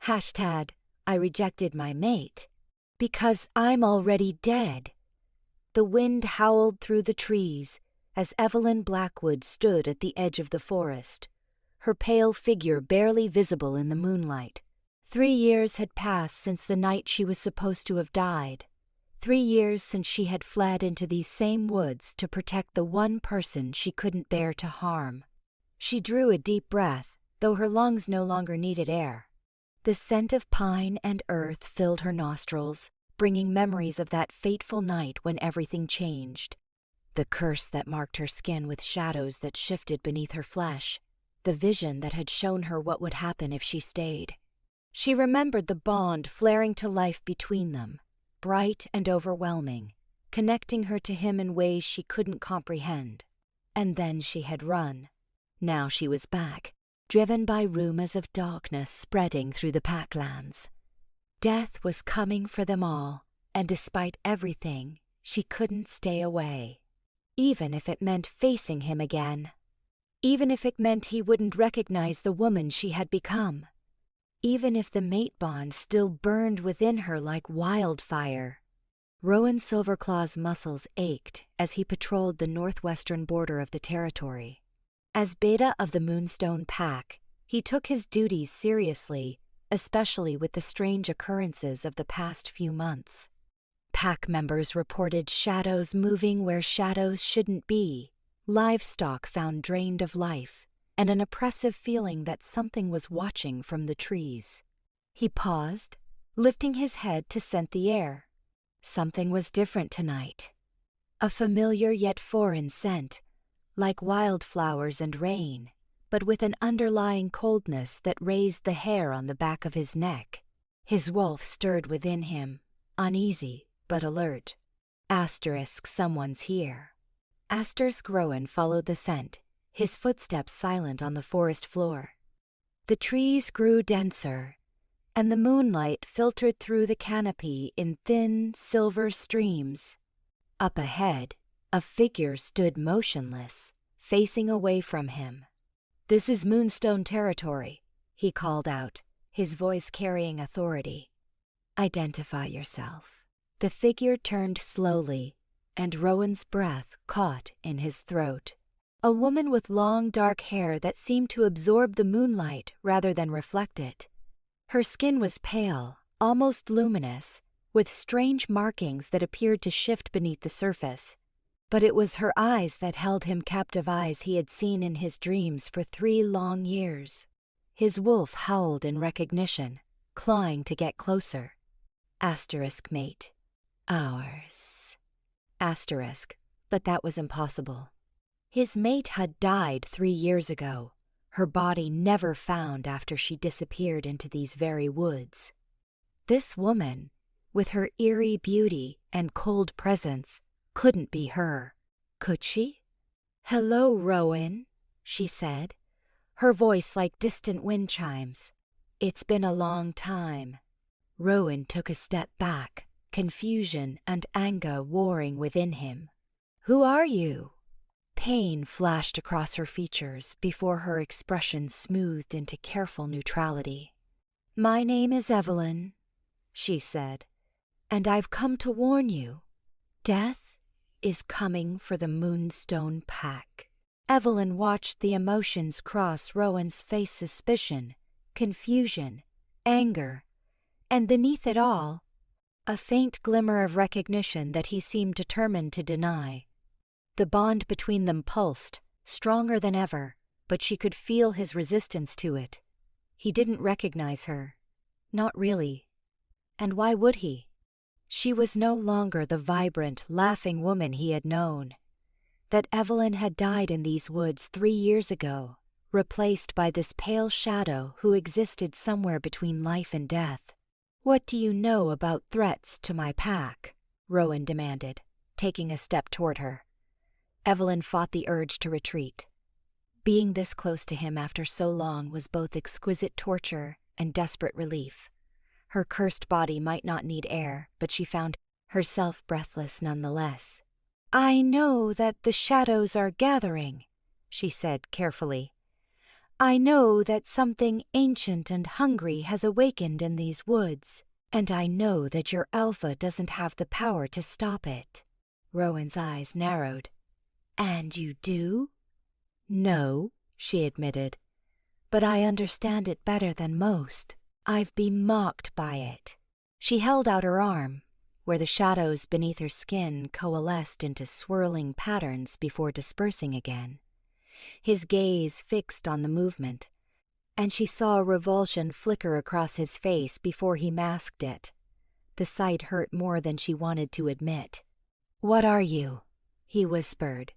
Hashtag, I rejected my mate. Because I'm already dead. The wind howled through the trees as Evelyn Blackwood stood at the edge of the forest, her pale figure barely visible in the moonlight. 3 years had passed since the night she was supposed to have died. 3 years since she had fled into these same woods to protect the one person she couldn't bear to harm. She drew a deep breath, though her lungs no longer needed air. The scent of pine and earth filled her nostrils, bringing memories of that fateful night when everything changed. The curse that marked her skin with shadows that shifted beneath her flesh, the vision that had shown her what would happen if she stayed. She remembered the bond flaring to life between them, bright and overwhelming, connecting her to him in ways she couldn't comprehend. And then she had run. Now she was back, driven by rumors of darkness spreading through the Packlands. Death was coming for them all, and despite everything, she couldn't stay away. Even if it meant facing him again. Even if it meant he wouldn't recognize the woman she had become. Even if the mate bond still burned within her like wildfire. Rowan Silverclaw's muscles ached as he patrolled the northwestern border of the territory. As Beta of the Moonstone Pack, he took his duties seriously, especially with the strange occurrences of the past few months. Pack members reported shadows moving where shadows shouldn't be, livestock found drained of life, and an oppressive feeling that something was watching from the trees. He paused, lifting his head to scent the air. Something was different tonight. A familiar yet foreign scent, like wildflowers and rain, but with an underlying coldness that raised the hair on the back of his neck. His wolf stirred within him, uneasy but alert. Someone's here. Rowan followed the scent, his footsteps silent on the forest floor. The trees grew denser, and the moonlight filtered through the canopy in thin, silver streams. Up ahead, a figure stood motionless, facing away from him. "This is Moonstone territory," he called out, his voice carrying authority. "Identify yourself." The figure turned slowly, and Rowan's breath caught in his throat. A woman with long dark hair that seemed to absorb the moonlight rather than reflect it. Her skin was pale, almost luminous, with strange markings that appeared to shift beneath the surface. But it was her eyes that held him captive, eyes he had seen in his dreams for 3 long years. His wolf howled in recognition, clawing to get closer. Mate. Ours. But that was impossible. His mate had died 3 years ago, her body never found after she disappeared into these very woods. This woman, with her eerie beauty and cold presence, couldn't be her, could she? "Hello, Rowan," she said, her voice like distant wind chimes. "It's been a long time." Rowan took a step back, confusion and anger warring within him. "Who are you?" Pain flashed across her features before her expression smoothed into careful neutrality. "My name is Evelyn," she said, "and I've come to warn you. Death is coming for the Moonstone Pack." Evelyn watched the emotions cross Rowan's face: suspicion, confusion, anger, and beneath it all, a faint glimmer of recognition that he seemed determined to deny. The bond between them pulsed, stronger than ever, but she could feel his resistance to it. He didn't recognize her. Not really. And why would he? She was no longer the vibrant, laughing woman he had known. That Evelyn had died in these woods 3 years ago, replaced by this pale shadow who existed somewhere between life and death. "What do you know about threats to my pack?" Rowan demanded, taking a step toward her. Evelyn fought the urge to retreat. Being this close to him after so long was both exquisite torture and desperate relief. Her cursed body might not need air, but she found herself breathless nonetheless. "I know that the shadows are gathering," she said carefully. I know that something ancient and hungry has awakened in these woods, and I know that your alpha doesn't have the power to stop it." Rowan's eyes narrowed. "And you do?" "No," she admitted, "but I understand it better than most. I've been mocked by it." She held out her arm, where the shadows beneath her skin coalesced into swirling patterns before dispersing again. His gaze fixed on the movement, and she saw a revulsion flicker across his face before he masked it. The sight hurt more than she wanted to admit. "What are you?" he whispered.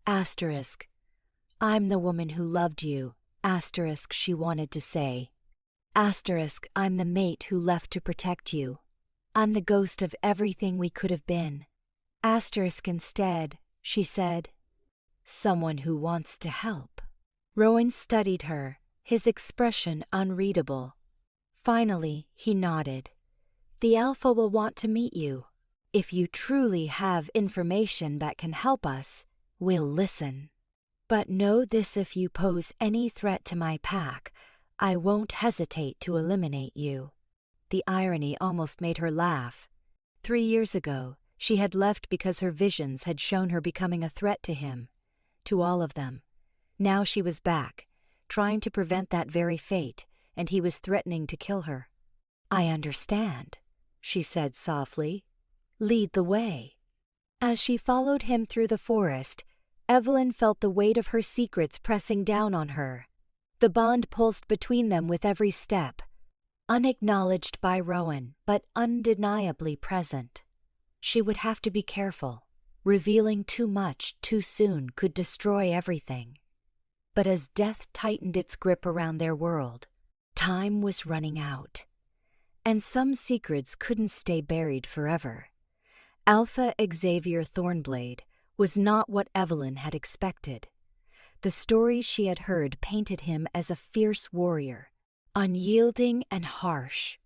Asterisk. "I'm the woman who loved you." Asterisk, she wanted to say. Asterisk, "I'm the mate who left to protect you. I'm the ghost of everything we could have been." Asterisk instead, she said, "Someone who wants to help." Rowan studied her, his expression unreadable. Finally, he nodded. "The Alpha will want to meet you. If you truly have information that can help us, we'll listen. But know this: if you pose any threat to my pack, I won't hesitate to eliminate you." The irony almost made her laugh. 3 years ago, she had left because her visions had shown her becoming a threat to him, to all of them. Now she was back, trying to prevent that very fate, and he was threatening to kill her. "I understand," she said softly. "Lead the way." As she followed him through the forest, Evelyn felt the weight of her secrets pressing down on her. The bond pulsed between them with every step, unacknowledged by Rowan, but undeniably present. She would have to be careful. Revealing too much too soon could destroy everything. But as death tightened its grip around their world, time was running out. And some secrets couldn't stay buried forever. Alpha Xavier Thornblade was not what Evelyn had expected. The stories she had heard painted him as a fierce warrior, unyielding and harsh.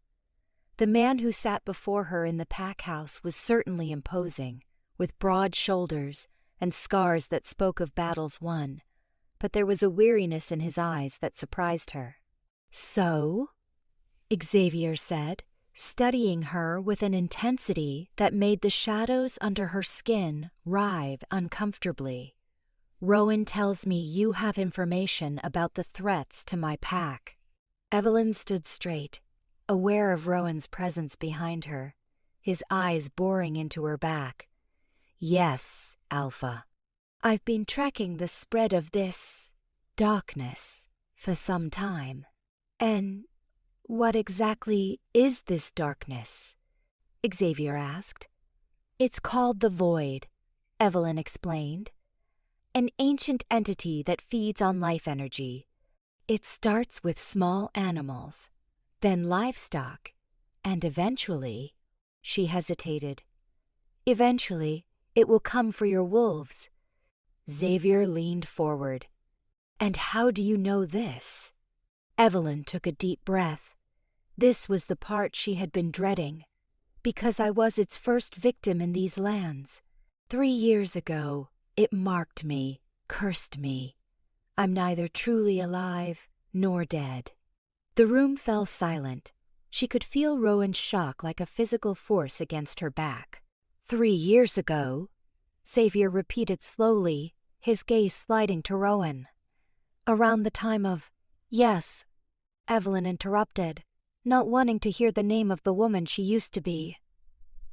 The man who sat before her in the pack house was certainly imposing, with broad shoulders and scars that spoke of battles won, but there was a weariness in his eyes that surprised her. "So?" Xavier said, studying her with an intensity that made the shadows under her skin writhe uncomfortably. "Rowan tells me you have information about the threats to my pack." Evelyn stood straight, aware of Rowan's presence behind her, his eyes boring into her back. "Yes, Alpha. I've been tracking the spread of this darkness for some time." "And what exactly is this darkness?" Xavier asked. "It's called the Void," Evelyn explained. "An ancient entity that feeds on life energy. It starts with small animals, then livestock, and eventually—" she hesitated. "Eventually, it will come for your wolves." Xavier leaned forward. "And how do you know this?" Evelyn took a deep breath. This was the part she had been dreading. "Because I was its first victim in these lands. 3 years ago, it marked me, cursed me. I'm neither truly alive nor dead." The room fell silent. She could feel Rowan's shock like a physical force against her back. 3 years ago, Xavier repeated slowly, his gaze sliding to Rowan. "Around the time of—" "Yes," Evelyn interrupted, not wanting to hear the name of the woman she used to be.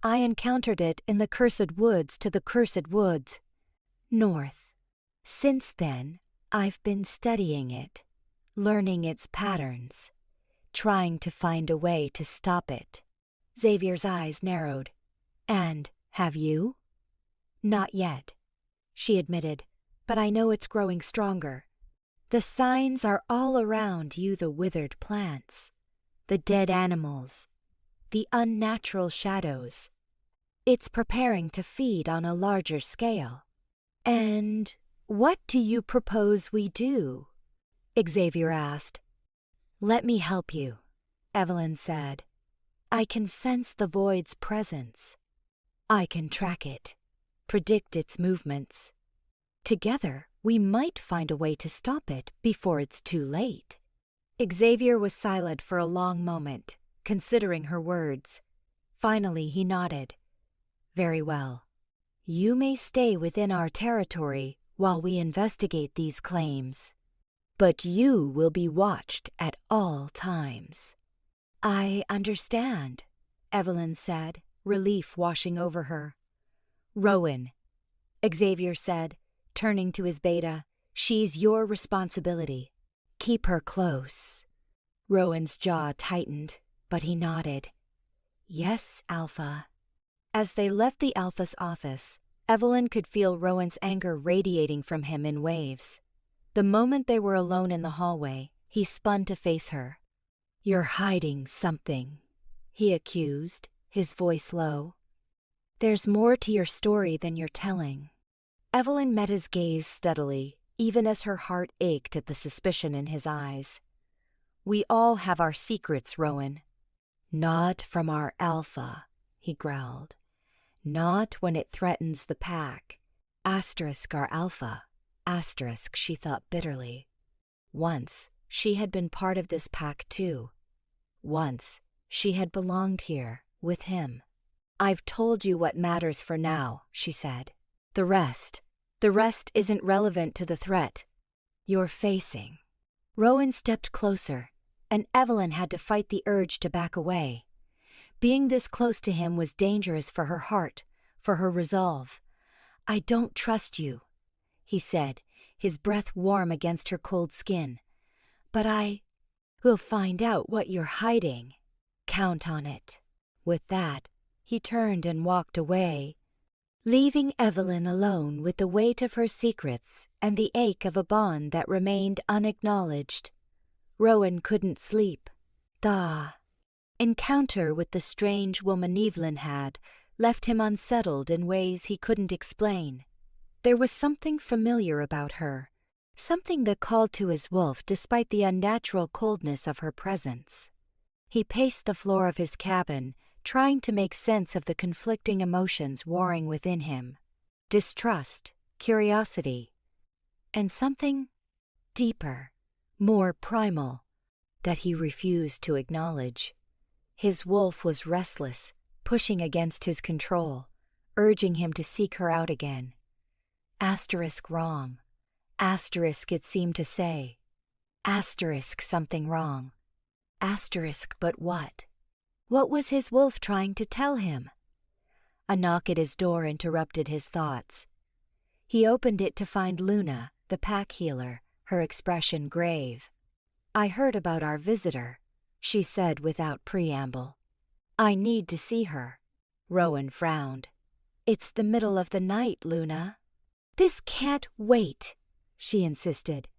"I encountered it in the Cursed Woods to the Cursed Woods. North. Since then, I've been studying it, learning its patterns, trying to find a way to stop it." Xavier's eyes narrowed. "And have you?" "Not yet," she admitted, "but I know it's growing stronger. The signs are all around you, the withered plants, the dead animals, the unnatural shadows. It's preparing to feed on a larger scale." "And what do you propose we do?" Xavier asked. "Let me help you," Evelyn said. "I can sense the Void's presence. I can track it, predict its movements. Together, We might find a way to stop it before it's too late." Xavier was silent for a long moment, considering her words. Finally, he nodded. "Very well. You may stay within our territory while we investigate these claims. But you will be watched at all times." "I understand," Evelyn said, relief washing over her. "Rowan," Xavier said, turning to his beta, "she's your responsibility. Keep her close." Rowan's jaw tightened, but he nodded. "Yes, Alpha." As they left the Alpha's office, Evelyn could feel Rowan's anger radiating from him in waves. The moment they were alone in the hallway, he spun to face her. "You're hiding something," he accused, his voice low. "There's more to your story than you're telling." Evelyn met his gaze steadily, even as her heart ached at the suspicion in his eyes. "We all have our secrets, Rowan." "Not from our Alpha," he growled. "Not when it threatens the pack. Asterisk our Alpha. Asterisk," she thought bitterly. Once, she had been part of this pack too. Once, she had belonged here, with him. "I've told you what matters for now," she said. The rest isn't relevant to the threat you're facing." Rowan stepped closer, and Evelyn had to fight the urge to back away. Being this close to him was dangerous for her heart, for her resolve. "I don't trust you," he said, his breath warm against her cold skin. "But we'll find out what you're hiding. Count on it." With that, he turned and walked away, leaving Evelyn alone with the weight of her secrets and the ache of a bond that remained unacknowledged. Rowan couldn't sleep. The encounter with the strange woman Evelyn had left him unsettled in ways he couldn't explain. There was something familiar about her, something that called to his wolf despite the unnatural coldness of her presence. He paced the floor of his cabin, trying to make sense of the conflicting emotions warring within him. Distrust, curiosity, and something deeper, more primal, that he refused to acknowledge. His wolf was restless, pushing against his control, urging him to seek her out again. Asterisk wrong. Asterisk it seemed to say. Asterisk something wrong. Asterisk but what? What was his wolf trying to tell him? A knock at his door interrupted his thoughts. He opened it to find Luna, the pack healer, her expression grave. "I heard about our visitor," she said without preamble. "I need to see her." Rowan frowned. "It's the middle of the night, Luna." "This can't wait," she insisted.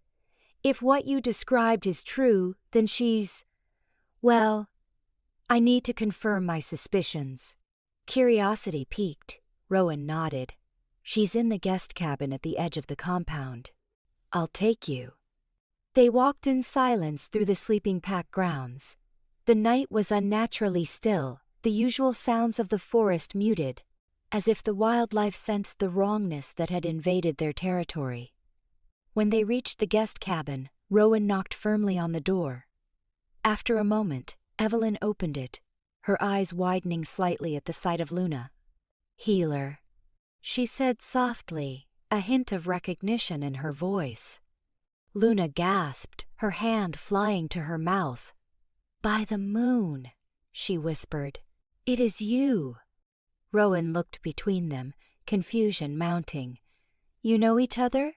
"If what you described is true, then well, I need to confirm my suspicions." Curiosity piqued. Rowan nodded. "She's in the guest cabin at the edge of the compound. I'll take you." They walked in silence through the sleeping pack grounds. The night was unnaturally still, the usual sounds of the forest muted, as if the wildlife sensed the wrongness that had invaded their territory. When they reached the guest cabin, Rowan knocked firmly on the door. After a moment, Evelyn opened it, her eyes widening slightly at the sight of Luna. "Healer," she said softly, a hint of recognition in her voice. Luna gasped, her hand flying to her mouth. "By the moon," she whispered, "it is you." Rowan looked between them, confusion mounting. "You know each other?"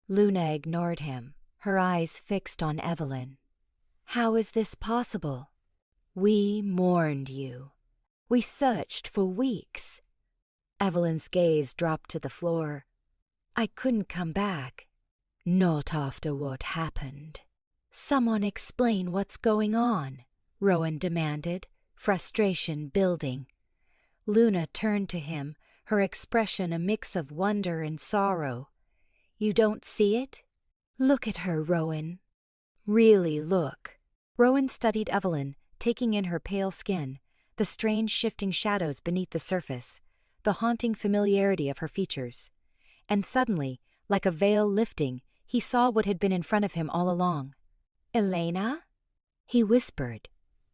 Luna ignored him, her eyes fixed on Evelyn. "How is this possible?" "We mourned you. We searched for weeks." Evelyn's gaze dropped to the floor. "I couldn't come back." "Not after what happened." "Someone explain what's going on," Rowan demanded, frustration building. Luna turned to him, her expression a mix of wonder and sorrow. "You don't see it? Look at her, Rowan. Really look." Rowan studied Evelyn, taking in her pale skin, the strange shifting shadows beneath the surface, the haunting familiarity of her features. And suddenly, Like a veil lifting, he saw what had been in front of him all along. "Elena?" he whispered,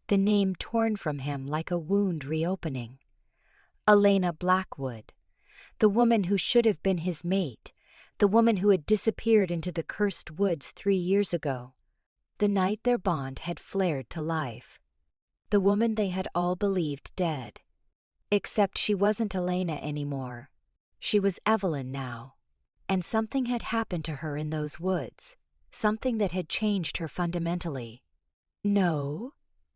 the name torn from him like a wound reopening. Elena Blackwood, the woman who should have been his mate, the woman who had disappeared into the cursed woods 3 years ago, the night their bond had flared to life. The woman they had all believed dead. Except she wasn't Elena anymore. She was Evelyn now. And something had happened to her in those woods, something that had changed her fundamentally. "No,"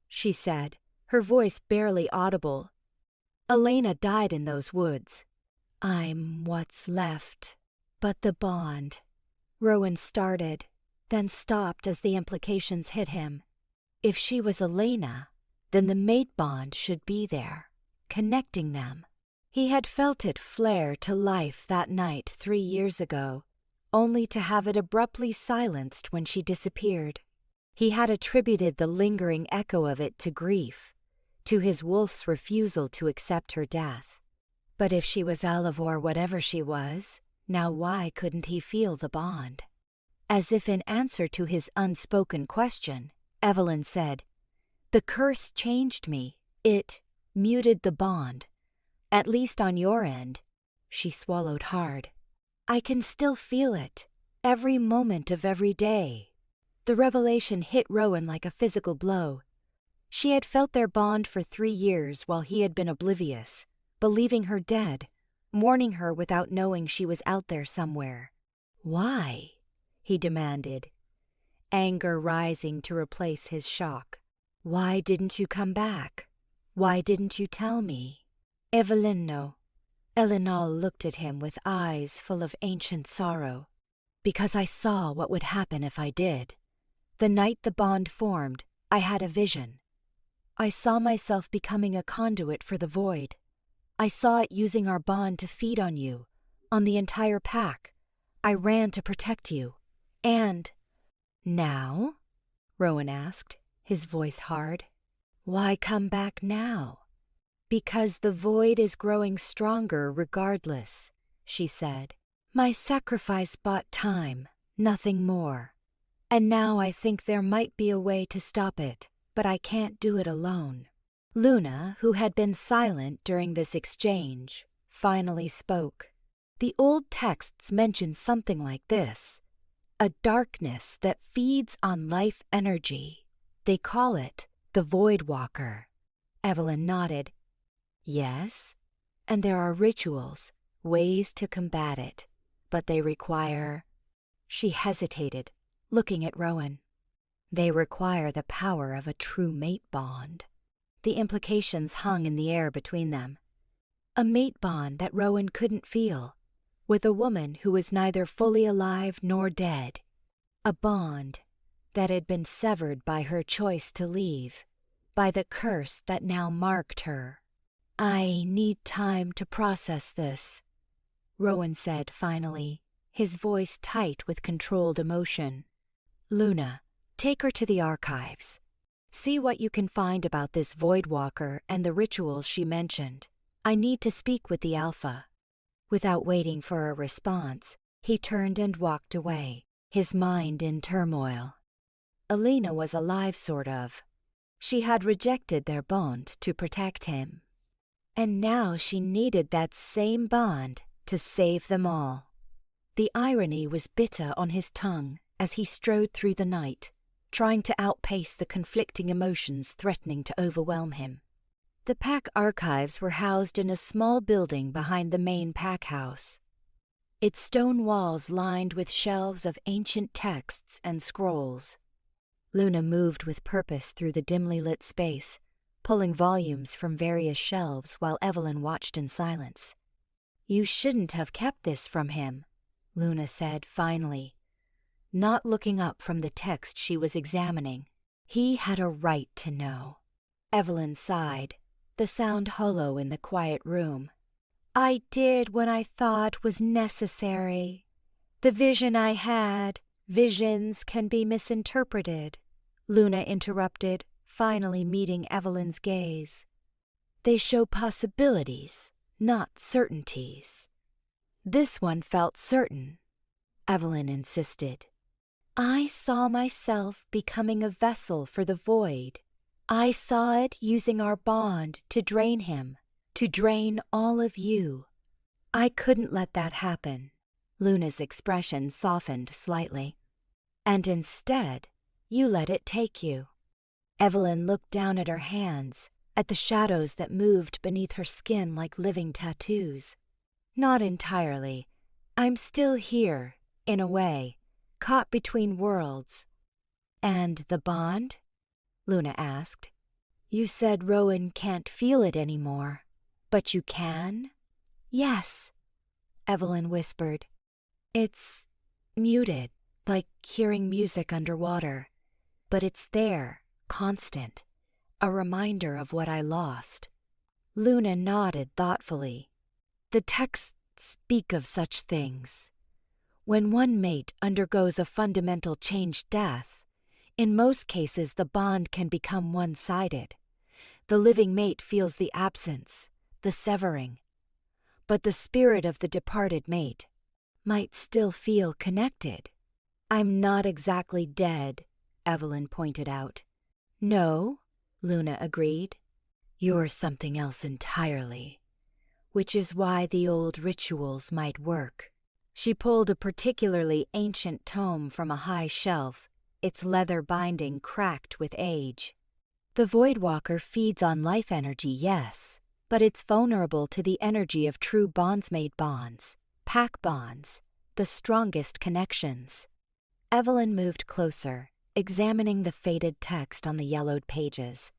she said, her voice barely audible. "Elena died in those woods. I'm what's left." "But the bond," Rowan started, then stopped as the implications hit him. If she was Elena, then the mate bond should be there, connecting them. He had felt it flare to life that night 3 years ago, only to have it abruptly silenced when she disappeared. He had attributed the lingering echo of it to grief, to his wolf's refusal to accept her death. But if she was Olive or whatever she was, now why couldn't he feel the bond? As if in answer to his unspoken question, Evelyn said, "The curse changed me. It muted the bond. At least on your end." She swallowed hard. "I can still feel it, every moment of every day." The revelation hit Rowan like a physical blow. She had felt their bond for 3 years while he had been oblivious, believing her dead, mourning her without knowing she was out there somewhere. "Why?" he demanded, anger rising to replace his shock. "Why didn't you come back? Why didn't you tell me?" "Evelyn, no." Elinor looked at him with eyes full of ancient sorrow. "Because I saw what would happen if I did. The night the bond formed, I had a vision. I saw myself becoming a conduit for the void. I saw it using our bond to feed on you, on the entire pack. I ran to protect you. And—" "Now?" Rowan asked, his voice hard. "Why come back now?" "Because the void is growing stronger regardless," she said. "My sacrifice bought time, nothing more. And now I think there might be a way to stop it, but I can't do it alone." Luna, who had been silent during this exchange, finally spoke. The old texts mention something like this: a darkness that feeds on life energy. They call it the Void Walker. Evelyn nodded. "Yes, and there are rituals, ways to combat it, but they require—" She hesitated, looking at Rowan. "They require the power of a true mate bond." The implications hung in the air between them. A mate bond that Rowan couldn't feel, with a woman who was neither fully alive nor dead. A bond that had been severed by her choice to leave, by the curse that now marked her. "I need time to process this," Rowan said finally, his voice tight with controlled emotion. "Luna, take her to the archives. See what you can find about this Void Walker and the rituals she mentioned. I need to speak with the Alpha." Without waiting for a response, he turned and walked away, his mind in turmoil. Elena was alive, sort of. She had rejected their bond to protect him. And now she needed that same bond to save them all. The irony was bitter on his tongue as he strode through the night, trying to outpace the conflicting emotions threatening to overwhelm him. The pack archives were housed in a small building behind the main pack house. Its stone walls lined with shelves of ancient texts and scrolls. Luna moved with purpose through the dimly lit space, pulling volumes from various shelves while Evelyn watched in silence. "You shouldn't have kept this from him," Luna said finally, not looking up from the text she was examining. "He had a right to know." Evelyn sighed, the sound hollow in the quiet room. "I did what I thought was necessary. The vision I had, visions can be misinterpreted," Luna interrupted, finally meeting Evelyn's gaze. "They show possibilities, not certainties." This one felt certain. Evelyn insisted. I saw myself becoming a vessel for the void. I saw it using our bond to drain him, to drain all of you. I couldn't let that happen. Luna's expression softened slightly. And instead, you let it take you. Evelyn looked down at her hands, at the shadows that moved beneath her skin like living tattoos. Not entirely. I'm still here, in a way, caught between worlds. And the bond? Luna asked. You said Rowan can't feel it anymore, but you can? Yes, Evelyn whispered. It's muted, like hearing music underwater, but it's there, constant, a reminder of what I lost. Luna nodded thoughtfully. The texts speak of such things. When one mate undergoes a fundamental change-death, in most cases the bond can become one-sided. The living mate feels the absence, the severing. But the spirit of the departed mate might still feel connected. I'm not exactly dead, Evelyn pointed out. No, Luna agreed. You're something else entirely, which is why the old rituals might work. She pulled a particularly ancient tome from a high shelf, its leather binding cracked with age. The Voidwalker feeds on life energy, yes, but it's vulnerable to the energy of true bonds-made bonds, pack bonds, the strongest connections. Evelyn moved closer, examining the faded text on the yellowed pages.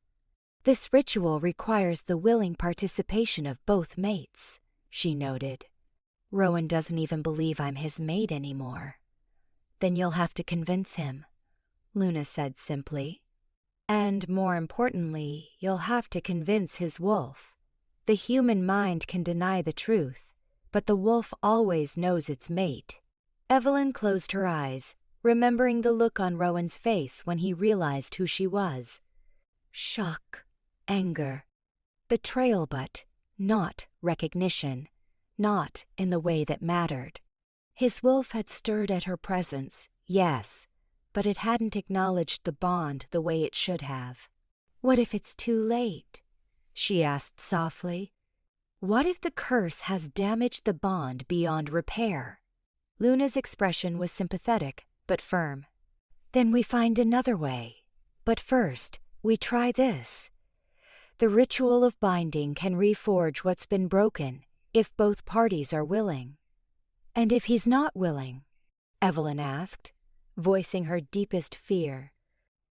This ritual requires the willing participation of both mates, she noted. Rowan doesn't even believe I'm his mate anymore. Then you'll have to convince him, Luna said simply. And more importantly, you'll have to convince his wolf. The human mind can deny the truth, but the wolf always knows its mate. Evelyn closed her eyes, remembering the look on Rowan's face when he realized who she was. Shock, anger, betrayal, but not recognition, not in the way that mattered. His wolf had stirred at her presence, yes, but it hadn't acknowledged the bond the way it should have. What if it's too late? She asked softly. What if the curse has damaged the bond beyond repair? Luna's expression was sympathetic, but firm. Then we find another way. But first, we try this. The ritual of binding can reforge what's been broken if both parties are willing. And if he's not willing? Evelyn asked, voicing her deepest fear.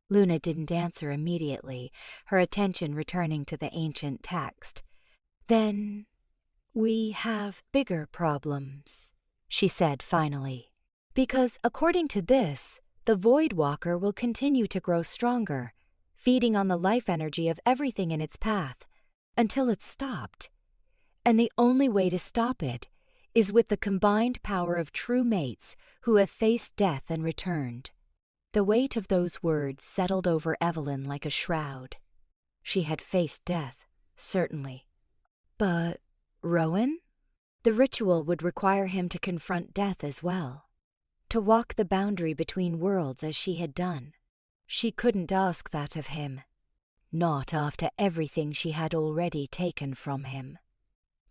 Luna didn't answer immediately, her attention returning to the ancient text. Then we have bigger problems, she said finally. Because according to this, the Voidwalker will continue to grow stronger, feeding on the life energy of everything in its path, until it's stopped. And the only way to stop it is with the combined power of true mates who have faced death and returned. The weight of those words settled over Evelyn like a shroud. She had faced death, certainly. But Rowan? The ritual would require him to confront death as well, to walk the boundary between worlds as she had done. She couldn't ask that of him, not after everything she had already taken from him.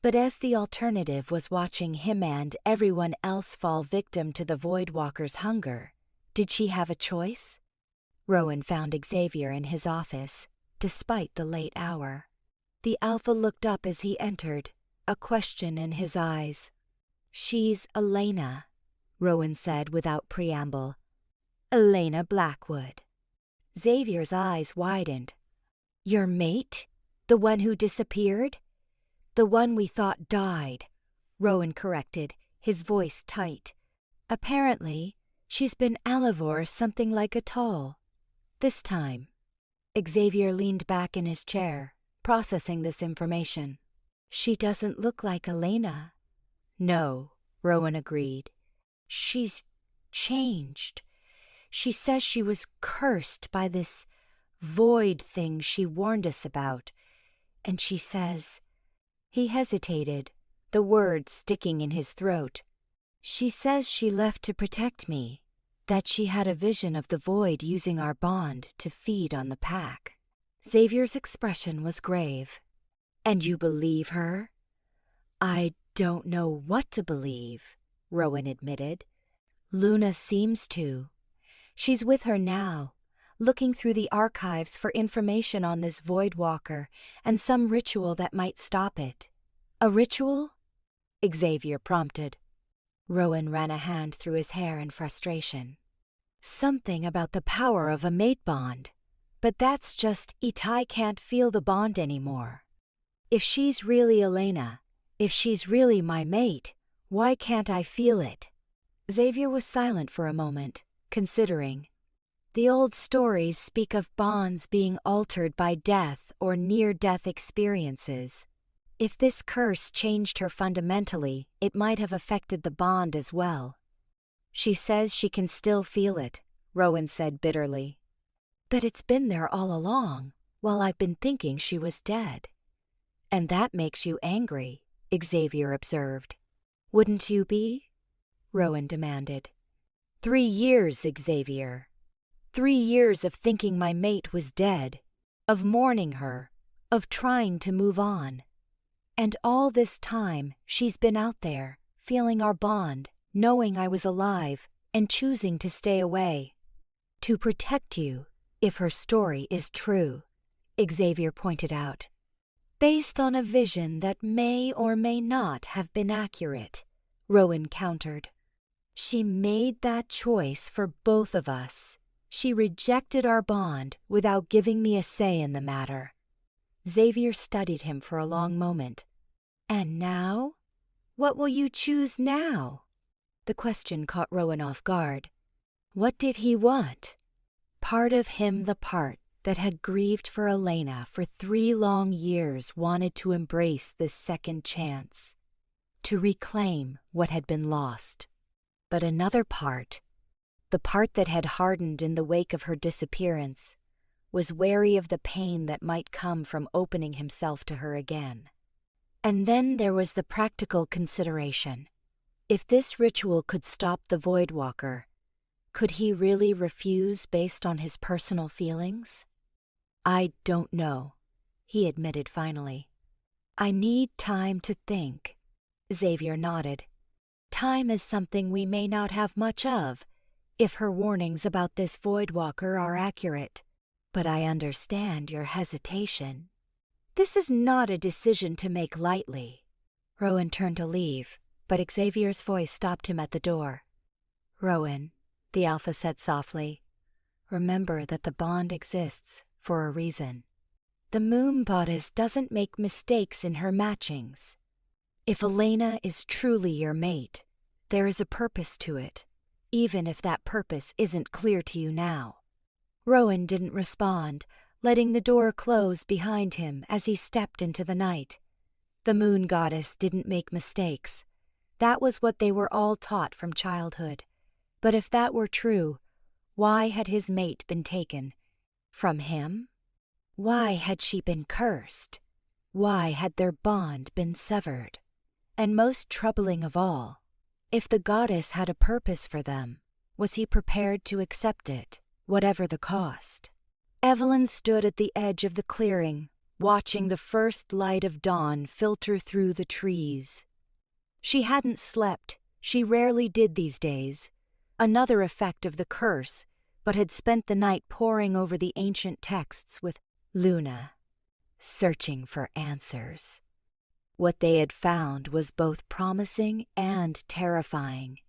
But as the alternative was watching him and everyone else fall victim to the Voidwalker's hunger, did she have a choice? Rowan found Xavier in his office, despite the late hour. The Alpha looked up as he entered, a question in his eyes. She's Elena, Rowan said without preamble. Elena Blackwood. Xavier's eyes widened. Your mate? The one who disappeared? The one we thought died, Rowan corrected, his voice tight. Apparently, she's been Alivor something like a toll. This time. Xavier leaned back in his chair, processing this information. She doesn't look like Elena. No, Rowan agreed. She's changed. She says she was cursed by this void thing she warned us about. And she says... He hesitated, the words sticking in his throat. She says she left to protect me, that she had a vision of the void using our bond to feed on the pack. Xavier's expression was grave. And you believe her? I don't know what to believe, Rowan admitted. Luna seems to. She's with her now, looking through the archives for information on this Void Walker and some ritual that might stop it. A ritual? Xavier prompted. Rowan ran a hand through his hair in frustration. Something about the power of a mate bond. But that's just Itai can't feel the bond anymore. If she's really Elena, if she's really my mate, why can't I feel it? Xavier was silent for a moment, considering. The old stories speak of bonds being altered by death or near-death experiences. If this curse changed her fundamentally, it might have affected the bond as well. She says she can still feel it, Rowan said bitterly. But it's been there all along, while I've been thinking she was dead. And that makes you angry, Xavier observed. Wouldn't you be? Rowan demanded. 3 years, Xavier. 3 years of thinking my mate was dead, of mourning her, of trying to move on. And all this time, she's been out there, feeling our bond, knowing I was alive, and choosing to stay away. To protect you, if her story is true, Xavier pointed out. Based on a vision that may or may not have been accurate, Rowan countered. She made that choice for both of us. She rejected our bond without giving me a say in the matter. Xavier studied him for a long moment. And now? What will you choose now? The question caught Rowan off guard. What did he want? Part of him, the part that had grieved for Elena for 3 long years, wanted to embrace this second chance, to reclaim what had been lost. But another part, the part that had hardened in the wake of her disappearance, was wary of the pain that might come from opening himself to her again. And then there was the practical consideration. If this ritual could stop the Void Walker, could he really refuse based on his personal feelings? I don't know, he admitted finally. I need time to think. Xavier nodded. Time is something we may not have much of, if her warnings about this Void Walker are accurate. But I understand your hesitation. This is not a decision to make lightly. Rowan turned to leave, but Xavier's voice stopped him at the door. Rowan, the Alpha said softly, remember that the bond exists for a reason. The Moon Goddess doesn't make mistakes in her matchings. If Elena is truly your mate, there is a purpose to it, even if that purpose isn't clear to you now. Rowan didn't respond, letting the door close behind him as he stepped into the night. The Moon Goddess didn't make mistakes. That was what they were all taught from childhood. But if that were true, why had his mate been taken? From him? Why had she been cursed? Why had their bond been severed? And most troubling of all, if the goddess had a purpose for them, was he prepared to accept it, whatever the cost? Evelyn stood at the edge of the clearing, watching the first light of dawn filter through the trees. She hadn't slept, she rarely did these days, another effect of the curse, but had spent the night poring over the ancient texts with Luna, searching for answers. What they had found was both promising and terrifying.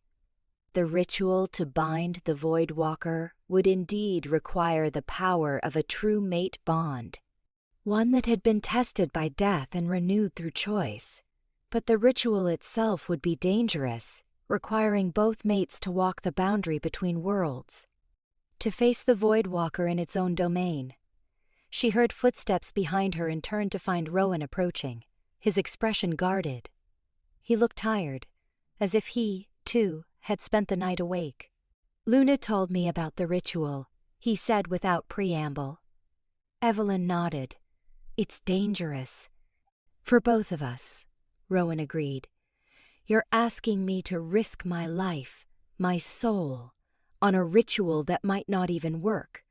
The ritual to bind the Void Walker would indeed require the power of a true mate bond, one that had been tested by death and renewed through choice. But the ritual itself would be dangerous, requiring both mates to walk the boundary between worlds, to face the Void Walker in its own domain. She heard footsteps behind her and turned to find Rowan approaching, his expression guarded. He looked tired, as if he, too, had spent the night awake. Luna told me about the ritual, he said without preamble. Evelyn nodded. It's dangerous. For both of us, Rowan agreed. You're asking me to risk my life, my soul, on a ritual that might not even work.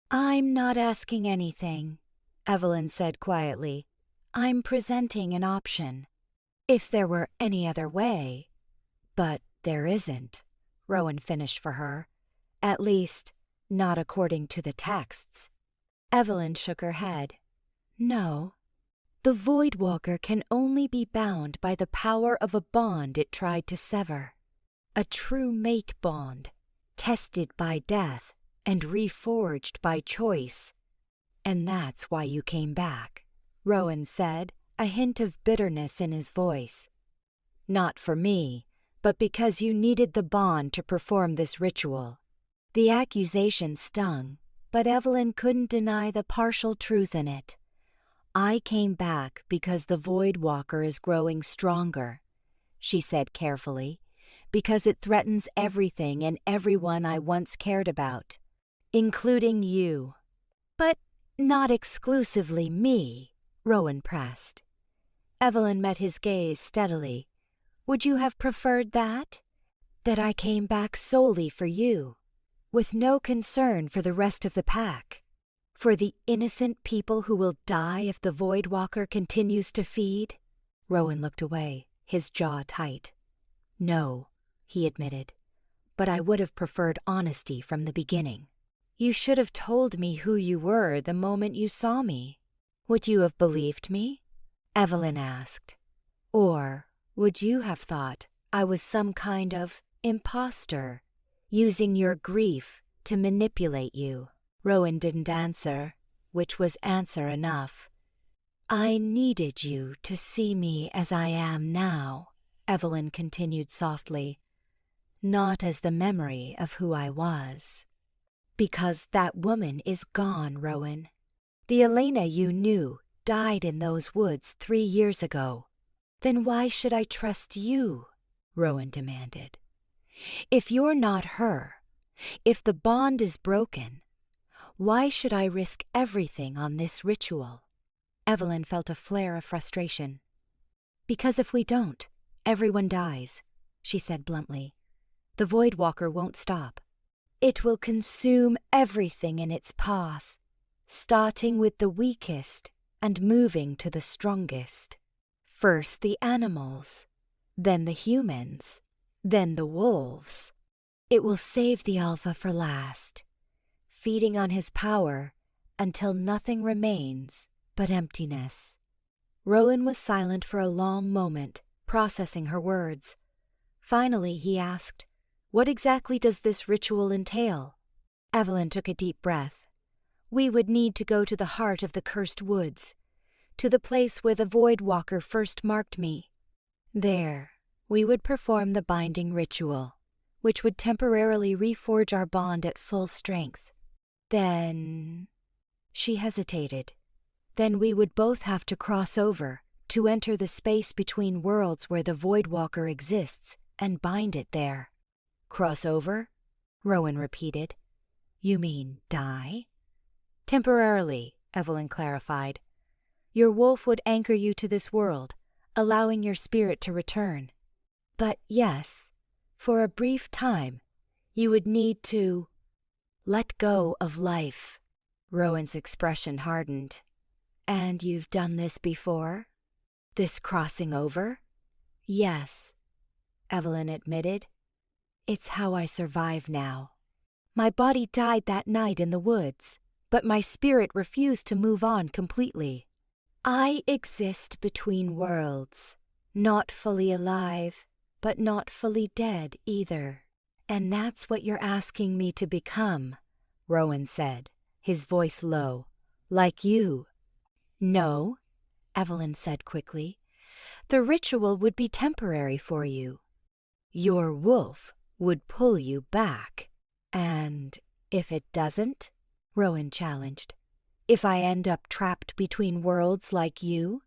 I'm not asking anything, Evelyn said quietly. I'm presenting an option. If there were any other way. But there isn't, Rowan finished for her. At least, not according to the texts. Evelyn shook her head. No. The Voidwalker can only be bound by the power of a bond it tried to sever. A true mate bond, tested by death and reforged by choice. And that's why you came back, Rowan said, a hint of bitterness in his voice. Not for me, but because you needed the bond to perform this ritual. The accusation stung, but Evelyn couldn't deny the partial truth in it. I came back because the Voidwalker is growing stronger, she said carefully, because it threatens everything and everyone I once cared about, including you. But not exclusively me, Rowan pressed. Evelyn met his gaze steadily. Would you have preferred that? That I came back solely for you, with no concern for the rest of the pack? For the innocent people who will die if the Voidwalker continues to feed? Rowan looked away, his jaw tight. No, he admitted, but I would have preferred honesty from the beginning. You should have told me who you were the moment you saw me. Would you have believed me? Evelyn asked. Or would you have thought I was some kind of imposter, using your grief to manipulate you? Rowan didn't answer, which was answer enough. I needed you to see me as I am now, Evelyn continued softly, not as the memory of who I was. Because that woman is gone, Rowan. The Elena you knew died in those woods 3 years ago. Then why should I trust you? Rowan demanded. If you're not her, if the bond is broken, why should I risk everything on this ritual? Evelyn felt a flare of frustration. Because if we don't, everyone dies, she said bluntly. The Voidwalker won't stop. It will consume everything in its path, starting with the weakest and moving to the strongest. First the animals, then the humans, then the wolves. It will save the Alpha for last, feeding on his power until nothing remains but emptiness. Rowan was silent for a long moment, processing her words. Finally he asked, What exactly does this ritual entail? Evelyn took a deep breath. We would need to go to the heart of the cursed woods, to the place where the Voidwalker first marked me. There, we would perform the binding ritual, which would temporarily reforge our bond at full strength. Then... She hesitated. Then we would both have to cross over to enter the space between worlds where the Voidwalker exists and bind it there. Cross over? Rowan repeated. You mean die? Temporarily, Evelyn clarified. Your wolf would anchor you to this world, allowing your spirit to return. But yes, for a brief time, you would need to let go of life. Rowan's expression hardened. And you've done this before? This crossing over? Yes, Evelyn admitted. It's how I survive now. My body died that night in the woods, but my spirit refused to move on completely. I exist between worlds, not fully alive, but not fully dead either. And that's what you're asking me to become, Rowan said, his voice low. Like you. No, Evelyn said quickly. The ritual would be temporary for you. Your wolf would pull you back. And if it doesn't? Rowan challenged. If I end up trapped between worlds like you?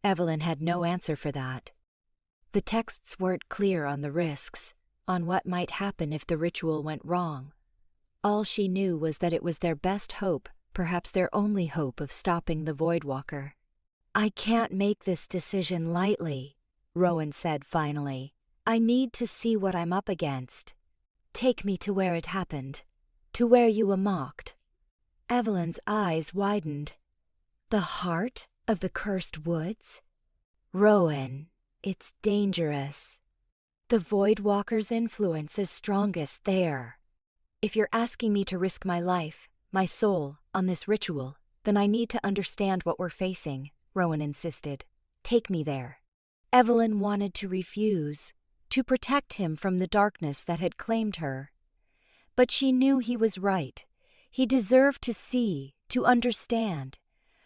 Evelyn had no answer for that. The texts weren't clear on the risks, on what might happen if the ritual went wrong. All she knew was that it was their best hope, perhaps their only hope of stopping the Voidwalker. I can't make this decision lightly, Rowan said finally. I need to see what I'm up against. Take me to where it happened, to where you were mocked." Evelyn's eyes widened. "The heart of the cursed woods? Rowan, it's dangerous. The Voidwalker's influence is strongest there. If you're asking me to risk my life, my soul, on this ritual, then I need to understand what we're facing," Rowan insisted. "Take me there." Evelyn wanted to refuse, to protect him from the darkness that had claimed her. But she knew he was right. He deserved to see, to understand,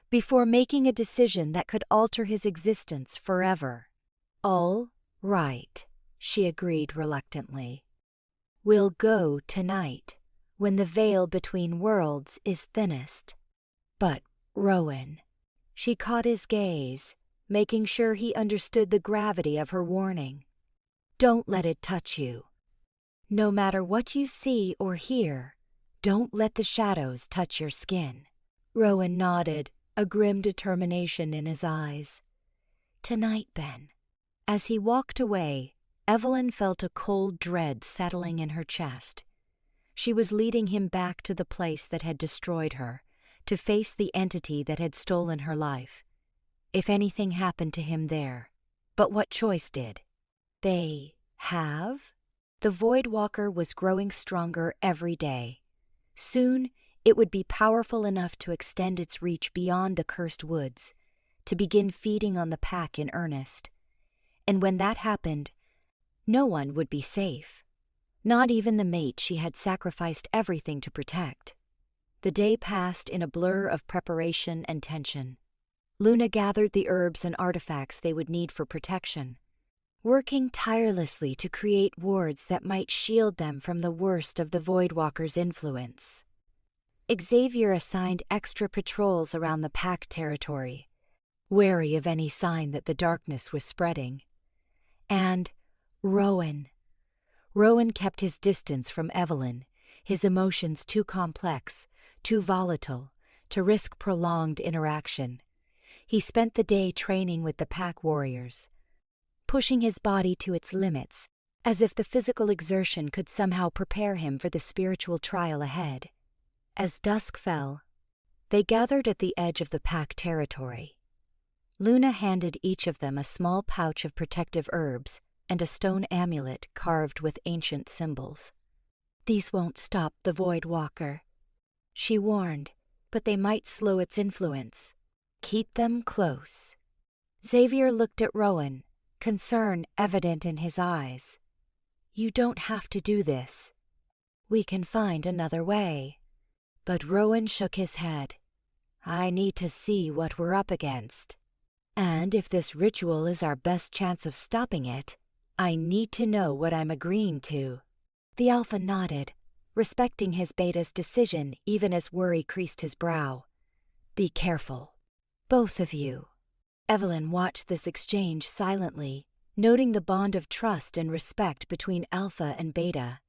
before making a decision that could alter his existence forever. "All right," she agreed reluctantly. "We'll go tonight, when the veil between worlds is thinnest." "But, Rowan," she caught his gaze, making sure he understood the gravity of her warning. "Don't let it touch you. No matter what you see or hear, don't let the shadows touch your skin." Rowan nodded, a grim determination in his eyes. "Tonight, Ben." As he walked away, Evelyn felt a cold dread settling in her chest. She was leading him back to the place that had destroyed her, to face the entity that had stolen her life. If anything happened to him there, but what choice did? They have? The Voidwalker was growing stronger every day. Soon, it would be powerful enough to extend its reach beyond the cursed woods, to begin feeding on the pack in earnest. And when that happened, no one would be safe. Not even the mate she had sacrificed everything to protect. The day passed in a blur of preparation and tension. Luna gathered the herbs and artifacts they would need for protection, working tirelessly to create wards that might shield them from the worst of the Voidwalker's influence. Xavier assigned extra patrols around the pack territory, wary of any sign that the darkness was spreading. And Rowan. Rowan kept his distance from Evelyn, his emotions too complex, too volatile, to risk prolonged interaction. He spent the day training with the pack warriors, pushing his body to its limits, as if the physical exertion could somehow prepare him for the spiritual trial ahead. As dusk fell, they gathered at the edge of the pack territory. Luna handed each of them a small pouch of protective herbs and a stone amulet carved with ancient symbols. "These won't stop the Voidwalker," she warned, "but they might slow its influence. Keep them close." Xavier looked at Rowan, concern evident in his eyes. "You don't have to do this. We can find another way." But Rowan shook his head. "I need to see what we're up against. And if this ritual is our best chance of stopping it, I need to know what I'm agreeing to." The Alpha nodded, respecting his Beta's decision even as worry creased his brow. "Be careful. Both of you." Evelyn watched this exchange silently, noting the bond of trust and respect between Alpha and Beta.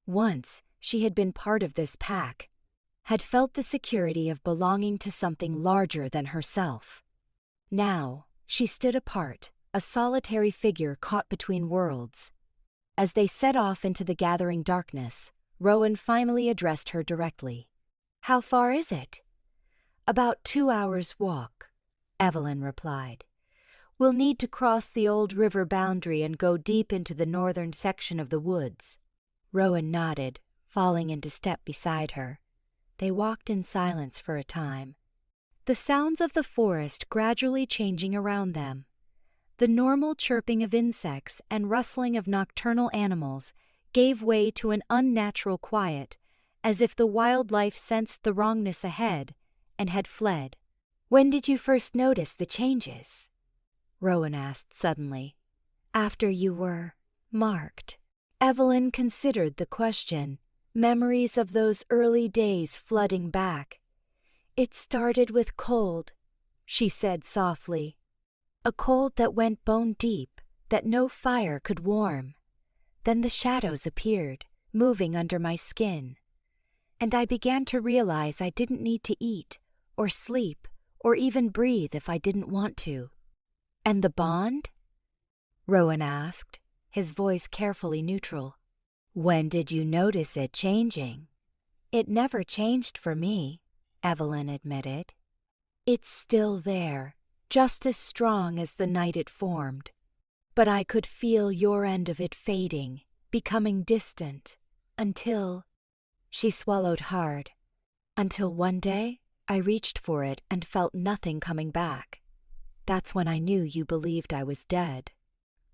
Once, she had been part of this pack, had felt the security of belonging to something larger than herself. Now, she stood apart, a solitary figure caught between worlds. As they set off into the gathering darkness, Rowan finally addressed her directly. "How far is it?" "About 2 hours' walk," Evelyn replied. "We'll need to cross the old river boundary and go deep into the northern section of the woods." Rowan nodded, falling into step beside her. They walked in silence for a time, the sounds of the forest gradually changing around them. The normal chirping of insects and rustling of nocturnal animals gave way to an unnatural quiet, as if the wildlife sensed the wrongness ahead and had fled. "When did you first notice the changes?" Rowan asked suddenly. "After you were marked." Evelyn considered the question, memories of those early days flooding back. "It started with cold," she said softly. "A cold that went bone deep, that no fire could warm. Then the shadows appeared, moving under my skin. And I began to realize I didn't need to eat, or sleep, or even breathe if I didn't want to." "And the bond?" Rowan asked, his voice carefully neutral. "When did you notice it changing?" "It never changed for me," Evelyn admitted. "It's still there, just as strong as the night it formed. But I could feel your end of it fading, becoming distant, until—" She swallowed hard. "Until one day, I reached for it and felt nothing coming back. That's when I knew you believed I was dead."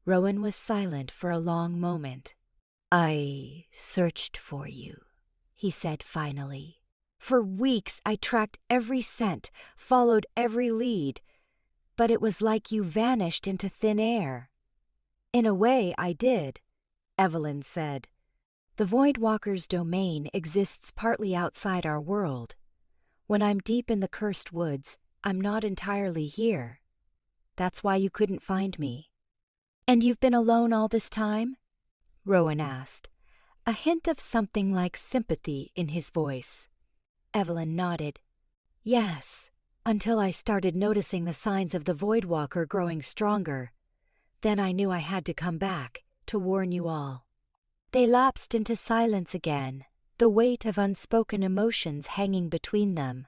Rowan was silent for a long moment. "I searched for you," he said finally. "For weeks I tracked every scent, followed every lead, but it was like you vanished into thin air." "In a way, I did," Evelyn said. "The Voidwalker's domain exists partly outside our world. When I'm deep in the cursed woods, I'm not entirely here. That's why you couldn't find me." "And you've been alone all this time?" Rowan asked, a hint of something like sympathy in his voice. Evelyn nodded. "Yes, until I started noticing the signs of the Voidwalker growing stronger. Then I knew I had to come back, to warn you all." They lapsed into silence again, the weight of unspoken emotions hanging between them.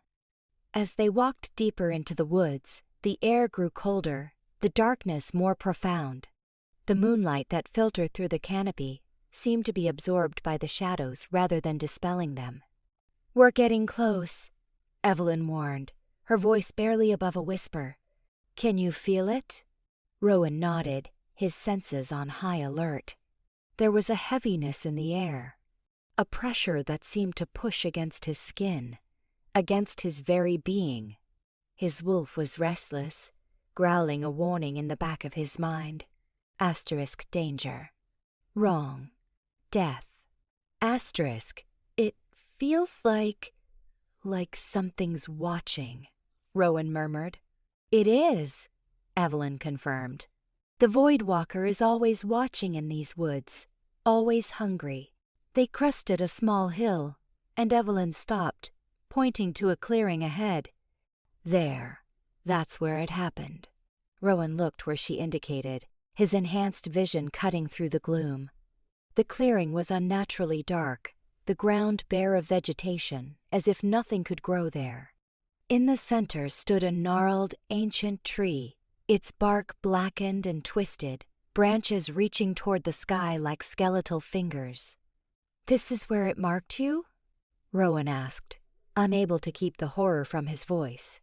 As they walked deeper into the woods, the air grew colder, the darkness more profound. The moonlight that filtered through the canopy seemed to be absorbed by the shadows rather than dispelling them. "We're getting close," Evelyn warned, her voice barely above a whisper. "Can you feel it?" Rowan nodded, his senses on high alert. There was a heaviness in the air, a pressure that seemed to push against his skin, against his very being. His wolf was restless, growling a warning in the back of his mind. Asterisk danger. Wrong. Death. Asterisk. It feels like something's watching, Rowan murmured. "It is," Evelyn confirmed. "The Voidwalker is always watching in these woods, always hungry." They crested a small hill, and Evelyn stopped, pointing to a clearing ahead. "There, that's where it happened." Rowan looked where she indicated, his enhanced vision cutting through the gloom. The clearing was unnaturally dark, the ground bare of vegetation, as if nothing could grow there. In the center stood a gnarled, ancient tree, its bark blackened and twisted, branches reaching toward the sky like skeletal fingers. "This is where it marked you?" Rowan asked, unable to keep the horror from his voice.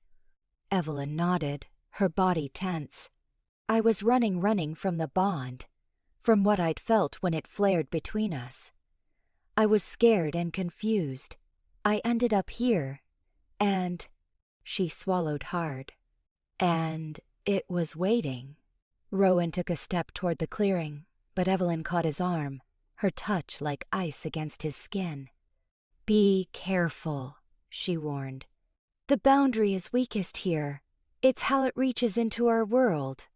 Evelyn nodded, her body tense. "I was running from the bond, from what I'd felt when it flared between us. I was scared and confused. I ended up here, and—" She swallowed hard. "And it was waiting." Rowan took a step toward the clearing, but Evelyn caught his arm, her touch like ice against his skin. "Be careful," she warned. "The boundary is weakest here. It's how it reaches into our world."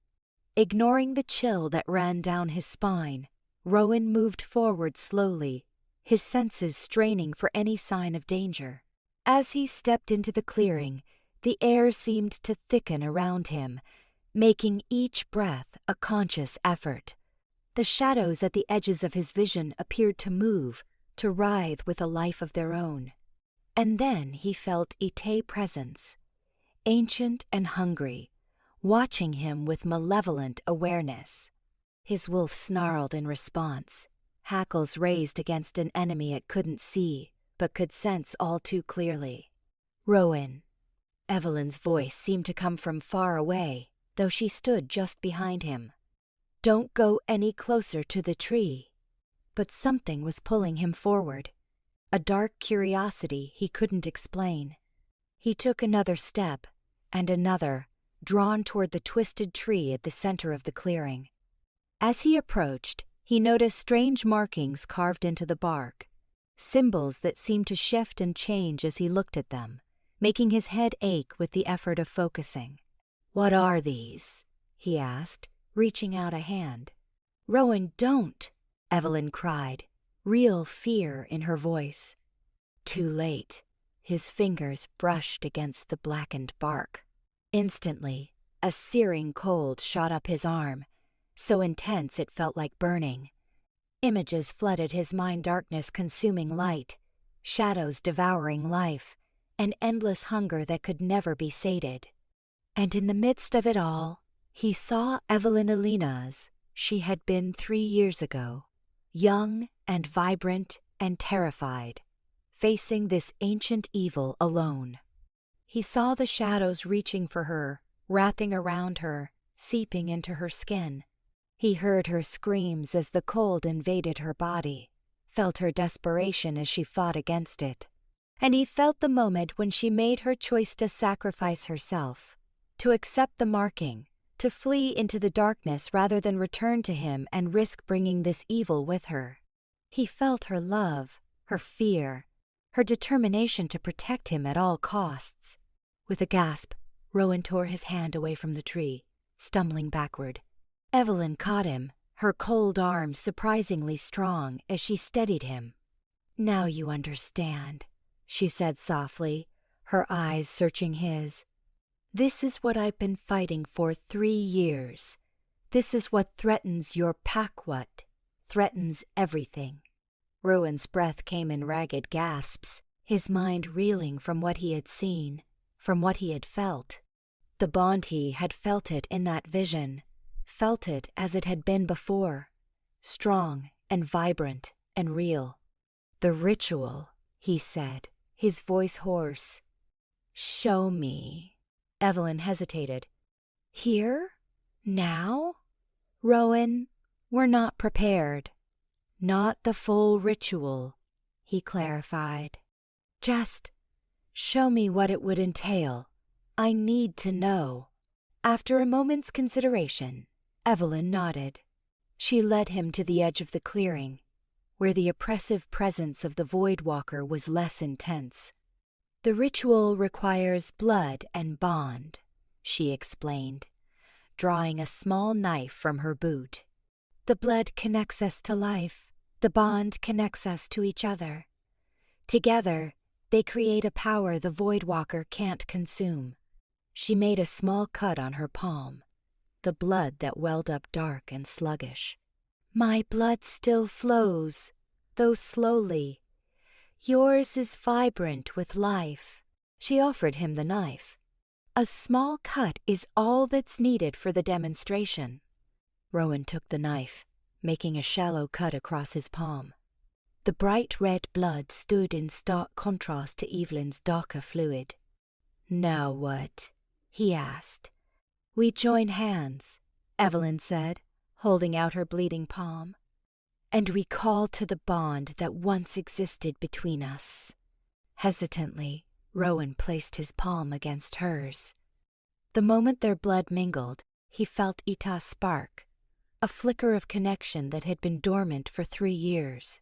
Ignoring the chill that ran down his spine, Rowan moved forward slowly, his senses straining for any sign of danger. As he stepped into the clearing, the air seemed to thicken around him, making each breath a conscious effort. The shadows at the edges of his vision appeared to move, to writhe with a life of their own. And then he felt Ite presence, ancient and hungry, watching him with malevolent awareness. His wolf snarled in response, hackles raised against an enemy it couldn't see, but could sense all too clearly. "Rowan." Evelyn's voice seemed to come from far away, though she stood just behind him. "Don't go any closer to the tree." But something was pulling him forward, a dark curiosity he couldn't explain. He took another step, and another, drawn toward the twisted tree at the center of the clearing. As he approached, he noticed strange markings carved into the bark, symbols that seemed to shift and change as he looked at them, making his head ache with the effort of focusing. "What are these?" he asked, reaching out a hand. "Rowan, don't!" Evelyn cried, real fear in her voice. Too late. His fingers brushed against the blackened bark. Instantly, a searing cold shot up his arm, so intense it felt like burning. Images flooded his mind, darkness consuming light, shadows devouring life, an endless hunger that could never be sated. And in the midst of it all, he saw Evelyn as she had been 3 years ago, young and vibrant and terrified, facing this ancient evil alone. He saw the shadows reaching for her, wrapping around her, seeping into her skin. He heard her screams as the cold invaded her body, felt her desperation as she fought against it. And he felt the moment when she made her choice to sacrifice herself, to accept the marking, to flee into the darkness rather than return to him and risk bringing this evil with her. He felt her love, her fear, her determination to protect him at all costs. With a gasp, Rowan tore his hand away from the tree, stumbling backward. Evelyn caught him, her cold arms surprisingly strong as she steadied him. "Now you understand," she said softly, her eyes searching his. "This is what I've been fighting for 3 years. This is what threatens your pack, what threatens everything." Rowan's breath came in ragged gasps, his mind reeling from what he had seen, from what he had felt. The bond he had felt it in that vision, felt it as it had been before, strong and vibrant and real. "The ritual," he said, his voice hoarse. "Show me." Evelyn hesitated. "Here? Now?" "Rowan, we're not prepared." "Not the full ritual," he clarified. "Just show me what it would entail. I need to know." After a moment's consideration, Evelyn nodded. She led him to the edge of the clearing, where the oppressive presence of the Void Walker was less intense. "The ritual requires blood and bond," she explained, drawing a small knife from her boot. "The blood connects us to life. The bond connects us to each other. Together, they create a power the Void Walker can't consume." She made a small cut on her palm, the blood that welled up dark and sluggish. "My blood still flows, though slowly. Yours is vibrant with life." She offered him the knife. "A small cut is all that's needed for the demonstration." Rowan took the knife, making a shallow cut across his palm. The bright red blood stood in stark contrast to Evelyn's darker fluid. "Now what?" he asked. "We join hands," Evelyn said, holding out her bleeding palm. "And we call to the bond that once existed between us." Hesitantly, Rowan placed his palm against hers. The moment their blood mingled, he felt Ita's spark, a flicker of connection that had been dormant for 3 years.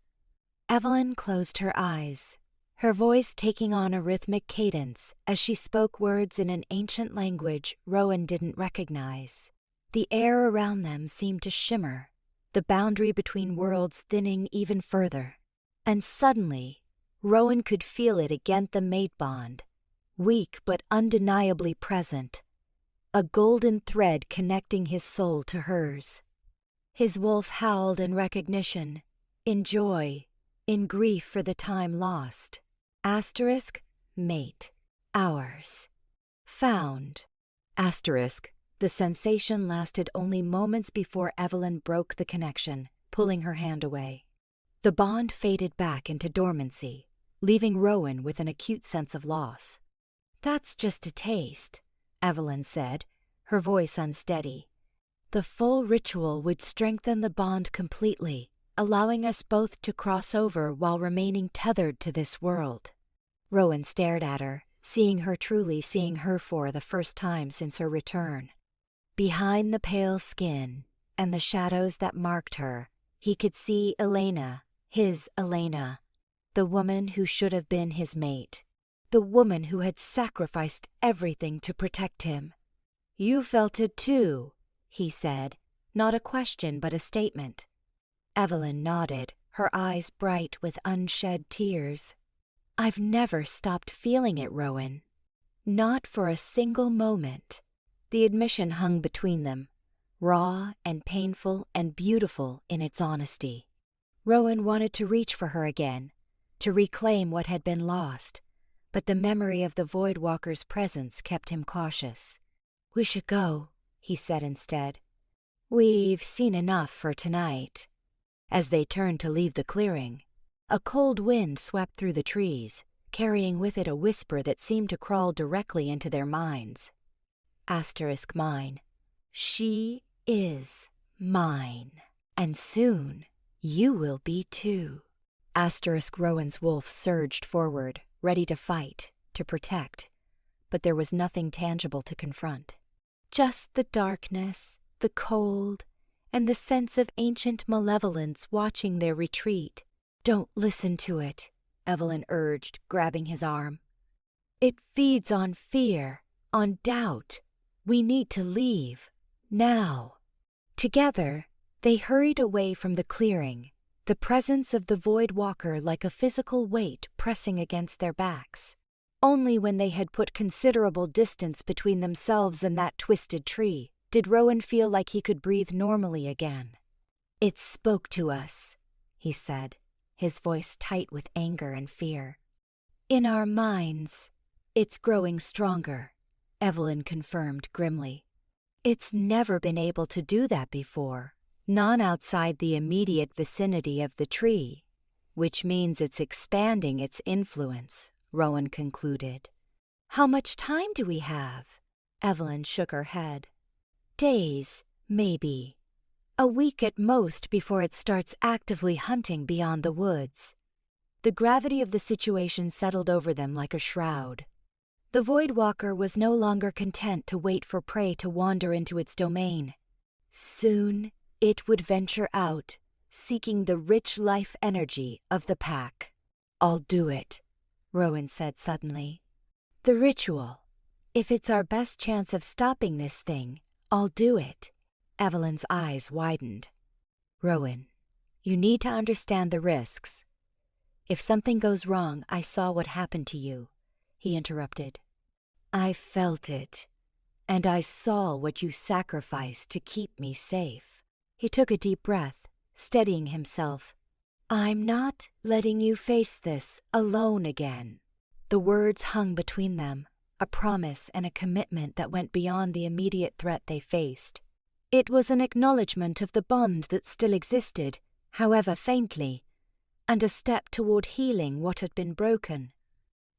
Evelyn closed her eyes, her voice taking on a rhythmic cadence as she spoke words in an ancient language Rowan didn't recognize. The air around them seemed to shimmer, the boundary between worlds thinning even further. And suddenly, Rowan could feel it against the mate bond, weak but undeniably present, a golden thread connecting his soul to hers. His wolf howled in recognition, in joy, in grief for the time lost. Asterisk, mate, ours. Found. Asterisk, the sensation lasted only moments before Evelyn broke the connection, pulling her hand away. The bond faded back into dormancy, leaving Rowan with an acute sense of loss. "That's just a taste," Evelyn said, her voice unsteady. "The full ritual would strengthen the bond completely, allowing us both to cross over while remaining tethered to this world." Rowan stared at her, seeing her for the first time since her return. Behind the pale skin and the shadows that marked her, he could see Elena, his Elena, the woman who should have been his mate, the woman who had sacrificed everything to protect him. "You felt it too," he said, not a question but a statement. Evelyn nodded, her eyes bright with unshed tears. "I've never stopped feeling it, Rowan. Not for a single moment." The admission hung between them, raw and painful and beautiful in its honesty. Rowan wanted to reach for her again, to reclaim what had been lost, but the memory of the Voidwalker's presence kept him cautious. "We should go," he said instead. "We've seen enough for tonight." As they turned to leave the clearing, a cold wind swept through the trees, carrying with it a whisper that seemed to crawl directly into their minds. *mine. She is mine. And soon you will be too. Rowan's wolf surged forward, ready to fight, to protect, but there was nothing tangible to confront. Just the darkness, the cold, and the sense of ancient malevolence watching their retreat. "Don't listen to it," Evelyn urged, grabbing his arm. "It feeds on fear, on doubt. We need to leave. Now." Together, they hurried away from the clearing, the presence of the Voidwalker like a physical weight pressing against their backs. Only when they had put considerable distance between themselves and that twisted tree did Rowan feel like he could breathe normally again. "It spoke to us," he said, his voice tight with anger and fear. "In our minds. It's growing stronger," Evelyn confirmed grimly. "It's never been able to do that before, not outside the immediate vicinity of the tree, which means it's expanding its influence," Rowan concluded. "How much time do we have?" Evelyn shook her head. "Days, maybe. A week at most before it starts actively hunting beyond the woods." The gravity of the situation settled over them like a shroud. The Voidwalker was no longer content to wait for prey to wander into its domain. Soon it would venture out, seeking the rich life energy of the pack. "I'll do it," Rowan said suddenly. "The ritual. If it's our best chance of stopping this thing, I'll do it." Evelyn's eyes widened. "Rowan, you need to understand the risks." "If something goes wrong, I saw what happened to you," he interrupted. "I felt it, and I saw what you sacrificed to keep me safe." He took a deep breath, steadying himself. "I'm not letting you face this alone again." The words hung between them, a promise and a commitment that went beyond the immediate threat they faced. It was an acknowledgement of the bond that still existed, however faintly, and a step toward healing what had been broken.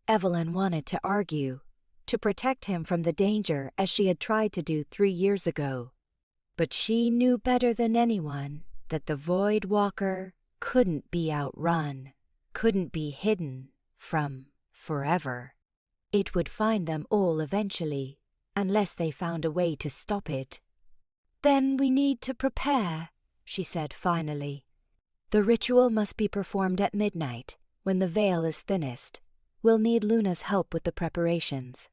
Evelyn wanted to argue, to protect him from the danger as she had tried to do 3 years ago. But she knew better than anyone that the Voidwalker couldn't be outrun, couldn't be hidden from forever. It would find them all eventually, unless they found a way to stop it. "Then we need to prepare," she said finally. "The ritual must be performed at midnight, when the veil is thinnest. We'll need Luna's help with the preparations."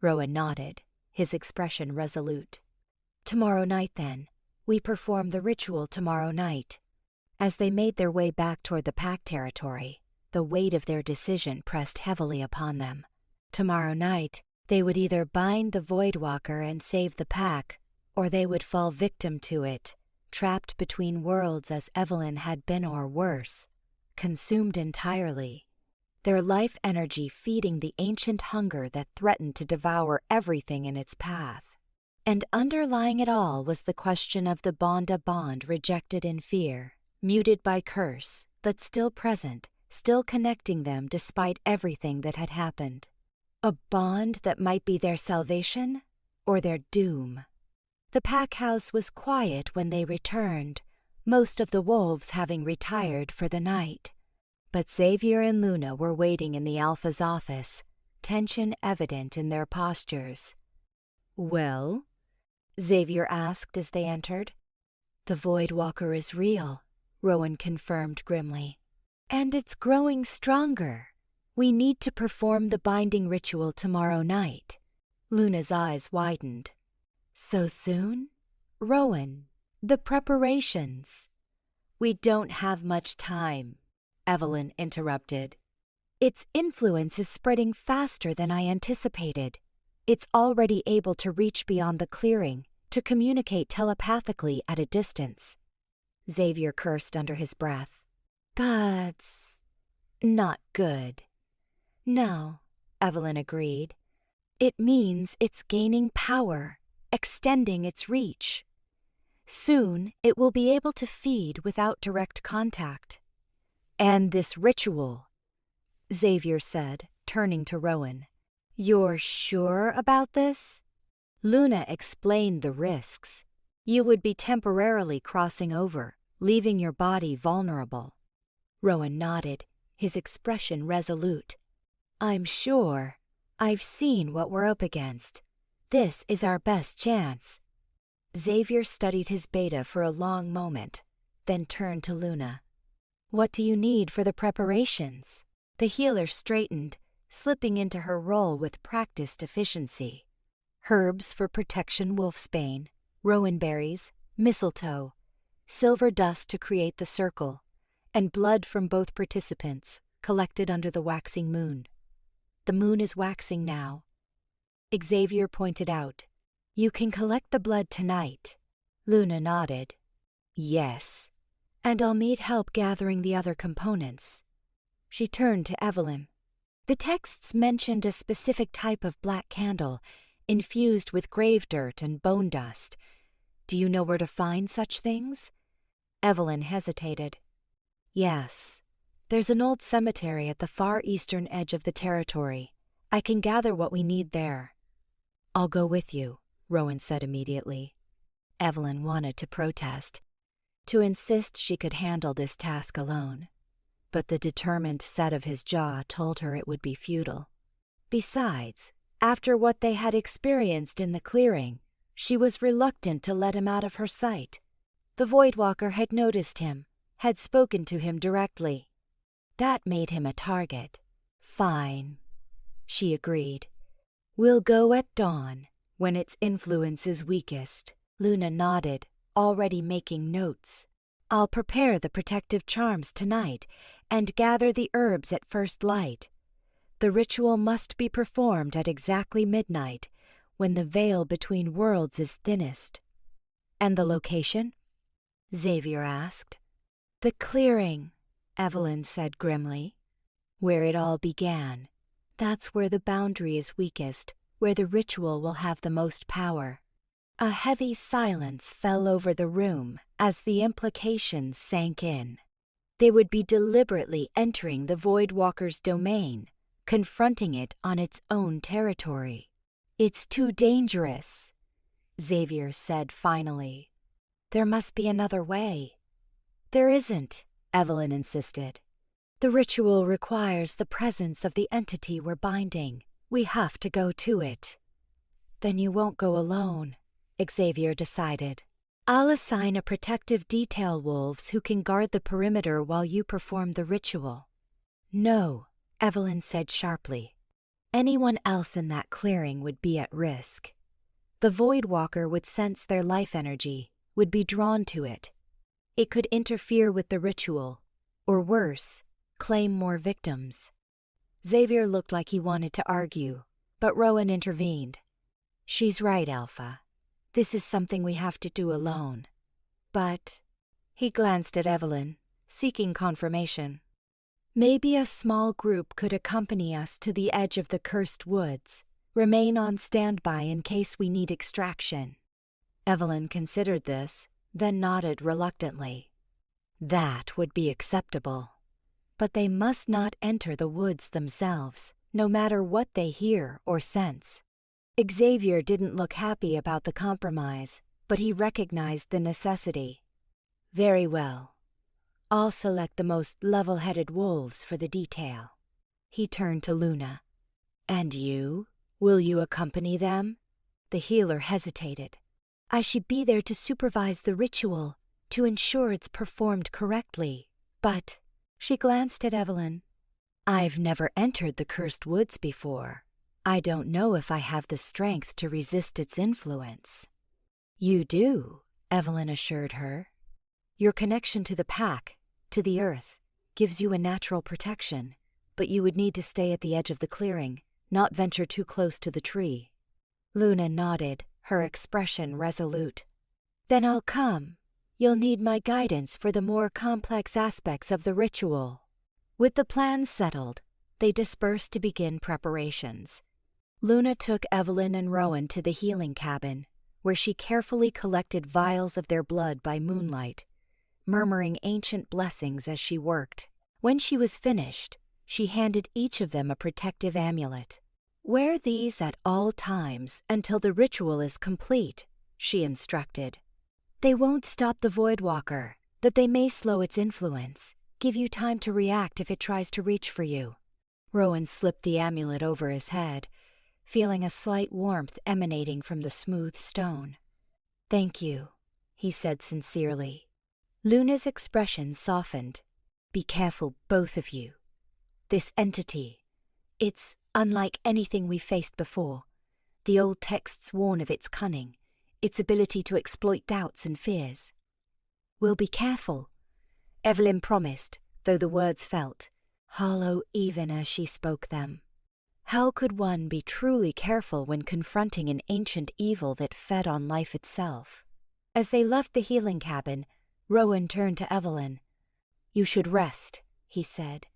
Rowan nodded, his expression resolute. "Tomorrow night, then. We perform the ritual tomorrow night." As they made their way back toward the pack territory, the weight of their decision pressed heavily upon them. Tomorrow night, they would either bind the Voidwalker and save the pack, or they would fall victim to it, trapped between worlds as Evelyn had been or worse, consumed entirely, their life energy feeding the ancient hunger that threatened to devour everything in its path. And underlying it all was the question of the bond rejected in fear, muted by curse, but still present, still connecting them despite everything that had happened. A bond that might be their salvation or their doom. The pack house was quiet when they returned, most of the wolves having retired for the night. But Xavier and Luna were waiting in the Alpha's office, tension evident in their postures. "Well?" Xavier asked as they entered. "The Voidwalker is real," Rowan confirmed grimly. "And it's growing stronger. We need to perform the binding ritual tomorrow night." Luna's eyes widened. "So soon? Rowan, the preparations." "We don't have much time," Evelyn interrupted. "Its influence is spreading faster than I anticipated. It's already able to reach beyond the clearing, to communicate telepathically at a distance. Xavier cursed under his breath. That's not good. No, Evelyn agreed. It means it's gaining power, extending its reach. Soon it will be able to feed without direct contact. And this ritual, Xavier said, turning to Rowan. You're sure about this? Luna explained the risks. You would be temporarily crossing over, leaving your body vulnerable. Rowan nodded, his expression resolute. I'm sure. I've seen what we're up against. This is our best chance. Xavier studied his beta for a long moment, then turned to Luna. What do you need for the preparations? The healer straightened, slipping into her role with practiced efficiency. Herbs for protection wolfsbane, rowan berries, mistletoe, silver dust to create the circle, and blood from both participants, collected under the waxing moon. The moon is waxing now. Xavier pointed out. You can collect the blood tonight. Luna nodded. Yes, and I'll need help gathering the other components. She turned to Evelyn. The texts mentioned a specific type of black candle, infused with grave dirt and bone dust. Do you know where to find such things? Evelyn hesitated. Yes. There's an old cemetery at the far eastern edge of the territory. I can gather what we need there. I'll go with you, Rowan said immediately. Evelyn wanted to protest, to insist she could handle this task alone. But the determined set of his jaw told her it would be futile. Besides, after what they had experienced in the clearing, she was reluctant to let him out of her sight. The Voidwalker had noticed him, had spoken to him directly. That made him a target. Fine, she agreed. We'll go at dawn, when its influence is weakest. Luna nodded, already making notes. I'll prepare the protective charms tonight and gather the herbs at first light. The ritual must be performed at exactly midnight, when the veil between worlds is thinnest. And the location? Xavier asked. The clearing, Evelyn said grimly. Where it all began. That's where the boundary is weakest, where the ritual will have the most power. A heavy silence fell over the room as the implications sank in. They would be deliberately entering the Voidwalker's domain, confronting it on its own territory. It's too dangerous, Xavier said finally. There must be another way. There isn't, Evelyn insisted. The ritual requires the presence of the entity we're binding. We have to go to it. Then you won't go alone, Xavier decided. I'll assign a protective detail wolves who can guard the perimeter while you perform the ritual. No, Evelyn said sharply. Anyone else in that clearing would be at risk. The Voidwalker would sense their life energy, would be drawn to it. It could interfere with the ritual, or worse, claim more victims. Xavier looked like he wanted to argue, but Rowan intervened. She's right, Alpha. This is something we have to do alone. But, he glanced at Evelyn, seeking confirmation. Maybe a small group could accompany us to the edge of the cursed woods, remain on standby in case we need extraction. Evelyn considered this, then nodded reluctantly. That would be acceptable. But they must not enter the woods themselves, no matter what they hear or sense. Xavier didn't look happy about the compromise, but he recognized the necessity. Very well. I'll select the most level-headed wolves for the detail. He turned to Luna. And you? Will you accompany them? The healer hesitated. I should be there to supervise the ritual, to ensure it's performed correctly. But, she glanced at Evelyn. I've never entered the cursed woods before. I don't know if I have the strength to resist its influence. You do, Evelyn assured her. Your connection to the pack, to the earth, gives you a natural protection, but you would need to stay at the edge of the clearing, not venture too close to the tree. Luna nodded, her expression resolute. "Then I'll come. You'll need my guidance for the more complex aspects of the ritual." With the plans settled, they dispersed to begin preparations. Luna took Evelyn and Rowan to the healing cabin, where she carefully collected vials of their blood by moonlight, murmuring ancient blessings as she worked. When she was finished, she handed each of them a protective amulet. "Wear these at all times until the ritual is complete," she instructed. "They won't stop the Voidwalker, but they may slow its influence, give you time to react if it tries to reach for you." Rowan slipped the amulet over his head, feeling a slight warmth emanating from the smooth stone. "Thank you," he said sincerely. Luna's expression softened. "Be careful, both of you. This entity, it's unlike anything we faced before. The old texts warn of its cunning, its ability to exploit doubts and fears." "We'll be careful," Evelyn promised, though the words felt hollow even as she spoke them. How could one be truly careful when confronting an ancient evil that fed on life itself? As they left the healing cabin, Rowan turned to Evelyn. "You should rest," he said.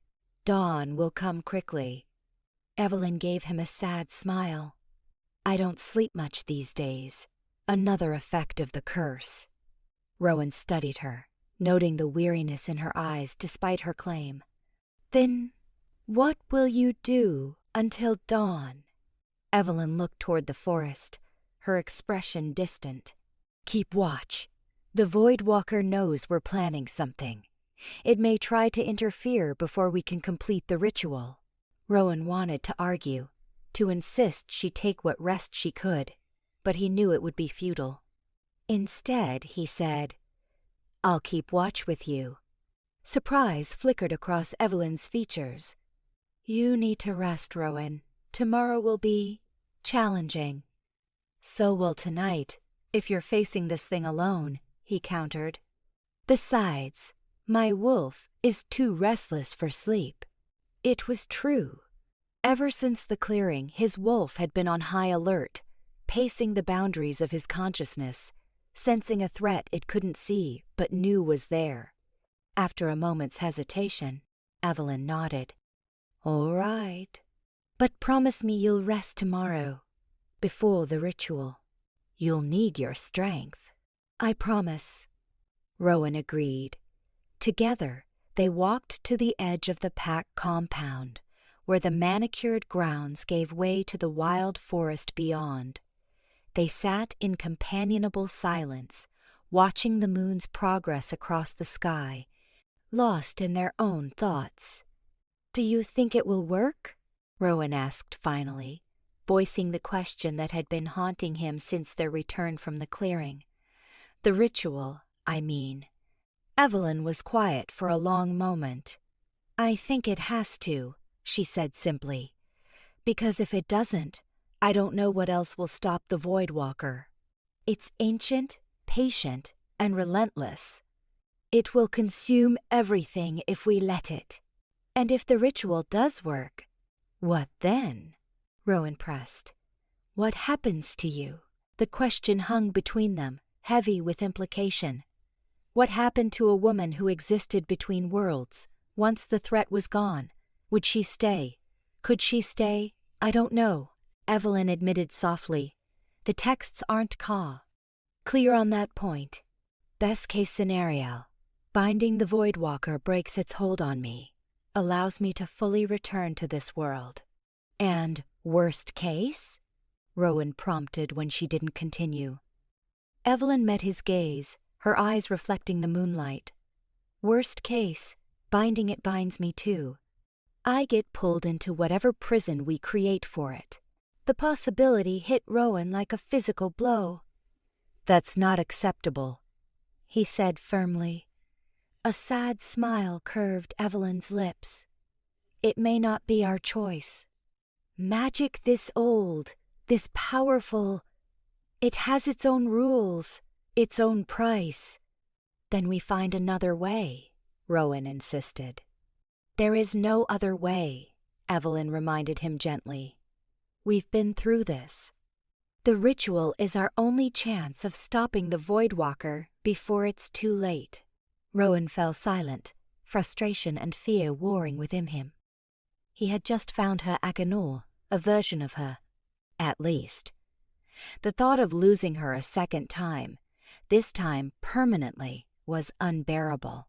"Dawn will come quickly." Evelyn gave him a sad smile. "I don't sleep much these days. Another effect of the curse." Rowan studied her, noting the weariness in her eyes despite her claim. "Then what will you do until dawn?" Evelyn looked toward the forest, her expression distant. "Keep watch. The Voidwalker knows we're planning something. It may try to interfere before we can complete the ritual." Rowan wanted to argue, to insist she take what rest she could, but he knew it would be futile. Instead, he said, "I'll keep watch with you." Surprise flickered across Evelyn's features. "You need to rest, Rowan. Tomorrow will be challenging." "So will tonight, if you're facing this thing alone," he countered. "Besides, my wolf is too restless for sleep." It was true. Ever since the clearing, his wolf had been on high alert, pacing the boundaries of his consciousness, sensing a threat it couldn't see but knew was there. After a moment's hesitation, Evelyn nodded. "All right. But promise me you'll rest tomorrow, before the ritual. You'll need your strength." "I promise," Rowan agreed. Together, they walked to the edge of the Pack compound, where the manicured grounds gave way to the wild forest beyond. They sat in companionable silence, watching the moon's progress across the sky, lost in their own thoughts. "Do you think it will work?" Rowan asked finally, voicing the question that had been haunting him since their return from the clearing. "The ritual, I mean." Evelyn was quiet for a long moment. "I think it has to," she said simply. "Because if it doesn't, I don't know what else will stop the Voidwalker. It's ancient, patient, and relentless. It will consume everything if we let it. And if the ritual does work, what then?" Rowan pressed. "What happens to you?" The question hung between them, heavy with implication. What happened to a woman who existed between worlds, once the threat was gone? Would she stay? Could she stay? "I don't know," Evelyn admitted softly. "The texts aren't clear on that point. Best case scenario, binding the Voidwalker breaks its hold on me, allows me to fully return to this world. And worst case?" Rowan prompted when she didn't continue. Evelyn met his gaze, her eyes reflecting the moonlight. "Worst case, binding it binds me too. I get pulled into whatever prison we create for it." The possibility hit Rowan like a physical blow. "That's not acceptable," he said firmly. A sad smile curved Evelyn's lips. "It may not be our choice. Magic this old, this powerful, it has its own rules, its own price." "Then we find another way," Rowan insisted. "There is no other way," Evelyn reminded him gently. "We've been through this." The ritual is our only chance of stopping the Voidwalker before it's too late. Rowan fell silent, frustration and fear warring within him. He had just found her Aganor, a version of her. At least. The thought of losing her a second time, this time permanently, was unbearable.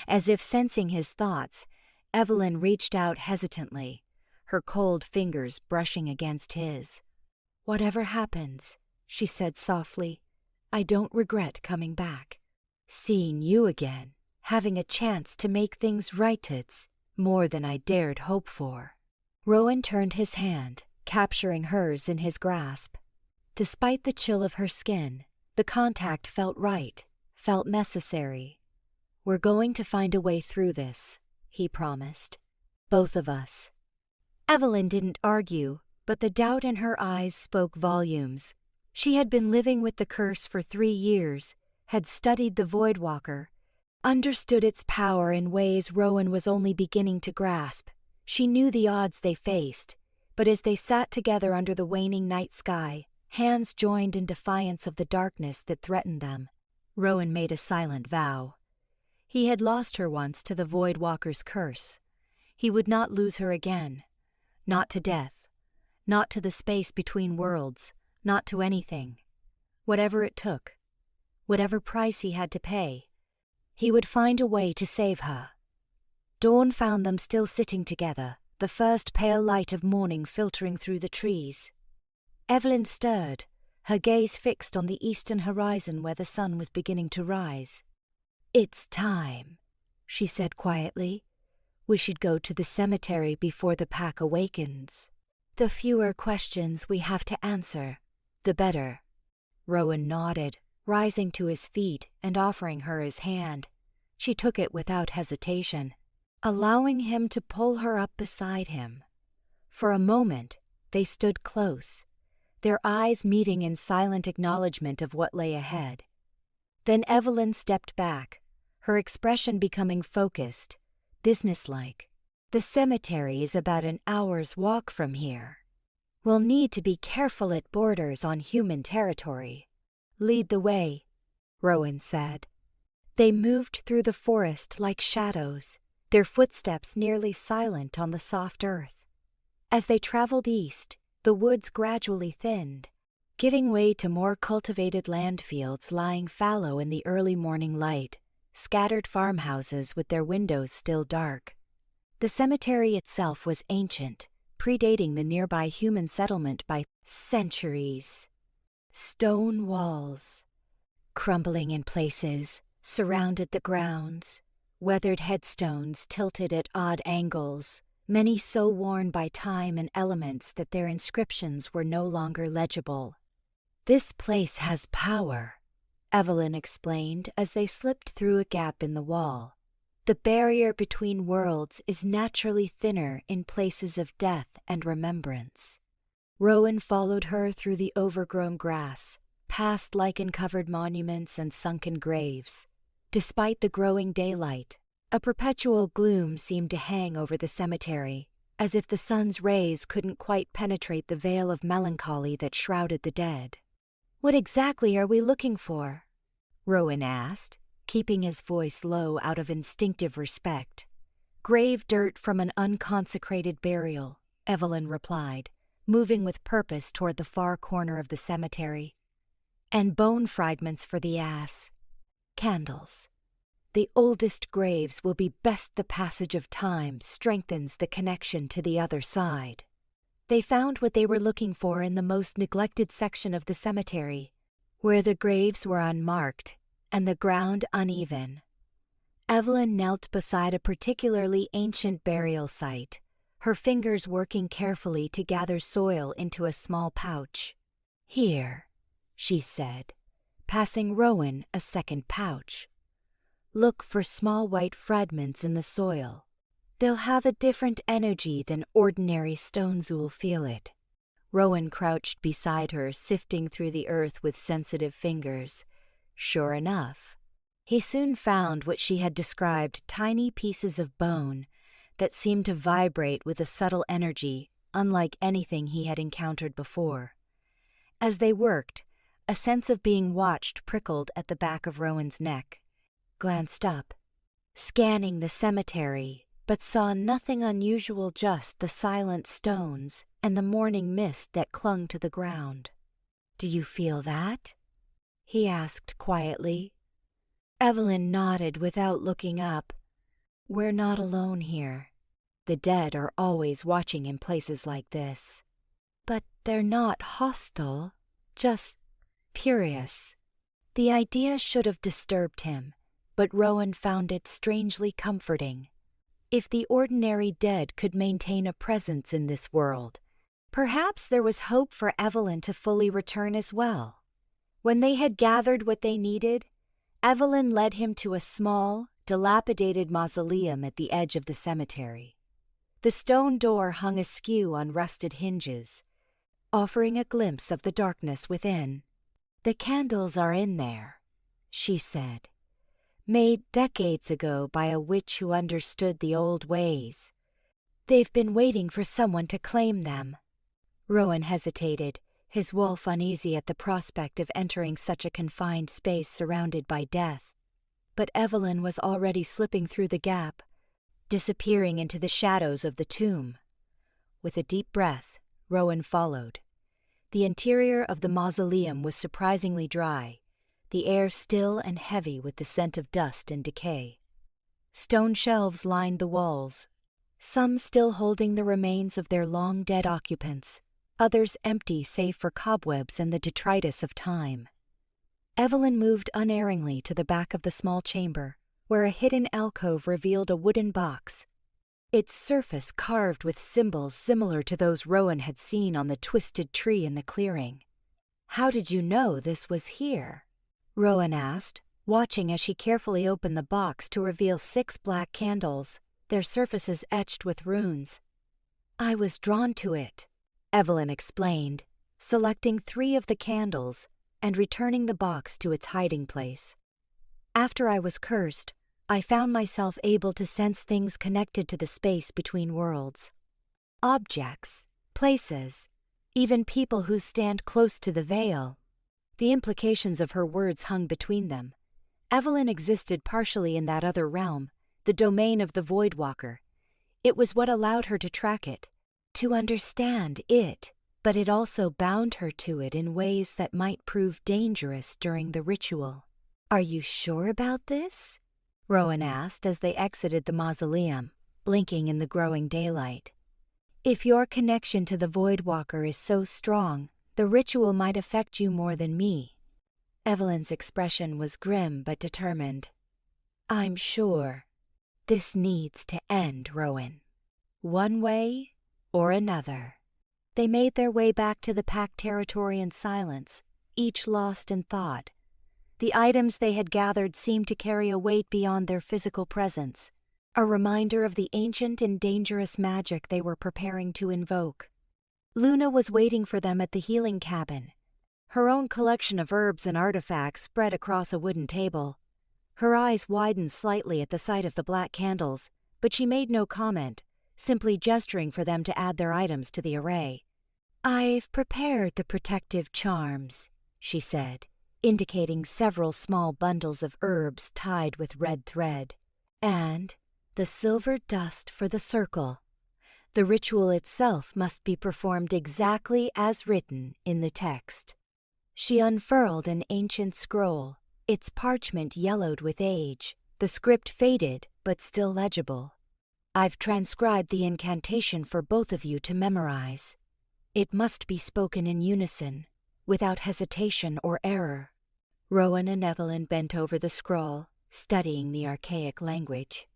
As if sensing his thoughts, Evelyn reached out hesitantly, her cold fingers brushing against his. "Whatever happens," she said softly, "I don't regret coming back. Seeing you again, having a chance to make things right, it's more than I dared hope for." Rowan turned his hand, capturing hers in his grasp. Despite the chill of her skin, the contact felt right, felt necessary. "We're going to find a way through this," he promised. "Both of us." Evelyn didn't argue, but the doubt in her eyes spoke volumes. She had been living with the curse for 3 years, had studied the Voidwalker, understood its power in ways Rowan was only beginning to grasp. She knew the odds they faced, but as they sat together under the waning night sky, hands joined in defiance of the darkness that threatened them, Rowan made a silent vow. He had lost her once to the Voidwalker's curse. He would not lose her again. Not to death. Not to the space between worlds. Not to anything. Whatever it took. Whatever price he had to pay. He would find a way to save her. Dawn found them still sitting together, the first pale light of morning filtering through the trees. Evelyn stirred, her gaze fixed on the eastern horizon where the sun was beginning to rise. "It's time," she said quietly. "We should go to the cemetery before the pack awakens. The fewer questions we have to answer, the better." Rowan nodded, rising to his feet and offering her his hand. She took it without hesitation, allowing him to pull her up beside him. For a moment, they stood close, their eyes meeting in silent acknowledgement of what lay ahead. Then Evelyn stepped back, her expression becoming focused, businesslike. "The cemetery is about an hour's walk from here. We'll need to be careful at borders on human territory." "Lead the way," Rowan said. They moved through the forest like shadows, their footsteps nearly silent on the soft earth. As they traveled east, the woods gradually thinned, giving way to more cultivated landfields lying fallow in the early morning light, scattered farmhouses with their windows still dark. The cemetery itself was ancient, predating the nearby human settlement by centuries. Stone walls, crumbling in places, surrounded the grounds. Weathered headstones tilted at odd angles, many so worn by time and elements that their inscriptions were no longer legible. "This place has power," Evelyn explained as they slipped through a gap in the wall. "The barrier between worlds is naturally thinner in places of death and remembrance." Rowan followed her through the overgrown grass, past lichen-covered monuments and sunken graves. Despite the growing daylight, a perpetual gloom seemed to hang over the cemetery, as if the sun's rays couldn't quite penetrate the veil of melancholy that shrouded the dead. "What exactly are we looking for?" Rowan asked, keeping his voice low out of instinctive respect. "Grave dirt from an unconsecrated burial," Evelyn replied, moving with purpose toward the far corner of the cemetery. "And bone fragments for the ass. Candles. The oldest graves will be best the passage of time strengthens the connection to the other side." They found what they were looking for in the most neglected section of the cemetery, where the graves were unmarked and the ground uneven. Evelyn knelt beside a particularly ancient burial site, her fingers working carefully to gather soil into a small pouch. "Here," she said, passing Rowan a second pouch. "Look for small white fragments in the soil. They'll have a different energy than ordinary stones will feel it." Rowan crouched beside her, sifting through the earth with sensitive fingers. Sure enough, he soon found what she had described: tiny pieces of bone that seemed to vibrate with a subtle energy unlike anything he had encountered before. As they worked, a sense of being watched prickled at the back of Rowan's neck. Glanced up, scanning the cemetery, but saw nothing unusual, just the silent stones and the morning mist that clung to the ground. "Do you feel that?" he asked quietly. Evelyn nodded without looking up. "We're not alone here. The dead are always watching in places like this. But they're not hostile, just curious." The idea should have disturbed him, but Rowan found it strangely comforting. If the ordinary dead could maintain a presence in this world, perhaps there was hope for Evelyn to fully return as well. When they had gathered what they needed, Evelyn led him to a small, dilapidated mausoleum at the edge of the cemetery. The stone door hung askew on rusted hinges, offering a glimpse of the darkness within. "The candles are in there," she said, "made decades ago by a witch who understood the old ways. They've been waiting for someone to claim them." Rowan hesitated, his wolf uneasy at the prospect of entering such a confined space surrounded by death. But Evelyn was already slipping through the gap, disappearing into the shadows of the tomb. With a deep breath, Rowan followed. The interior of the mausoleum was surprisingly dry, the air still and heavy with the scent of dust and decay. Stone shelves lined the walls, some still holding the remains of their long-dead occupants, others empty save for cobwebs and the detritus of time. Evelyn moved unerringly to the back of the small chamber, where a hidden alcove revealed a wooden box, its surface carved with symbols similar to those Rowan had seen on the twisted tree in the clearing. "How did you know this was here?" Rowan asked, watching as she carefully opened the box to reveal 6 black candles, their surfaces etched with runes. "I was drawn to it," Evelyn explained, selecting 3 of the candles and returning the box to its hiding place. "After I was cursed, I found myself able to sense things connected to the space between worlds. Objects, places, even people who stand close to the veil." The implications of her words hung between them. Evelyn existed partially in that other realm, the domain of the Voidwalker. It was what allowed her to track it, to understand it, but it also bound her to it in ways that might prove dangerous during the ritual. "Are you sure about this?" Rowan asked as they exited the mausoleum, blinking in the growing daylight. "If your connection to the Voidwalker is so strong, the ritual might affect you more than me." Evelyn's expression was grim but determined. "I'm sure. This needs to end, Rowan. One way or another." They made their way back to the Pack territory in silence, each lost in thought. The items they had gathered seemed to carry a weight beyond their physical presence, a reminder of the ancient and dangerous magic they were preparing to invoke. Luna was waiting for them at the healing cabin, her own collection of herbs and artifacts spread across a wooden table. Her eyes widened slightly at the sight of the black candles, but she made no comment, simply gesturing for them to add their items to the array. "I've prepared the protective charms," she said, indicating several small bundles of herbs tied with red thread, "and the silver dust for the circle. The ritual itself must be performed exactly as written in the text." She unfurled an ancient scroll, its parchment yellowed with age, the script faded but still legible. "I've transcribed the incantation for both of you to memorize. It must be spoken in unison, without hesitation or error." Rowan and Evelyn bent over the scroll, studying the archaic language.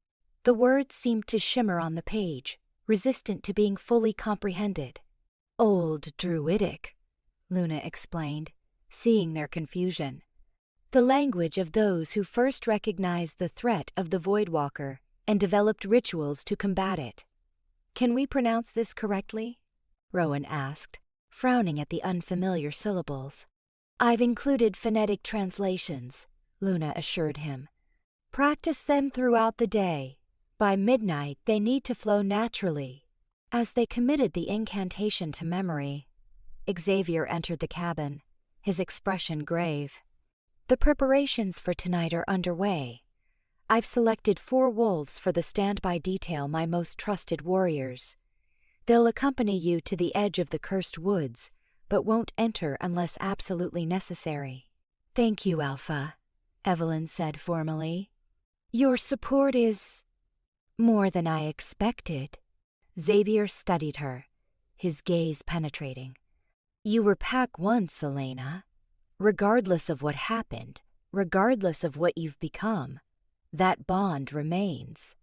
The words seemed to shimmer on the page, resistant to being fully comprehended. "Old Druidic," Luna explained, seeing their confusion. "The language of those who first recognized the threat of the Voidwalker and developed rituals to combat it. Can we pronounce this correctly?" Rowan asked, frowning at the unfamiliar syllables. "I've included phonetic translations," Luna assured him. "Practice them throughout the day. By midnight, they need to flow naturally." As they committed the incantation to memory, Xavier entered the cabin, his expression grave. "The preparations for tonight are underway. I've selected 4 wolves for the standby detail, my most trusted warriors. They'll accompany you to the edge of the cursed woods, but won't enter unless absolutely necessary." "Thank you, Alpha," Evelyn said formally. "Your support is more than I expected." Xavier studied her, his gaze penetrating. "You were Pack once, Elena. Regardless of what happened, regardless of what you've become, that bond remains."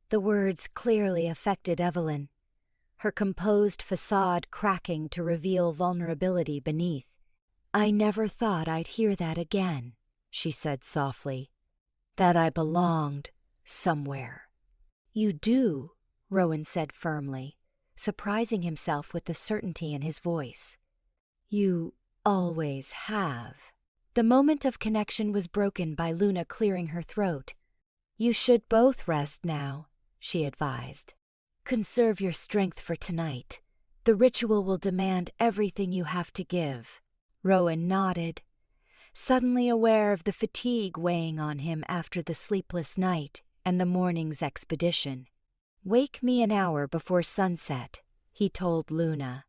The words clearly affected Evelyn, her composed facade cracking to reveal vulnerability beneath. "I never thought I'd hear that again," she said softly. "That I belonged somewhere." "You do," Rowan said firmly, surprising himself with the certainty in his voice. "You always have." The moment of connection was broken by Luna clearing her throat. "You should both rest now," she advised. "Conserve your strength for tonight. The ritual will demand everything you have to give." Rowan nodded, suddenly aware of the fatigue weighing on him after the sleepless night and the morning's expedition. "Wake me an hour before sunset," he told Luna.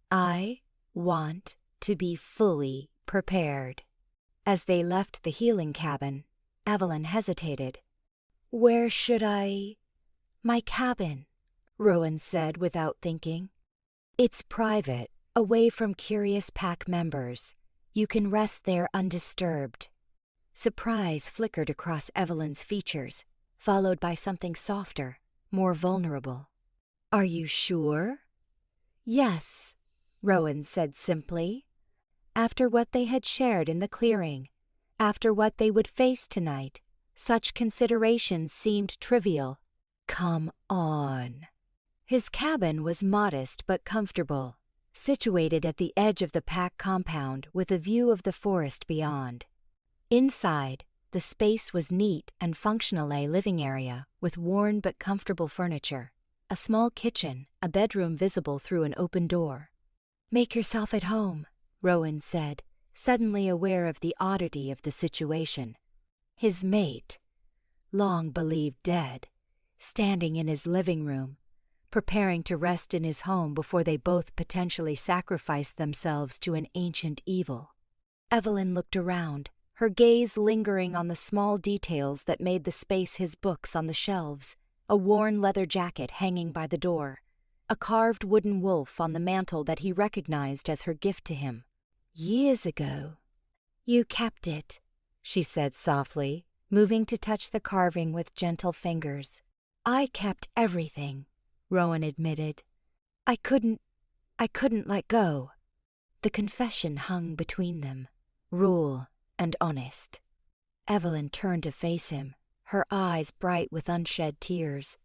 "I want to be fully prepared." As they left the healing cabin, Evelyn hesitated. "Where should I—" "My cabin," Rowan said without thinking. "It's private, away from curious Pack members. You can rest there undisturbed." Surprise flickered across Evelyn's features, followed by something softer, more vulnerable. "Are you sure?" "Yes," Rowan said simply. After what they had shared in the clearing, after what they would face tonight, such considerations seemed trivial. "Come on." His cabin was modest but comfortable, situated at the edge of the Pack compound with a view of the forest beyond. Inside, the space was neat and functional, a living area with worn but comfortable furniture, a small kitchen, a bedroom visible through an open door. "Make yourself at home," Rowan said, suddenly aware of the oddity of the situation. His mate, long believed dead, standing in his living room, preparing to rest in his home before they both potentially sacrificed themselves to an ancient evil. Evelyn looked around, her gaze lingering on the small details that made the space: his books on the shelves, a worn leather jacket hanging by the door, a carved wooden wolf on the mantel that he recognized as her gift to him. "Years ago." "You kept it," she said softly, moving to touch the carving with gentle fingers. "I kept everything," Rowan admitted. I couldn't let go." The confession hung between them, raw and honest. Evelyn turned to face him, her eyes bright with unshed tears.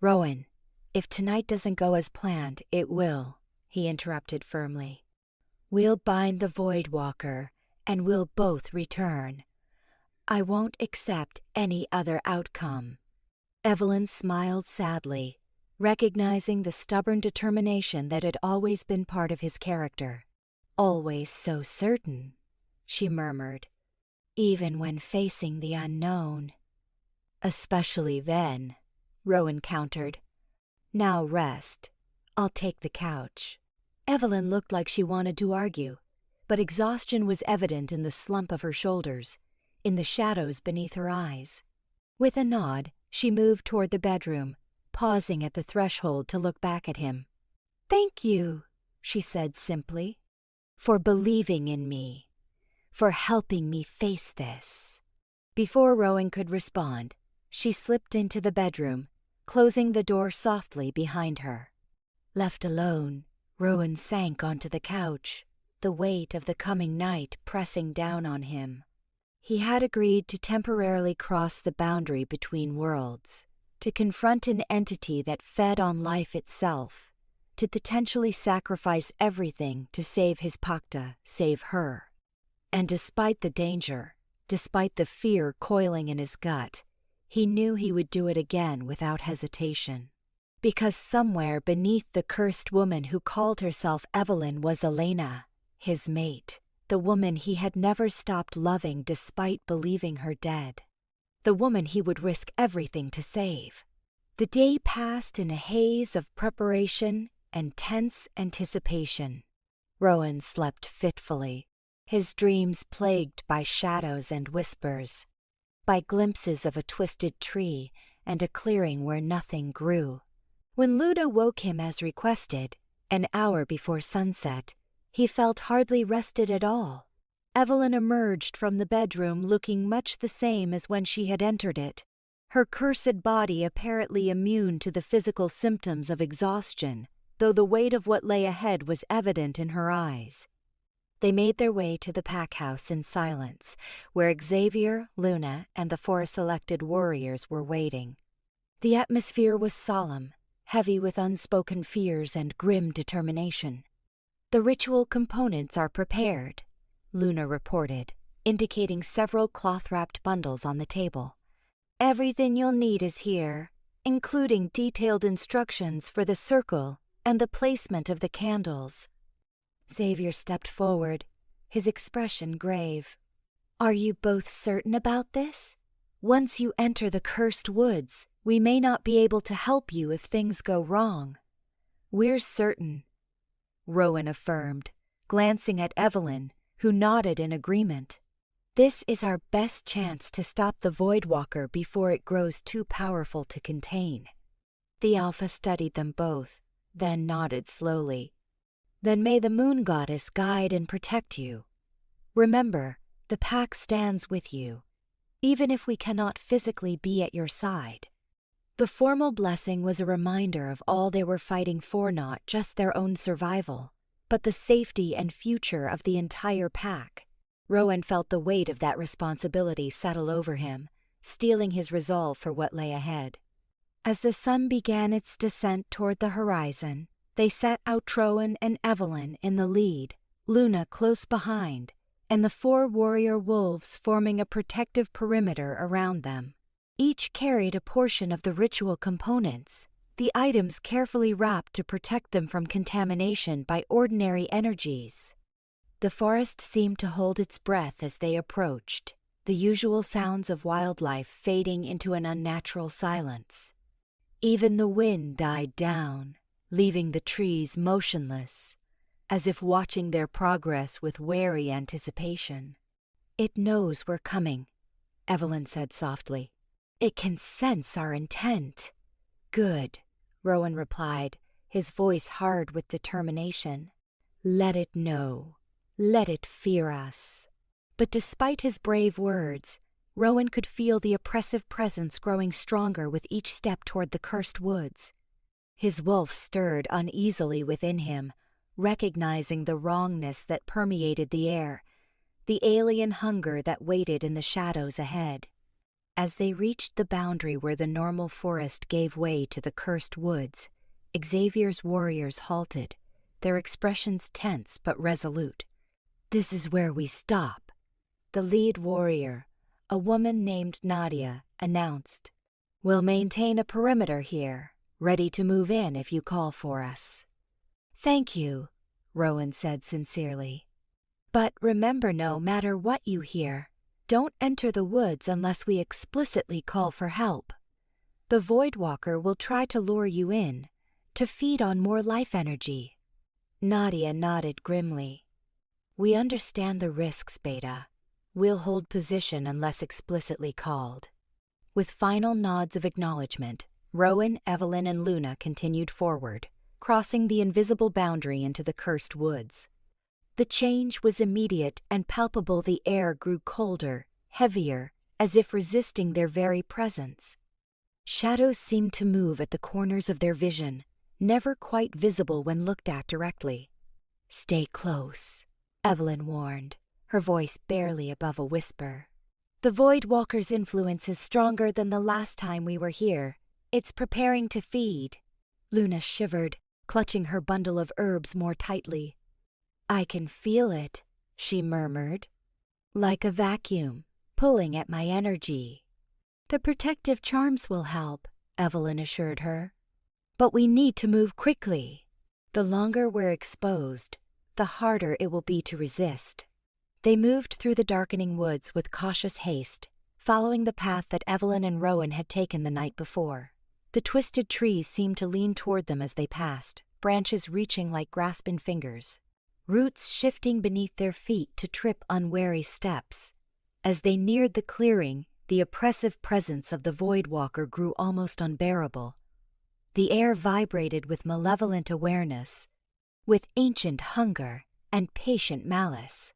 "Rowan, if tonight doesn't go as planned, it will," he interrupted firmly. "We'll bind the Void Walker, and we'll both return. I won't accept any other outcome." Evelyn smiled sadly, recognizing the stubborn determination that had always been part of his character. "Always so certain," she murmured, "even when facing the unknown." "Especially then," Rowan countered. "Now rest. I'll take the couch." Evelyn looked like she wanted to argue, but exhaustion was evident in the slump of her shoulders, in the shadows beneath her eyes. With a nod, she moved toward the bedroom, pausing at the threshold to look back at him. "Thank you," she said simply, "for believing in me, for helping me face this." Before Rowan could respond, she slipped into the bedroom, closing the door softly behind her. Left alone, Rowan sank onto the couch, the weight of the coming night pressing down on him. He had agreed to temporarily cross the boundary between worlds, to confront an entity that fed on life itself, to potentially sacrifice everything to save his Pakta, save her. And despite the danger, despite the fear coiling in his gut, he knew he would do it again without hesitation. Because somewhere beneath the cursed woman who called herself Evelyn was Elena, his mate, the woman he had never stopped loving despite believing her dead, the woman he would risk everything to save. The day passed in a haze of preparation and tense anticipation. Rowan slept fitfully, his dreams plagued by shadows and whispers, by glimpses of a twisted tree and a clearing where nothing grew. When Luna woke him as requested, an hour before sunset, he felt hardly rested at all. Evelyn emerged from the bedroom looking much the same as when she had entered it, her cursed body apparently immune to the physical symptoms of exhaustion, though the weight of what lay ahead was evident in her eyes. They made their way to the pack house in silence, where Xavier, Luna, and the 4 selected warriors were waiting. The atmosphere was solemn, heavy with unspoken fears and grim determination. "The ritual components are prepared," Luna reported, indicating several cloth-wrapped bundles on the table. "Everything you'll need is here, including detailed instructions for the circle and the placement of the candles." Xavier stepped forward, his expression grave. "Are you both certain about this? Once you enter the cursed woods, we may not be able to help you if things go wrong." "We're certain," Rowan affirmed, glancing at Evelyn, who nodded in agreement. "This is our best chance to stop the Voidwalker before it grows too powerful to contain." The Alpha studied them both, then nodded slowly. "Then may the Moon Goddess guide and protect you. Remember, the pack stands with you, even if we cannot physically be at your side." The formal blessing was a reminder of all they were fighting for, not just their own survival, but the safety and future of the entire pack. Rowan felt the weight of that responsibility settle over him, steeling his resolve for what lay ahead. As the sun began its descent toward the horizon, they set Outrowan and Evelyn in the lead, Luna close behind, and the 4 warrior wolves forming a protective perimeter around them. Each carried a portion of the ritual components, the items carefully wrapped to protect them from contamination by ordinary energies. The forest seemed to hold its breath as they approached, the usual sounds of wildlife fading into an unnatural silence. Even the wind died down, leaving the trees motionless, as if watching their progress with wary anticipation. "It knows we're coming," Evelyn said softly. "It can sense our intent." "Good," Rowan replied, his voice hard with determination. "Let it know. Let it fear us." But despite his brave words, Rowan could feel the oppressive presence growing stronger with each step toward the cursed woods. His wolf stirred uneasily within him, recognizing the wrongness that permeated the air, the alien hunger that waited in the shadows ahead. As they reached the boundary where the normal forest gave way to the cursed woods, Xavier's warriors halted, their expressions tense but resolute. "This is where we stop," the lead warrior, a woman named Nadia, announced. "We'll maintain a perimeter here, ready to move in if you call for us." "Thank you," Rowan said sincerely. "But remember, no matter what you hear, don't enter the woods unless we explicitly call for help. The Voidwalker will try to lure you in, to feed on more life energy." Nadia nodded grimly. "We understand the risks, Beta. We'll hold position unless explicitly called." With final nods of acknowledgement, Rowan, Evelyn, and Luna continued forward, crossing the invisible boundary into the cursed woods. The change was immediate and palpable. The air grew colder, heavier, as if resisting their very presence. Shadows seemed to move at the corners of their vision, never quite visible when looked at directly. "Stay close," Evelyn warned, her voice barely above a whisper. "The Voidwalker's influence is stronger than the last time we were here. It's preparing to feed." Luna shivered, clutching her bundle of herbs more tightly. "I can feel it," she murmured. "Like a vacuum, pulling at my energy." "The protective charms will help," Evelyn assured her. But we need to move quickly. The longer we're exposed, the harder it will be to resist. They moved through the darkening woods with cautious haste, following the path that Evelyn and Rowan had taken the night before. The twisted trees seemed to lean toward them as they passed, branches reaching like grasping fingers, roots shifting beneath their feet to trip unwary steps. As they neared the clearing, the oppressive presence of the Voidwalker grew almost unbearable. The air vibrated with malevolent awareness, with ancient hunger and patient malice.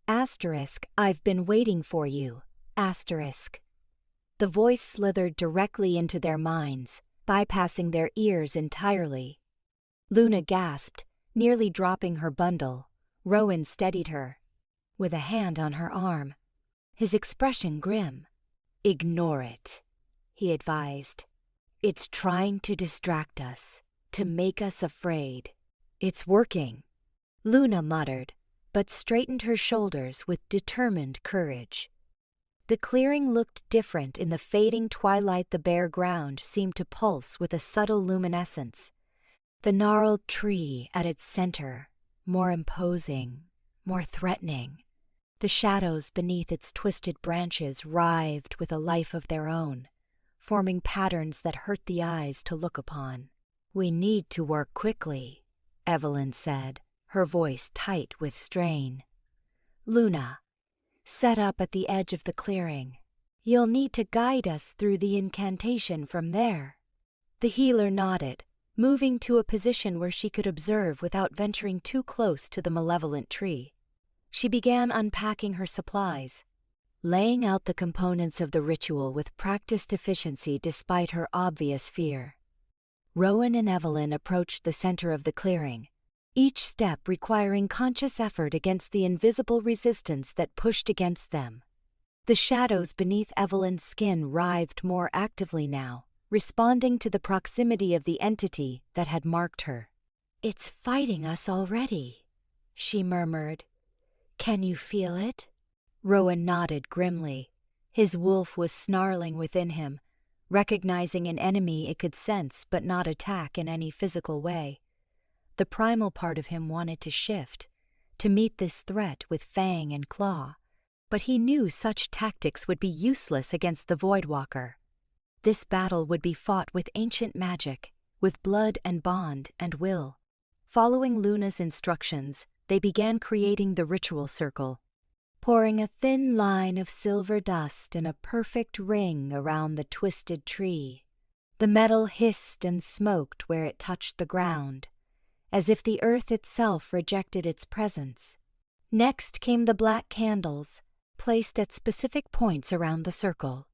Asterisk, I've been waiting for you. Asterisk. The voice slithered directly into their minds, bypassing their ears entirely. Luna gasped, nearly dropping her bundle. Rowan steadied her, with a hand on her arm, his expression grim. Ignore it, he advised. It's trying to distract us, to make us afraid. It's working, Luna muttered, but straightened her shoulders with determined courage. The clearing looked different in the fading twilight. The bare ground seemed to pulse with a subtle luminescence. The gnarled tree at its center, more imposing, more threatening. The shadows beneath its twisted branches writhed with a life of their own, forming patterns that hurt the eyes to look upon. We need to work quickly, Evelyn said, her voice tight with strain. Luna, set up at the edge of the clearing. You'll need to guide us through the incantation from there. The healer nodded, moving to a position where she could observe without venturing too close to the malevolent tree. She began unpacking her supplies, laying out the components of the ritual with practiced efficiency despite her obvious fear. Rowan and Evelyn approached the center of the clearing, each step requiring conscious effort against the invisible resistance that pushed against them. The shadows beneath Evelyn's skin writhed more actively now, responding to the proximity of the entity that had marked her. It's fighting us already, she murmured. Can you feel it? Rowan nodded grimly. His wolf was snarling within him, recognizing an enemy it could sense but not attack in any physical way. The primal part of him wanted to shift, to meet this threat with fang and claw, but he knew such tactics would be useless against the Voidwalker. This battle would be fought with ancient magic, with blood and bond and will. Following Luna's instructions, they began creating the ritual circle, pouring a thin line of silver dust in a perfect ring around the twisted tree. The metal hissed and smoked where it touched the ground, as if the earth itself rejected its presence. Next came the black candles, placed at specific points around the circle.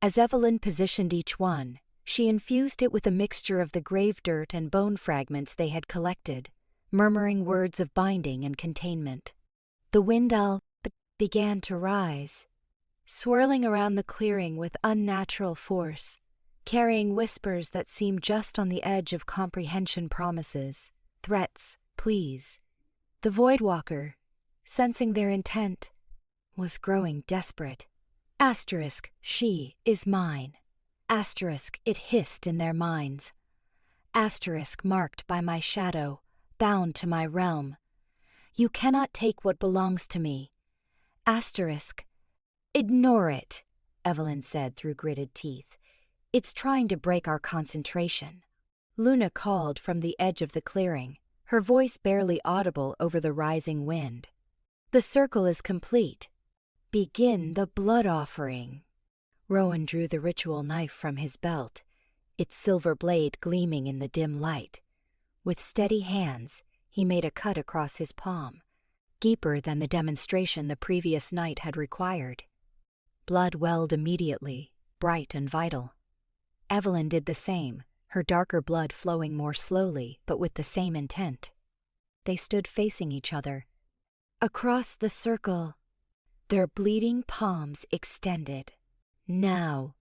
As Evelyn positioned each one, she infused it with a mixture of the grave dirt and bone fragments they had collected, murmuring words of binding and containment. The wind began to rise, swirling around the clearing with unnatural force, carrying whispers that seemed just on the edge of comprehension. Promises, threats, pleas. The Voidwalker, sensing their intent, was growing desperate. Asterisk, she is mine. Asterisk, it hissed in their minds. Asterisk, marked by my shadow, bound to my realm. You cannot take what belongs to me. Asterisk. Ignore it, Evelyn said through gritted teeth. It's trying to break our concentration. Luna called from the edge of the clearing, her voice barely audible over the rising wind. The circle is complete. Begin the blood offering. Rowan drew the ritual knife from his belt, its silver blade gleaming in the dim light. With steady hands, he made a cut across his palm, deeper than the demonstration the previous night had required. Blood welled immediately, bright and vital. Evelyn did the same, her darker blood flowing more slowly but with the same intent. They stood facing each other. Across the circle, their bleeding palms extended. Now,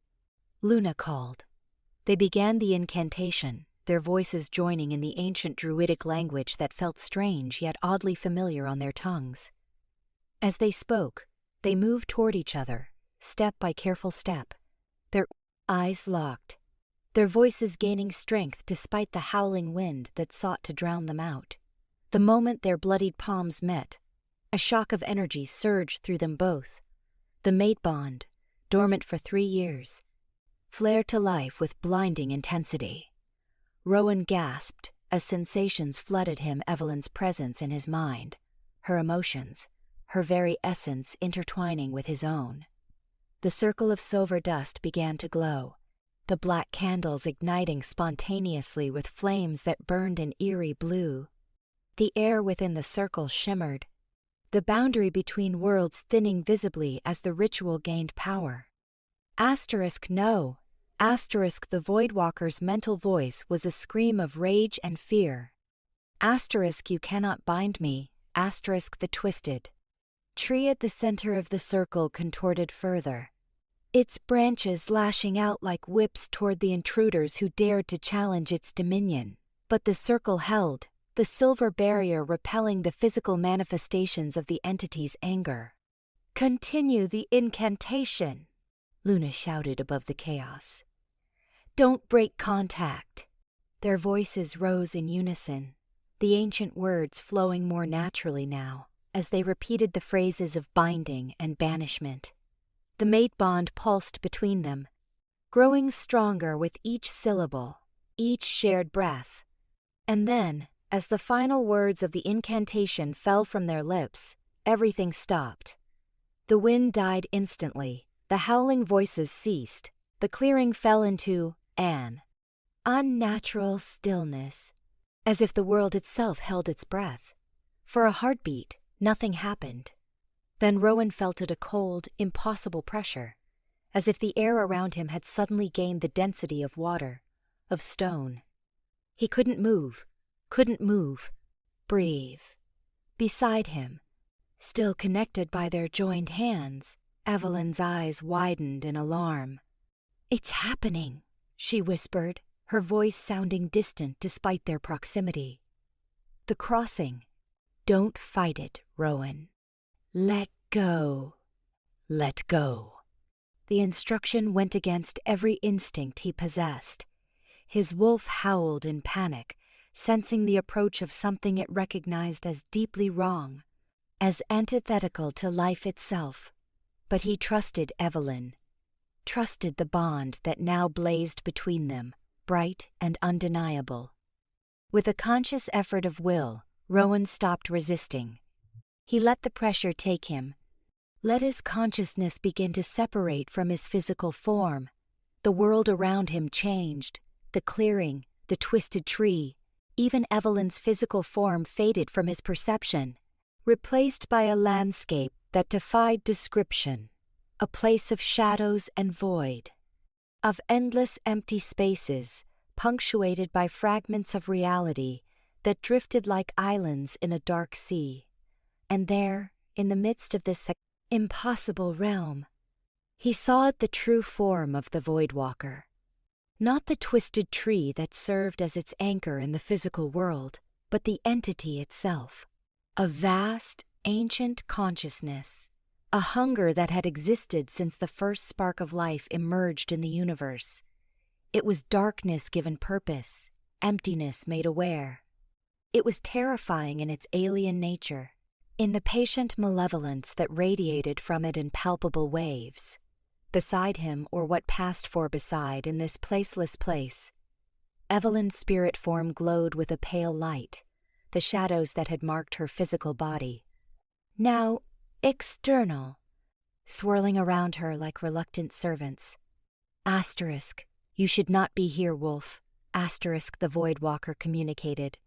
Luna called. They began the incantation, their voices joining in the ancient druidic language that felt strange yet oddly familiar on their tongues. As they spoke, they moved toward each other, step by careful step, their eyes locked, their voices gaining strength despite the howling wind that sought to drown them out. The moment their bloodied palms met, a shock of energy surged through them both. The mate bond, dormant for 3 years, flared to life with blinding intensity. Rowan gasped as sensations flooded him, Evelyn's presence in his mind, her emotions, her very essence intertwining with his own. The circle of silver dust began to glow, the black candles igniting spontaneously with flames that burned an eerie blue. The air within the circle shimmered, the boundary between worlds thinning visibly as the ritual gained power. No. The Voidwalker's mental voice was a scream of rage and fear. You cannot bind me. The twisted tree at the center of the circle contorted further, its branches lashing out like whips toward the intruders who dared to challenge its dominion. But the circle held, the silver barrier repelling the physical manifestations of the entity's anger. "Continue the incantation," Luna shouted above the chaos. "Don't break contact." Their voices rose in unison, the ancient words flowing more naturally now, as they repeated the phrases of binding and banishment. The mate bond pulsed between them, growing stronger with each syllable, each shared breath. And then, as the final words of the incantation fell from their lips, everything stopped. The wind died instantly, the howling voices ceased, the clearing fell into an unnatural stillness, as if the world itself held its breath. For a heartbeat, nothing happened. Then Rowan felt a cold, impossible pressure, as if the air around him had suddenly gained the density of water, of stone. He couldn't move. Breathe. Beside him, still connected by their joined hands, Evelyn's eyes widened in alarm. "It's happening," she whispered, her voice sounding distant despite their proximity. "The crossing. Don't fight it, Rowan. Let go." Let go. The instruction went against every instinct he possessed. His wolf howled in panic, sensing the approach of something it recognized as deeply wrong, as antithetical to life itself. But he trusted Evelyn, trusted the bond that now blazed between them, bright and undeniable. With a conscious effort of will, Rowan stopped resisting. He let the pressure take him, let his consciousness begin to separate from his physical form. The world around him changed, the clearing, the twisted tree, even Evelyn's physical form faded from his perception, replaced by a landscape that defied description, a place of shadows and void, of endless empty spaces, punctuated by fragments of reality that drifted like islands in a dark sea. And there, in the midst of this impossible realm, he saw the true form of the Voidwalker. Not the twisted tree that served as its anchor in the physical world, but the entity itself. A vast, ancient consciousness, a hunger that had existed since the first spark of life emerged in the universe. It was darkness given purpose, emptiness made aware. It was terrifying in its alien nature, in the patient malevolence that radiated from it in palpable waves. Beside him, or what passed for beside in this placeless place, Evelyn's spirit form glowed with a pale light, the shadows that had marked her physical body, now external, swirling around her like reluctant servants. You should not be here, Wolf. The Voidwalker communicated,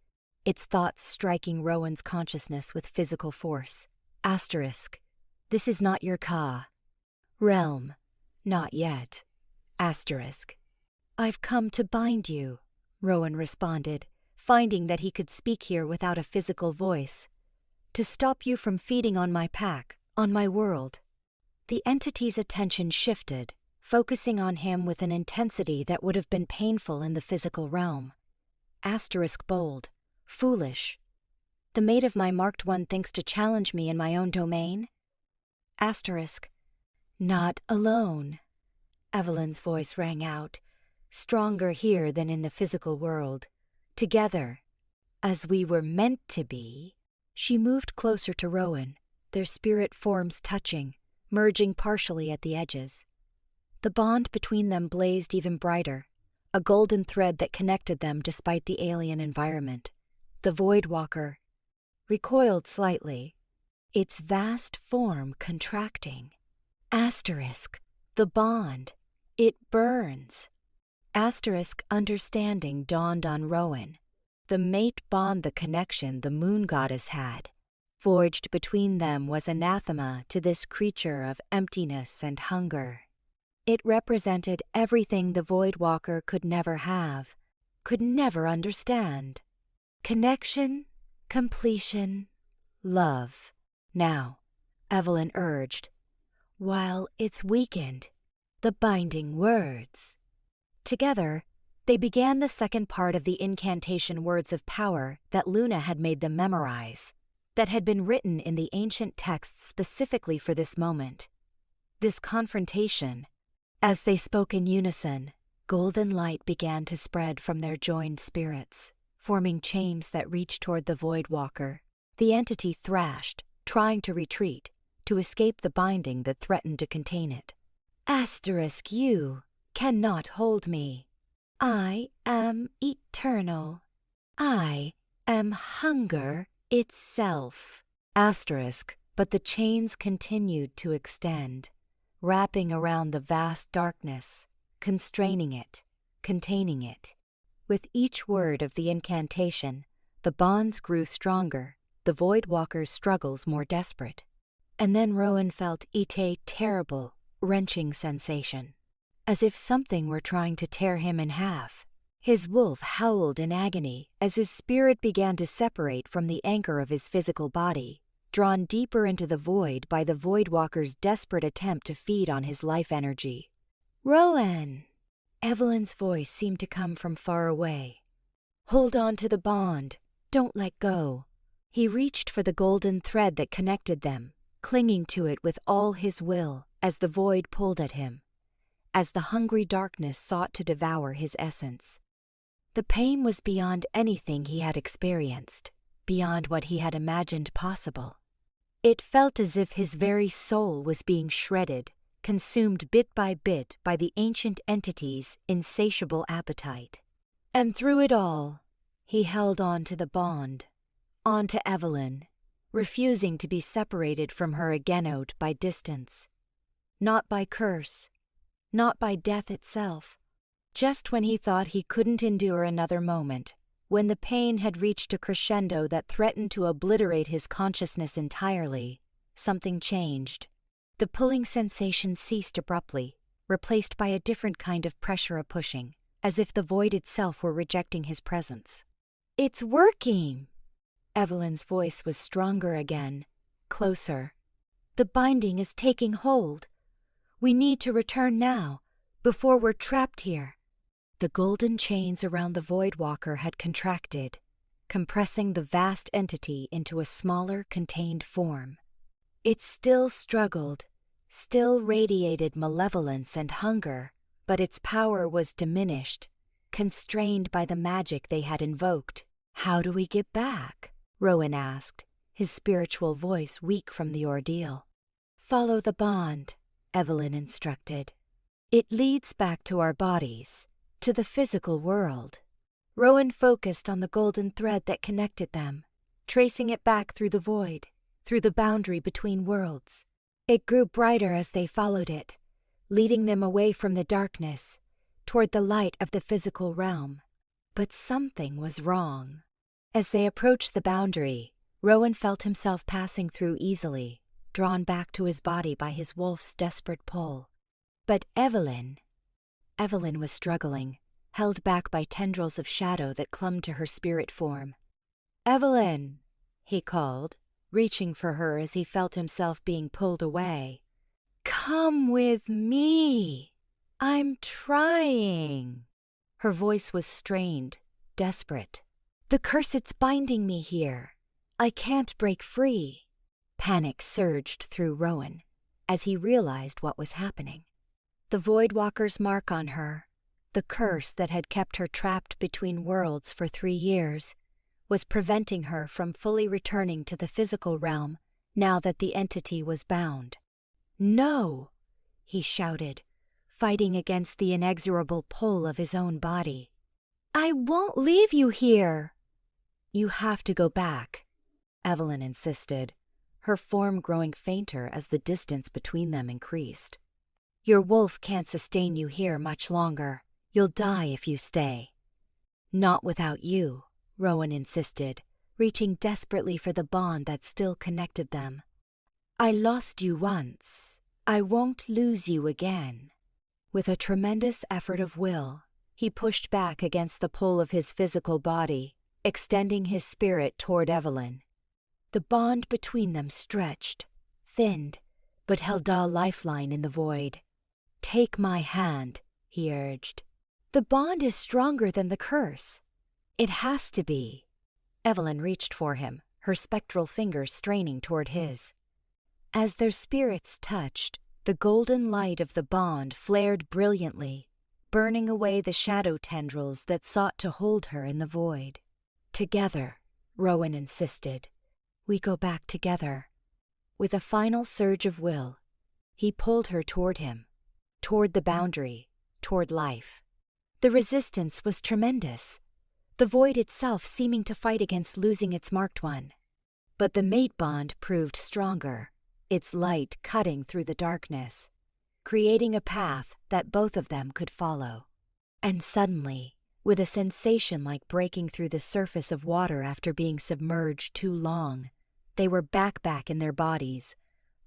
its thoughts striking Rowan's consciousness with physical force. This is not your realm. Not yet. I've come to bind you, Rowan responded, finding that he could speak here without a physical voice. To stop you from feeding on my pack, on my world. The entity's attention shifted, focusing on him with an intensity that would have been painful in the physical realm. Bold. Foolish. The mate of my marked one thinks to challenge me in my own domain? Not alone. Evelyn's voice rang out, stronger here than in the physical world. Together, as we were meant to be. She moved closer to Rowan, their spirit forms touching, merging partially at the edges. The bond between them blazed even brighter, a golden thread that connected them despite the alien environment. The Void Walker recoiled slightly, its vast form contracting. Asterisk, the bond, it burns. Asterisk, understanding dawned on Rowan. The mate bond, the connection the moon goddess had forged between them, was anathema to this creature of emptiness and hunger. It represented everything the Void Walker could never have, could never understand. Connection, completion, love. Now, Evelyn urged, while it's weakened, the binding words. Together, they began the second part of the incantation words of power that Luna had made them memorize, that had been written in the ancient texts specifically for this moment. This confrontation. As they spoke in unison, golden light began to spread from their joined spirits, forming chains that reached toward the Void Walker. The entity thrashed, trying to retreat, to escape the binding that threatened to contain it. Asterisk, you cannot hold me. I am eternal. I am hunger itself. Asterisk, but the chains continued to extend, wrapping around the vast darkness, constraining it, containing it. With each word of the incantation, the bonds grew stronger, the Void Walker's struggles more desperate. And then Rowan felt a terrible, wrenching sensation, as if something were trying to tear him in half. His wolf howled in agony as his spirit began to separate from the anchor of his physical body, drawn deeper into the void by the Void Walker's desperate attempt to feed on his life energy. Rowan! Evelyn's voice seemed to come from far away. Hold on to the bond. Don't let go. He reached for the golden thread that connected them, clinging to it with all his will as the void pulled at him, as the hungry darkness sought to devour his essence. The pain was beyond anything he had experienced, beyond what he had imagined possible. It felt as if his very soul was being shredded, consumed bit by bit by the ancient entity's insatiable appetite. And through it all, he held on to the bond, on to Evelyn, refusing to be separated from her again by distance. Not by curse, not by death itself. Just when he thought he couldn't endure another moment, when the pain had reached a crescendo that threatened to obliterate his consciousness entirely, something changed. The pulling sensation ceased abruptly, replaced by a different kind of pressure, a pushing, as if the void itself were rejecting his presence. It's working! Evelyn's voice was stronger again, closer. The binding is taking hold. We need to return now, before we're trapped here. The golden chains around the Void Walker had contracted, compressing the vast entity into a smaller, contained form. It still struggled, still radiated malevolence and hunger, but its power was diminished, constrained by the magic they had invoked. How do we get back? Rowan asked, his spiritual voice weak from the ordeal. Follow the bond, Evelyn instructed. It leads back to our bodies, to the physical world. Rowan focused on the golden thread that connected them, tracing it back through the void, through the boundary between worlds. It grew brighter as they followed it, leading them away from the darkness, toward the light of the physical realm. But something was wrong. As they approached the boundary, Rowan felt himself passing through easily, drawn back to his body by his wolf's desperate pull. But Evelyn was struggling, held back by tendrils of shadow that clung to her spirit form. Evelyn, he called, reaching for her as he felt himself being pulled away. Come with me. I'm trying. Her voice was strained, desperate. The curse, it's binding me here. I can't break free. Panic surged through Rowan as he realized what was happening. The Void Walker's mark on her, The curse that had kept her trapped between worlds for 3 years was preventing her from fully returning to the physical realm now that the entity was bound. "No!" he shouted, fighting against the inexorable pull of his own body. "I won't leave you here!" "You have to go back," Evelyn insisted, her form growing fainter as the distance between them increased. "Your wolf can't sustain you here much longer. You'll die if you stay." "Not without you," Rowan insisted, reaching desperately for the bond that still connected them. "I lost you once. I won't lose you again." With a tremendous effort of will, he pushed back against the pull of his physical body, extending his spirit toward Evelyn. The bond between them stretched, thinned, but held a lifeline in the void. "Take my hand," he urged. "The bond is stronger than the curse." "It has to be." Evelyn reached for him, her spectral fingers straining toward his. As their spirits touched, the golden light of the bond flared brilliantly, burning away the shadow tendrils that sought to hold her in the void. "Together," Rowan insisted. "We go back together." With a final surge of will, he pulled her toward him, toward the boundary, toward life. The resistance was tremendous, the void itself seeming to fight against losing its marked one. But the mate bond proved stronger, its light cutting through the darkness, creating a path that both of them could follow. And suddenly, with a sensation like breaking through the surface of water after being submerged too long, they were back in their bodies,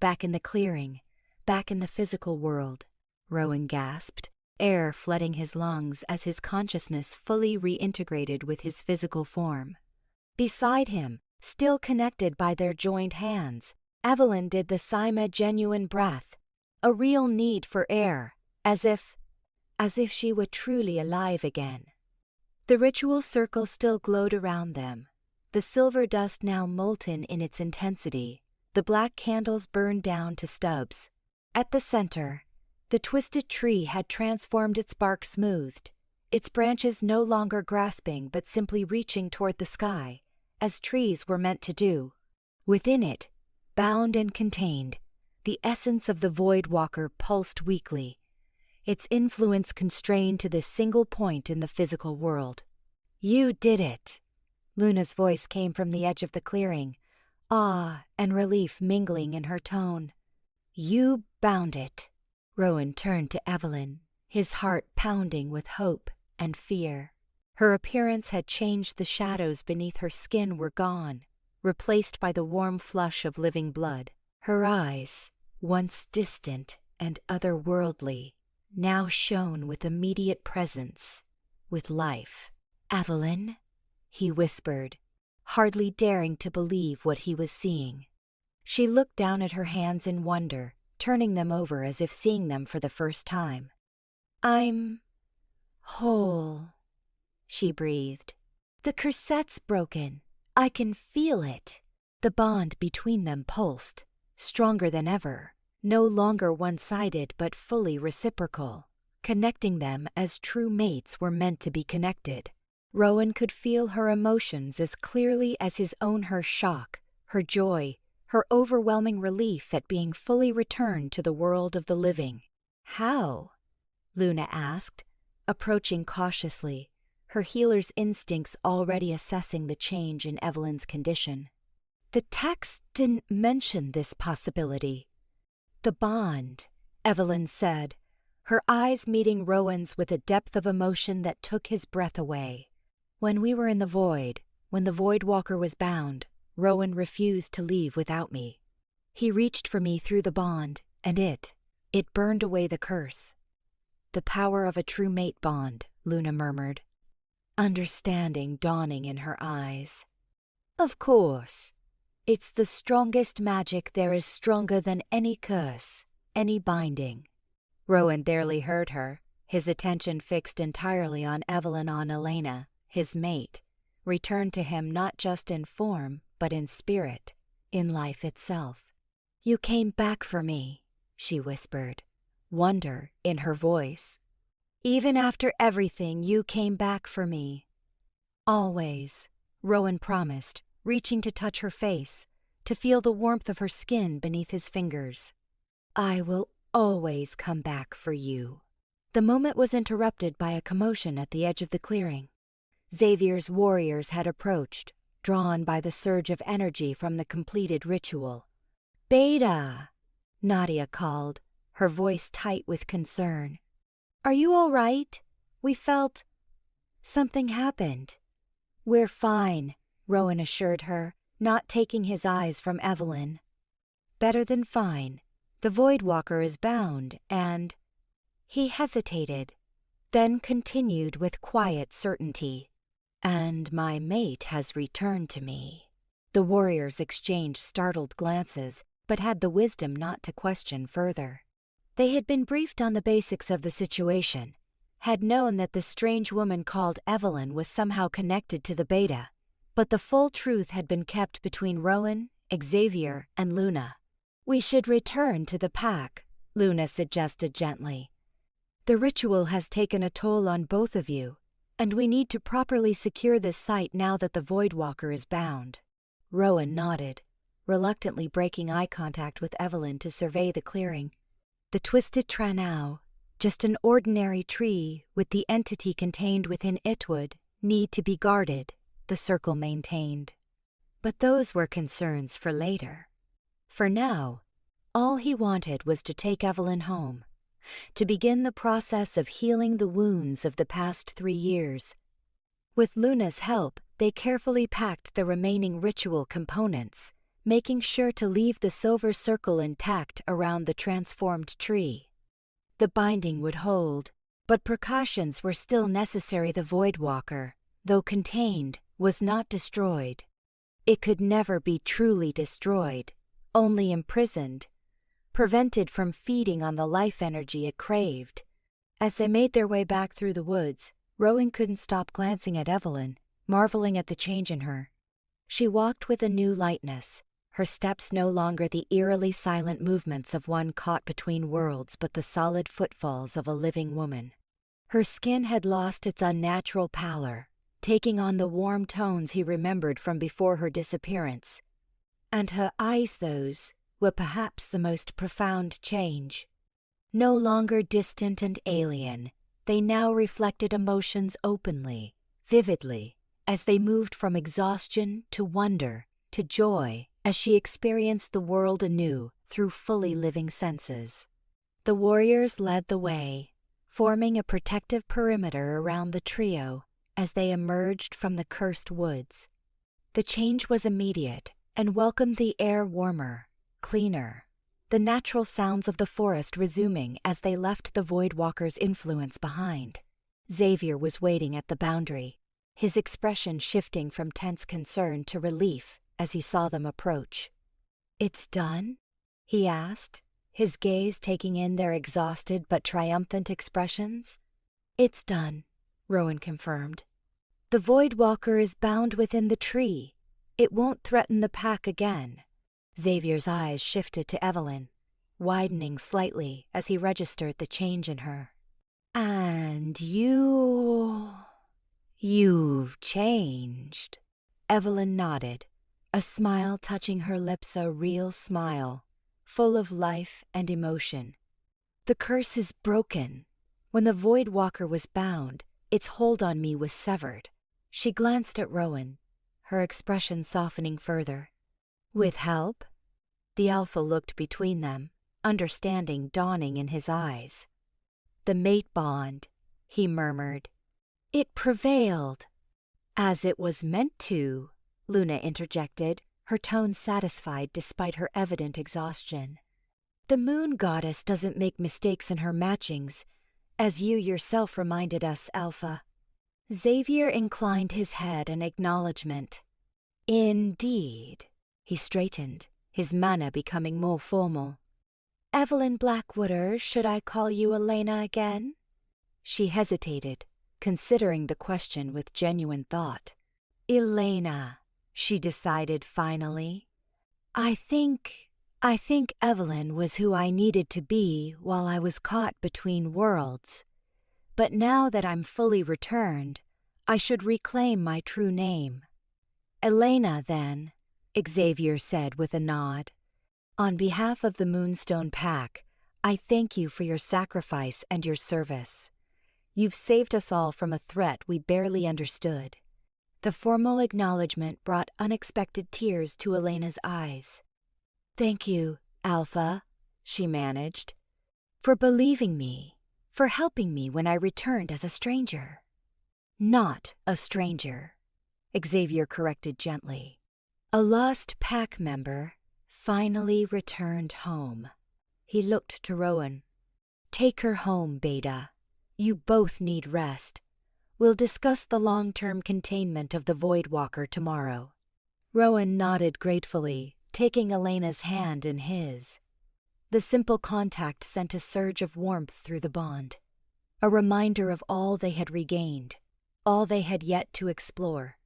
back in the clearing, back in the physical world. Rowan gasped, air flooding his lungs as his consciousness fully reintegrated with his physical form. Beside him, still connected by their joined hands, Evelyn did the Sima genuine breath, a real need for air, as if she were truly alive again. The ritual circle still glowed around them, the silver dust now molten in its intensity, the black candles burned down to stubs. At the center, the twisted tree had transformed its bark smoothed, its branches no longer grasping but simply reaching toward the sky, as trees were meant to do. Within it, bound and contained, the essence of the Void Walker pulsed weakly, its influence constrained to this single point in the physical world. "You did it!" Luna's voice came from the edge of the clearing, awe and relief mingling in her tone. "You bound it." Rowan turned to Evelyn, his heart pounding with hope and fear. Her appearance had changed. The shadows beneath her skin were gone, replaced by the warm flush of living blood. Her eyes, once distant and otherworldly, now shone with immediate presence, with life. "Evelyn," he whispered, hardly daring to believe what he was seeing. She looked down at her hands in wonder, turning them over as if seeing them for the first time. "I'm whole," she breathed. "The corset's broken. I can feel it." The bond between them pulsed, stronger than ever, no longer one-sided but fully reciprocal, connecting them as true mates were meant to be connected. Rowan could feel her emotions as clearly as his own, her shock, her joy, her overwhelming relief at being fully returned to the world of the living. "How?" Luna asked, approaching cautiously, her healer's instincts already assessing the change in Evelyn's condition. "The text didn't mention this possibility." "The bond," Evelyn said, her eyes meeting Rowan's with a depth of emotion that took his breath away. "When we were in the void, when the Void Walker was bound, Rowan refused to leave without me. He reached for me through the bond, and it burned away the curse." "The power of a true mate bond," Luna murmured, understanding dawning in her eyes. "Of course. It's the strongest magic there is, stronger than any curse, any binding." Rowan barely heard her, his attention fixed entirely on Evelyn, on Elena, his mate, returned to him not just in form, but in spirit, in life itself. "You came back for me," she whispered, wonder in her voice. Even after everything, you came back for me. Always, Rowan promised, reaching to touch her face, to feel the warmth of her skin beneath his fingers. I will always come back for you. The moment was interrupted by a commotion at the edge of the clearing. Xavier's warriors had approached, drawn by the surge of energy from the completed ritual. Beta, Nadia called, her voice tight with concern. Are you all right? We felt something happened. We're fine, Rowan assured her, not taking his eyes from Evelyn. Better than fine. The Voidwalker is bound, and... He hesitated, then continued with quiet certainty. And my mate has returned to me. The warriors exchanged startled glances, but had the wisdom not to question further. They had been briefed on the basics of the situation, had known that the strange woman called Evelyn was somehow connected to the Beta, but the full truth had been kept between Rowan, Xavier, and Luna. We should return to the pack, Luna suggested gently. The ritual has taken a toll on both of you, and we need to properly secure this site now that the Voidwalker is bound. Rowan nodded, reluctantly breaking eye contact with Evelyn to survey the clearing. The twisted tranau, just an ordinary tree with the entity contained within it would need to be guarded, the circle maintained. But those were concerns for later. For now, all he wanted was to take Evelyn home, to begin the process of healing the wounds of the past 3 years. With Luna's help, they carefully packed the remaining ritual components, making sure to leave the silver circle intact around the transformed tree. The binding would hold, but precautions were still necessary. The Voidwalker, though contained, was not destroyed. It could never be truly destroyed, only imprisoned, prevented from feeding on the life energy it craved. As they made their way back through the woods, Rowan couldn't stop glancing at Evelyn, marveling at the change in her. She walked with a new lightness, her steps no longer the eerily silent movements of one caught between worlds but the solid footfalls of a living woman. Her skin had lost its unnatural pallor, taking on the warm tones he remembered from before her disappearance. And her eyes, those were perhaps the most profound change. No longer distant and alien, they now reflected emotions openly, vividly, as they moved from exhaustion to wonder to joy as she experienced the world anew through fully living senses. The warriors led the way, forming a protective perimeter around the trio as they emerged from the cursed woods. The change was immediate and welcomed the air warmer, cleaner, the natural sounds of the forest resuming as they left the Voidwalker's influence behind. Xavier was waiting at the boundary, his expression shifting from tense concern to relief as he saw them approach. "It's done?" he asked, his gaze taking in their exhausted but triumphant expressions. "It's done," Rowan confirmed. "The Voidwalker is bound within the tree. It won't threaten the pack again." Xavier's eyes shifted to Evelyn, widening slightly as he registered the change in her. "And you've changed." Evelyn nodded, a smile touching her lips, a real smile, full of life and emotion. "The curse is broken. When the Voidwalker was bound, its hold on me was severed." She glanced at Rowan, her expression softening further. "With help?" The Alpha looked between them, understanding dawning in his eyes. "The mate bond," he murmured. "It prevailed." "As it was meant to," Luna interjected, her tone satisfied despite her evident exhaustion. "The moon goddess doesn't make mistakes in her matchings, as you yourself reminded us, Alpha." Xavier inclined his head in acknowledgement. "Indeed." He straightened, his manner becoming more formal. "Evelyn Blackwood, or should I call you Elena again?" She hesitated, considering the question with genuine thought. "Elena," she decided finally. I think Evelyn was who I needed to be while I was caught between worlds. But now that I'm fully returned, I should reclaim my true name. Elena, then, Xavier said with a nod. On behalf of the Moonstone Pack, I thank you for your sacrifice and your service. You've saved us all from a threat we barely understood. The formal acknowledgement brought unexpected tears to Elena's eyes. Thank you, Alpha, she managed, for believing me, for helping me when I returned as a stranger. Not a stranger, Xavier corrected gently. A lost pack member finally returned home. He looked to Rowan. Take her home, Beta. You both need rest. We'll discuss the long-term containment of the Voidwalker tomorrow. Rowan nodded gratefully, taking Elena's hand in his. The simple contact sent a surge of warmth through the bond, a reminder of all they had regained, all they had yet to explore.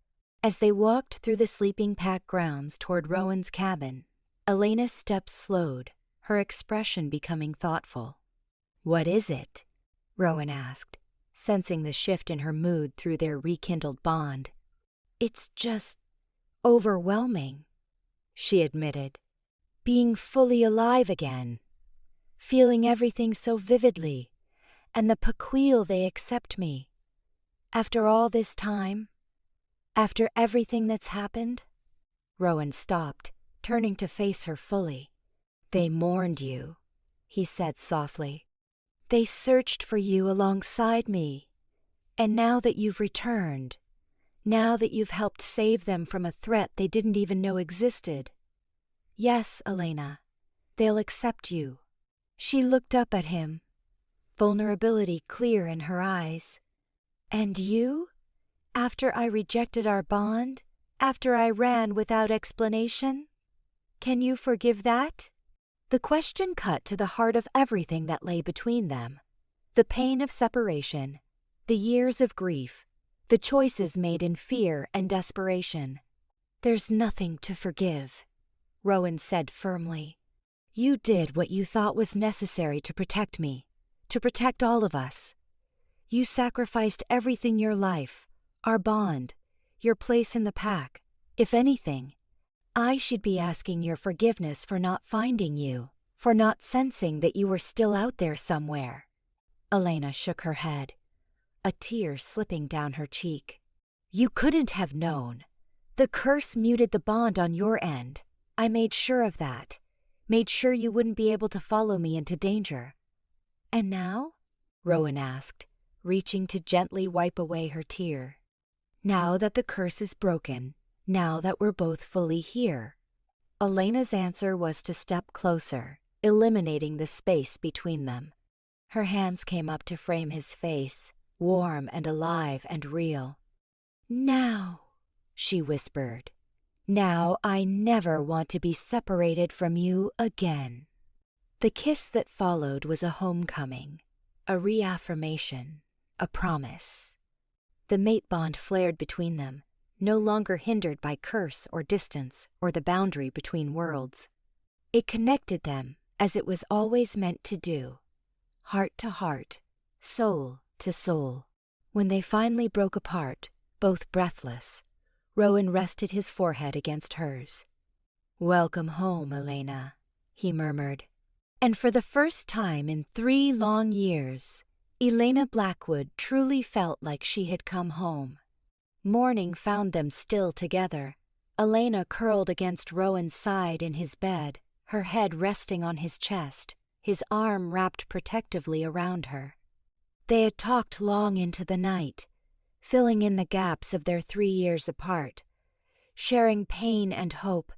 As they walked through the sleeping pack grounds toward Rowan's cabin, Elena's steps slowed, her expression becoming thoughtful. What is it? Rowan asked, sensing the shift in her mood through their rekindled bond. It's just overwhelming, she admitted. Being fully alive again, feeling everything so vividly, and the Paquil they accept me. After all this time, after everything that's happened? Rowan stopped, turning to face her fully. They mourned you, he said softly. They searched for you alongside me. And now that you've returned, now that you've helped save them from a threat they didn't even know existed. Yes, Elena, they'll accept you. She looked up at him, vulnerability clear in her eyes. And you? After I rejected our bond? After I ran without explanation? Can you forgive that? The question cut to the heart of everything that lay between them. The pain of separation, the years of grief, the choices made in fear and desperation. There's nothing to forgive, Rowan said firmly. You did what you thought was necessary to protect me, to protect all of us. You sacrificed everything, your life, our bond, your place in the pack. If anything, I should be asking your forgiveness for not finding you, for not sensing that you were still out there somewhere. Elena shook her head, a tear slipping down her cheek. You couldn't have known. The curse muted the bond on your end. I made sure of that. Made sure you wouldn't be able to follow me into danger. And now? Rowan asked, reaching to gently wipe away her tear. Now that the curse is broken, now that we're both fully here. Elena's answer was to step closer, eliminating the space between them. Her hands came up to frame his face, warm and alive and real. Now, she whispered. Now I never want to be separated from you again. The kiss that followed was a homecoming, a reaffirmation, a promise. The mate bond flared between them, no longer hindered by curse or distance or the boundary between worlds. It connected them as it was always meant to do, heart to heart, soul to soul. When they finally broke apart, both breathless, Rowan rested his forehead against hers. Welcome home, Elena, he murmured. And for the first time in 3 long years, Elena Blackwood truly felt like she had come home. Morning found them still together, Elena curled against Rowan's side in his bed, her head resting on his chest, his arm wrapped protectively around her. They had talked long into the night, filling in the gaps of their 3 years apart, sharing pain and hope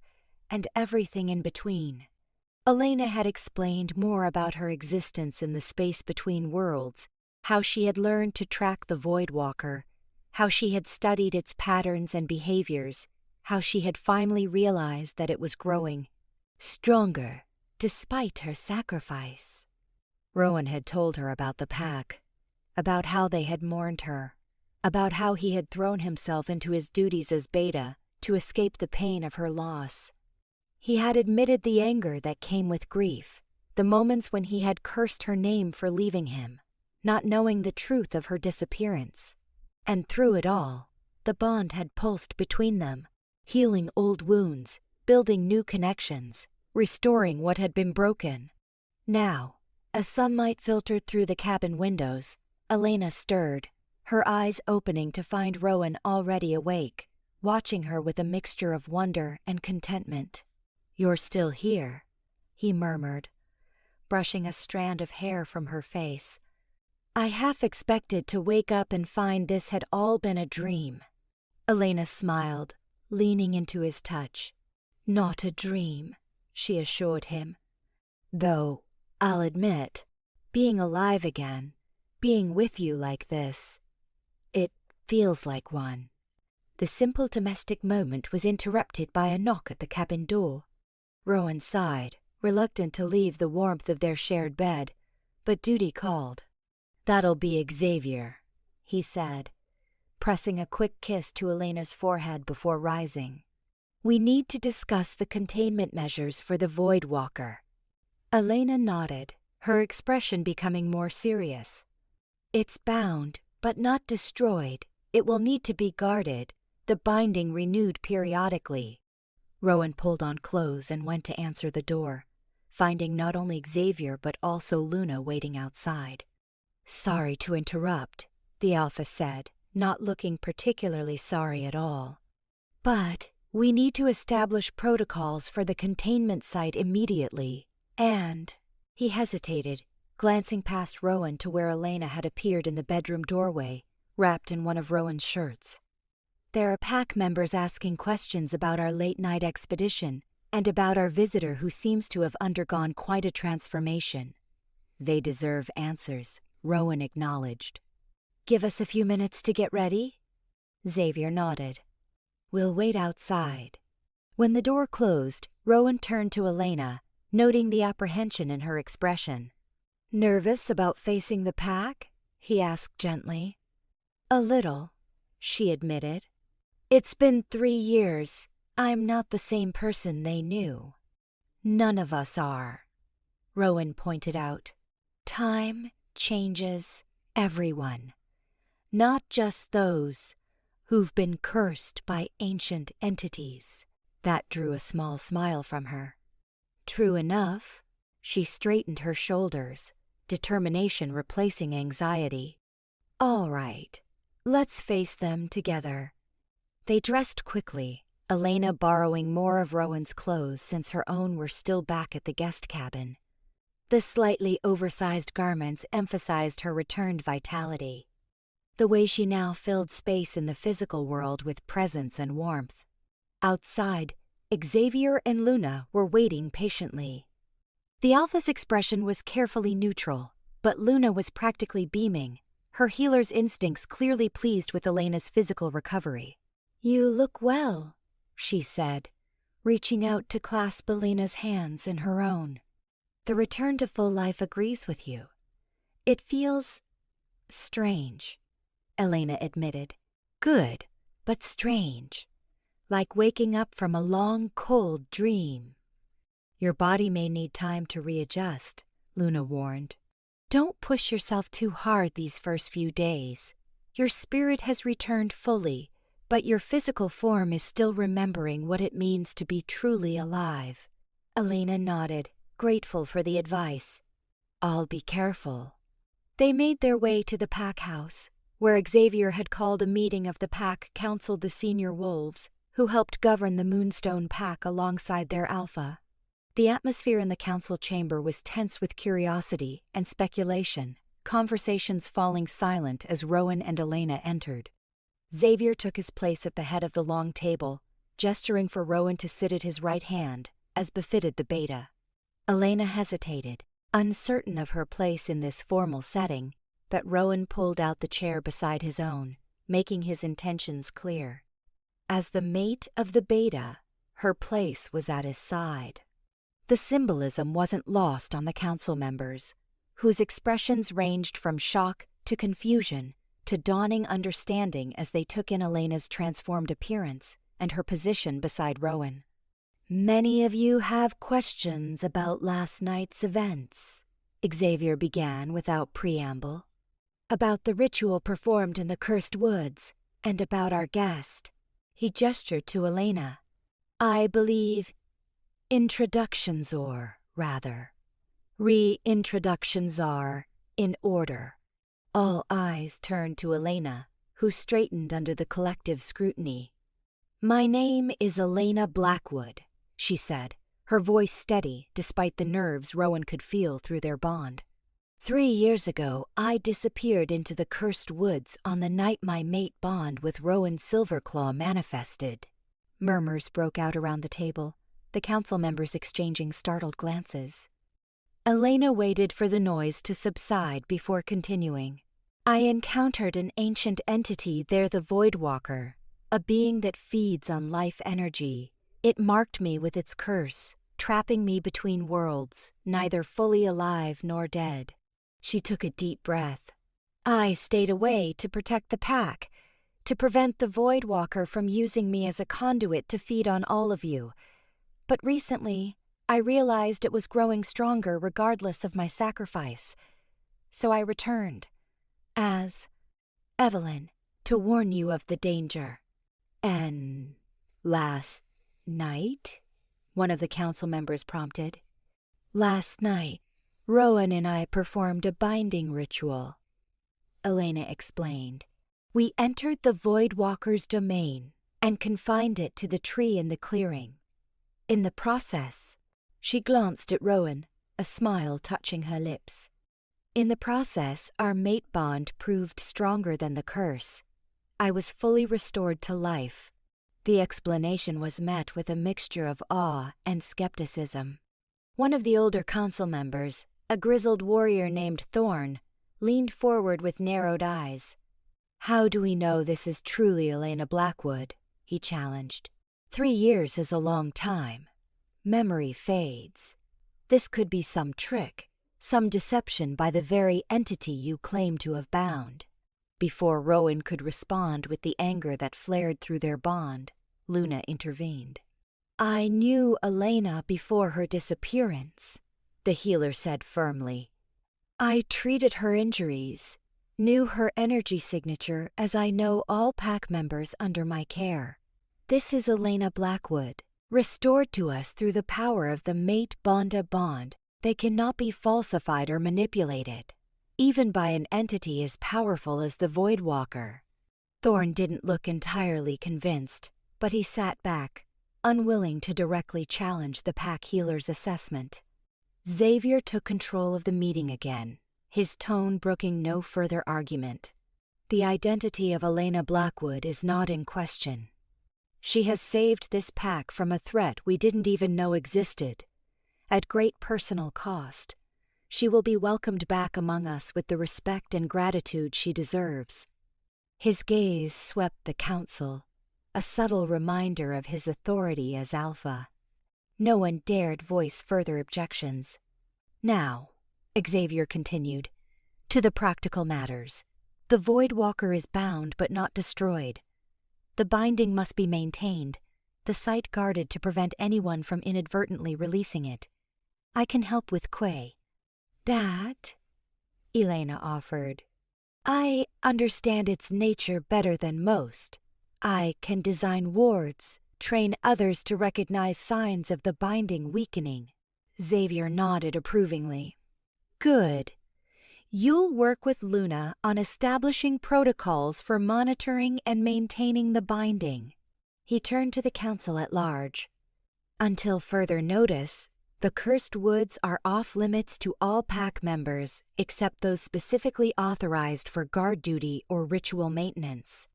and everything in between. Elena had explained more about her existence in the space between worlds, how she had learned to track the Voidwalker, how she had studied its patterns and behaviors, how she had finally realized that it was growing stronger despite her sacrifice. Rowan had told her about the pack, about how they had mourned her, about how he had thrown himself into his duties as Beta to escape the pain of her loss. He had admitted the anger that came with grief, the moments when he had cursed her name for leaving him. not knowing the truth of her disappearance. And through it all, the bond had pulsed between them, healing old wounds, building new connections, restoring what had been broken. Now, as sunlight filtered through the cabin windows, Elena stirred, her eyes opening to find Rowan already awake, watching her with a mixture of wonder and contentment. "You're still here," he murmured, brushing a strand of hair from her face. "I half expected to wake up and find this had all been a dream." Elena smiled, leaning into his touch. "Not a dream," she assured him. "Though, I'll admit, being alive again, being with you like this, it feels like one." The simple domestic moment was interrupted by a knock at the cabin door. Rowan sighed, reluctant to leave the warmth of their shared bed, but duty called. "That'll be Xavier," he said, pressing a quick kiss to Elena's forehead before rising. "We need to discuss the containment measures for the Void Walker." Elena nodded, her expression becoming more serious. "It's bound, but not destroyed. It will need to be guarded, the binding renewed periodically." Rowan pulled on clothes and went to answer the door, finding not only Xavier but also Luna waiting outside. "Sorry to interrupt," the Alpha said, not looking particularly sorry at all. "But we need to establish protocols for the containment site immediately, and—" He hesitated, glancing past Rowan to where Elena had appeared in the bedroom doorway, wrapped in one of Rowan's shirts. "There are pack members asking questions about our late-night expedition and about our visitor who seems to have undergone quite a transformation. They deserve answers," Rowan acknowledged. "Give us a few minutes to get ready?" Xavier nodded. "We'll wait outside." When the door closed, Rowan turned to Elena, noting the apprehension in her expression. "Nervous about facing the pack?" he asked gently. "A little," she admitted. "It's been 3 years. I'm not the same person they knew." "None of us are," Rowan pointed out. "Time changes everyone, not just those who've been cursed by ancient entities." That drew a small smile from her. "True enough." She straightened her shoulders, determination replacing anxiety. "All right, let's face them together." They dressed quickly, Elena borrowing more of Rowan's clothes since her own were still back at the guest cabin. The slightly oversized garments emphasized her returned vitality, the way she now filled space in the physical world with presence and warmth. Outside, Xavier and Luna were waiting patiently. The Alpha's expression was carefully neutral, but Luna was practically beaming, her healer's instincts clearly pleased with Elena's physical recovery. "You look well," she said, reaching out to clasp Elena's hands in her own. "The return to full life agrees with you. It feels strange," Elena admitted. "Good, but strange. Like waking up from a long, cold dream." "Your body may need time to readjust," Luna warned. "Don't push yourself too hard these first few days. Your spirit has returned fully, but your physical form is still remembering what it means to be truly alive." Elena nodded, grateful for the advice. "I'll be careful." They made their way to the pack house, where Xavier had called a meeting of the pack counseled the senior wolves, who helped govern the Moonstone Pack alongside their alpha. The atmosphere in the council chamber was tense with curiosity and speculation, conversations falling silent as Rowan and Elena entered. Xavier took his place at the head of the long table, gesturing for Rowan to sit at his right hand, as befitted the Beta. Elena hesitated, uncertain of her place in this formal setting, but Rowan pulled out the chair beside his own, making his intentions clear. As the mate of the Beta, her place was at his side. The symbolism wasn't lost on the council members, whose expressions ranged from shock to confusion to dawning understanding as they took in Elena's transformed appearance and her position beside Rowan. "Many of you have questions about last night's events," Xavier began without preamble. About the ritual performed in the cursed woods, and about our guest. He gestured to Elena. I believe introductions or, rather, reintroductions are in order. All eyes turned to Elena, who straightened under the collective scrutiny. My name is Elena Blackwood, she said, her voice steady despite the nerves Rowan could feel through their bond. 3 years ago, I disappeared into the cursed woods on the night my mate bond with Rowan Silverclaw manifested. Murmurs broke out around the table, the council members exchanging startled glances. Elena waited for the noise to subside before continuing. I encountered an ancient entity there, the Voidwalker, a being that feeds on life energy. It marked me with its curse, trapping me between worlds, neither fully alive nor dead. She took a deep breath. I stayed away to protect the pack, to prevent the Voidwalker from using me as a conduit to feed on all of you. But recently, I realized it was growing stronger regardless of my sacrifice. So I returned, as Evelyn, to warn you of the danger. And last night? One of the council members prompted. Last night, Rowan and I performed a binding ritual. Elena explained. We entered the Voidwalker's domain and confined it to the tree in the clearing. In the process, she glanced at Rowan, a smile touching her lips. In the process, our mate bond proved stronger than the curse. I was fully restored to life. The explanation was met with a mixture of awe and skepticism. One of the older council members, a grizzled warrior named Thorn, leaned forward with narrowed eyes. How do we know this is truly Elena Blackwood? He challenged. 3 years is a long time. Memory fades. This could be some trick, some deception by the very entity you claim to have bound. Before Rowan could respond with the anger that flared through their bond, Luna intervened. I knew Elena before her disappearance, the healer said firmly. I treated her injuries, knew her energy signature as I know all pack members under my care. This is Elena Blackwood, restored to us through the power of the mate-bonda bond. They cannot be falsified or manipulated, even by an entity as powerful as the Voidwalker. Thorn didn't look entirely convinced, but he sat back, unwilling to directly challenge the pack healer's assessment. Xavier took control of the meeting again, his tone brooking no further argument. The identity of Elena Blackwood is not in question. She has saved this pack from a threat we didn't even know existed. At great personal cost, she will be welcomed back among us with the respect and gratitude she deserves. His gaze swept the council, a subtle reminder of his authority as Alpha. No one dared voice further objections. Now, Xavier continued, to the practical matters. The Voidwalker is bound but not destroyed. The binding must be maintained, the site guarded to prevent anyone from inadvertently releasing it. I can help with Quay. That, Elena offered. I understand its nature better than most. I can design wards, train others to recognize signs of the binding weakening. Xavier nodded approvingly. Good. You'll work with Luna on establishing protocols for monitoring and maintaining the binding. He turned to the council at large. Until further notice, the cursed woods are off-limits to all pack members except those specifically authorized for guard duty or ritual maintenance.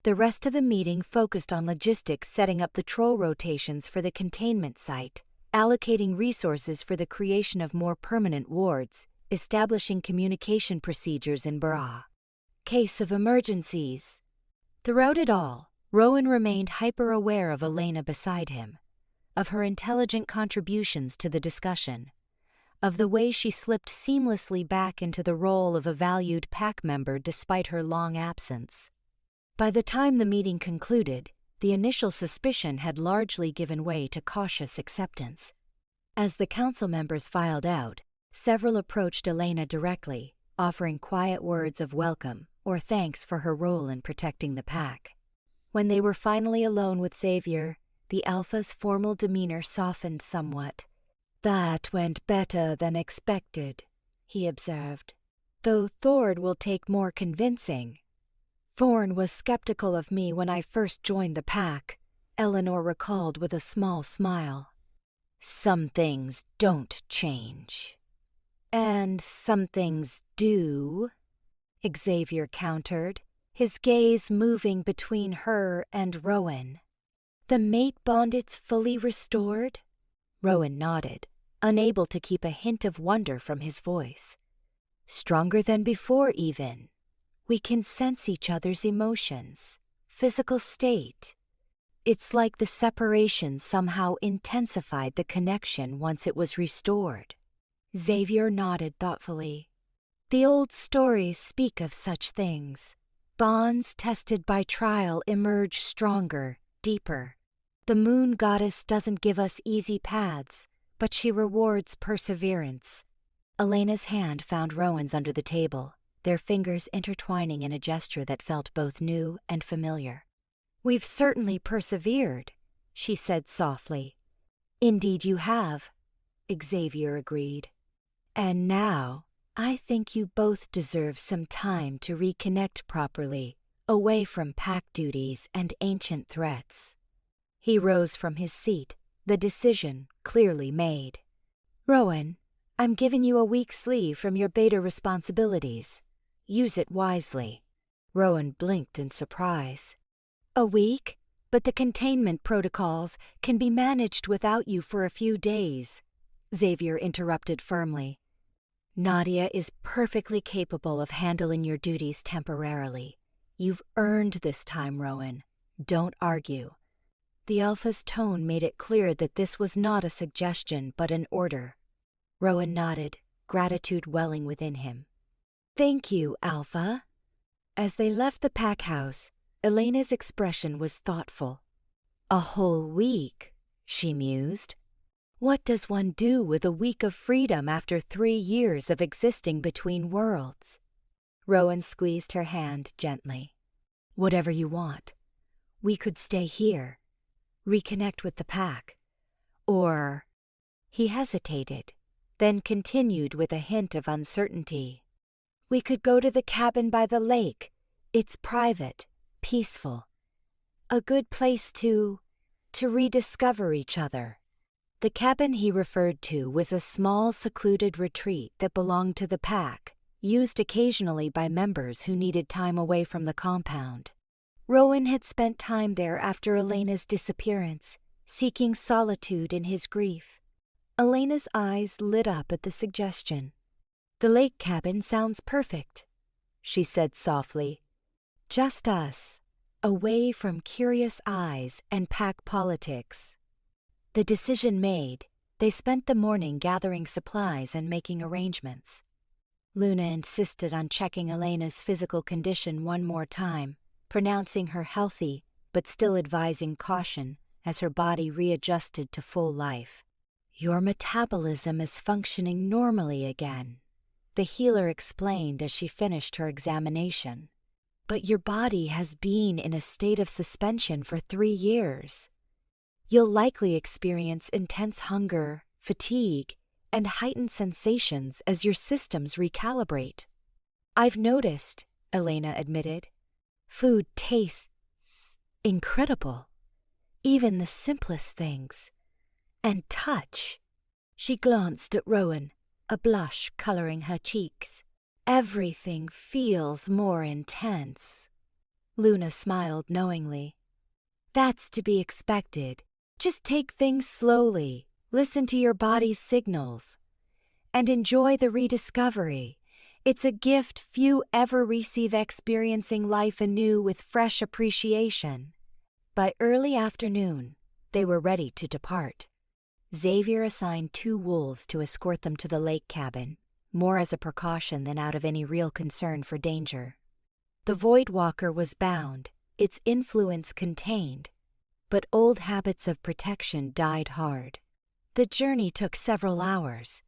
The rest of the meeting focused on logistics, setting up the troll rotations for the containment site, allocating resources for the creation of more permanent wards, establishing communication procedures in Bra. Case of emergencies. Throughout it all, Rowan remained hyper-aware of Elena beside him, of her intelligent contributions to the discussion, of the way she slipped seamlessly back into the role of a valued pack member despite her long absence. By the time the meeting concluded, the initial suspicion had largely given way to cautious acceptance. As the council members filed out, several approached Elena directly, offering quiet words of welcome or thanks for her role in protecting the pack. When they were finally alone with Xavier, the Alpha's formal demeanor softened somewhat. "That went better than expected," he observed. "Though Thord will take more convincing." "Thorn was skeptical of me when I first joined the pack," Eleanor recalled with a small smile. "Some things don't change." "And some things do," Xavier countered, his gaze moving between her and Rowan. "The mate bond's fully restored?" Rowan nodded, unable to keep a hint of wonder from his voice. "Stronger than before, even. We can sense each other's emotions, physical state. It's like the separation somehow intensified the connection once it was restored." Xavier nodded thoughtfully. "The old stories speak of such things. Bonds tested by trial emerge stronger, deeper. The moon goddess doesn't give us easy paths, but she rewards perseverance." Elena's hand found Rowan's under the table, their fingers intertwining in a gesture that felt both new and familiar. "We've certainly persevered," she said softly. "Indeed you have," Xavier agreed. "And now, I think you both deserve some time to reconnect properly, away from pack duties and ancient threats." He rose from his seat, the decision clearly made. "Rowan, I'm giving you a week's leave from your Beta responsibilities. Use it wisely." Rowan blinked in surprise. "A week? But the containment protocols can be managed without you for a few days," Xavier interrupted firmly. "Nadia is perfectly capable of handling your duties temporarily. You've earned this time, Rowan. Don't argue." The Alpha's tone made it clear that this was not a suggestion but an order. Rowan nodded, gratitude welling within him. "Thank you, Alpha." As they left the pack house, Elena's expression was thoughtful. "A whole week," she mused. "What does one do with a week of freedom after 3 years of existing between worlds?" Rowan squeezed her hand gently. "Whatever you want. We could stay here, reconnect with the pack, or—" He hesitated, then continued with a hint of uncertainty. "We could go to the cabin by the lake. It's private, peaceful. A good place to rediscover each other." The cabin he referred to was a small, secluded retreat that belonged to the pack, used occasionally by members who needed time away from the compound. Rowan had spent time there after Elena's disappearance, seeking solitude in his grief. Elena's eyes lit up at the suggestion. "The lake cabin sounds perfect," she said softly. "Just us, away from curious eyes and pack politics." The decision made, they spent the morning gathering supplies and making arrangements. Luna insisted on checking Elena's physical condition one more time, pronouncing her healthy but still advising caution as her body readjusted to full life. "Your metabolism is functioning normally again," the healer explained as she finished her examination. "But your body has been in a state of suspension for 3 years. You'll likely experience intense hunger, fatigue, and heightened sensations as your systems recalibrate." "I've noticed," Elena admitted. "Food tastes incredible. Even the simplest things. And touch." She glanced at Rowan, a blush coloring her cheeks. "Everything feels more intense." Luna smiled knowingly. "That's to be expected. Just take things slowly, listen to your body's signals, and enjoy the rediscovery. It's a gift few ever receive, experiencing life anew with fresh appreciation." By early afternoon, they were ready to depart. Xavier assigned 2 wolves to escort them to the lake cabin, more as a precaution than out of any real concern for danger. The Voidwalker was bound, its influence contained, but old habits of protection died hard. The journey took several hours.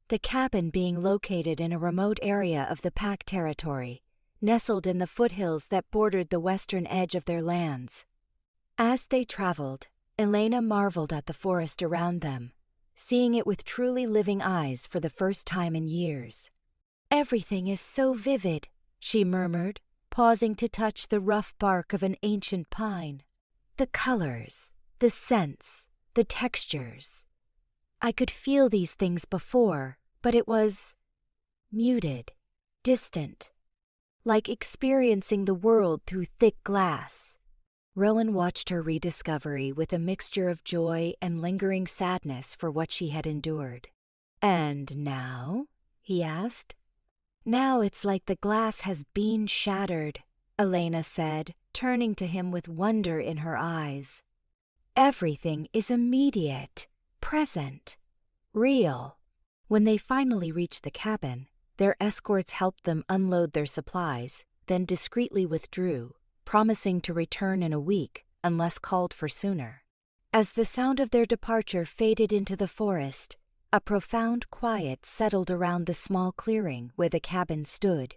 the cabin being located in a remote area of the Pack territory, nestled in the foothills that bordered the western edge of their lands. As they traveled, Elena marveled at the forest around them, seeing it with truly living eyes for the first time in years. "Everything is so vivid," she murmured, pausing to touch the rough bark of an ancient pine. "The colors, the scents, the textures. I could feel these things before, but it was muted, distant, like experiencing the world through thick glass." Rowan watched her rediscovery with a mixture of joy and lingering sadness for what she had endured. "And now?" he asked. "Now it's like the glass has been shattered," Elena said, turning to him with wonder in her eyes. "Everything is immediate, present, real." When they finally reached the cabin, their escorts helped them unload their supplies, then discreetly withdrew, promising to return in a week unless called for sooner. As the sound of their departure faded into the forest, a profound quiet settled around the small clearing where the cabin stood.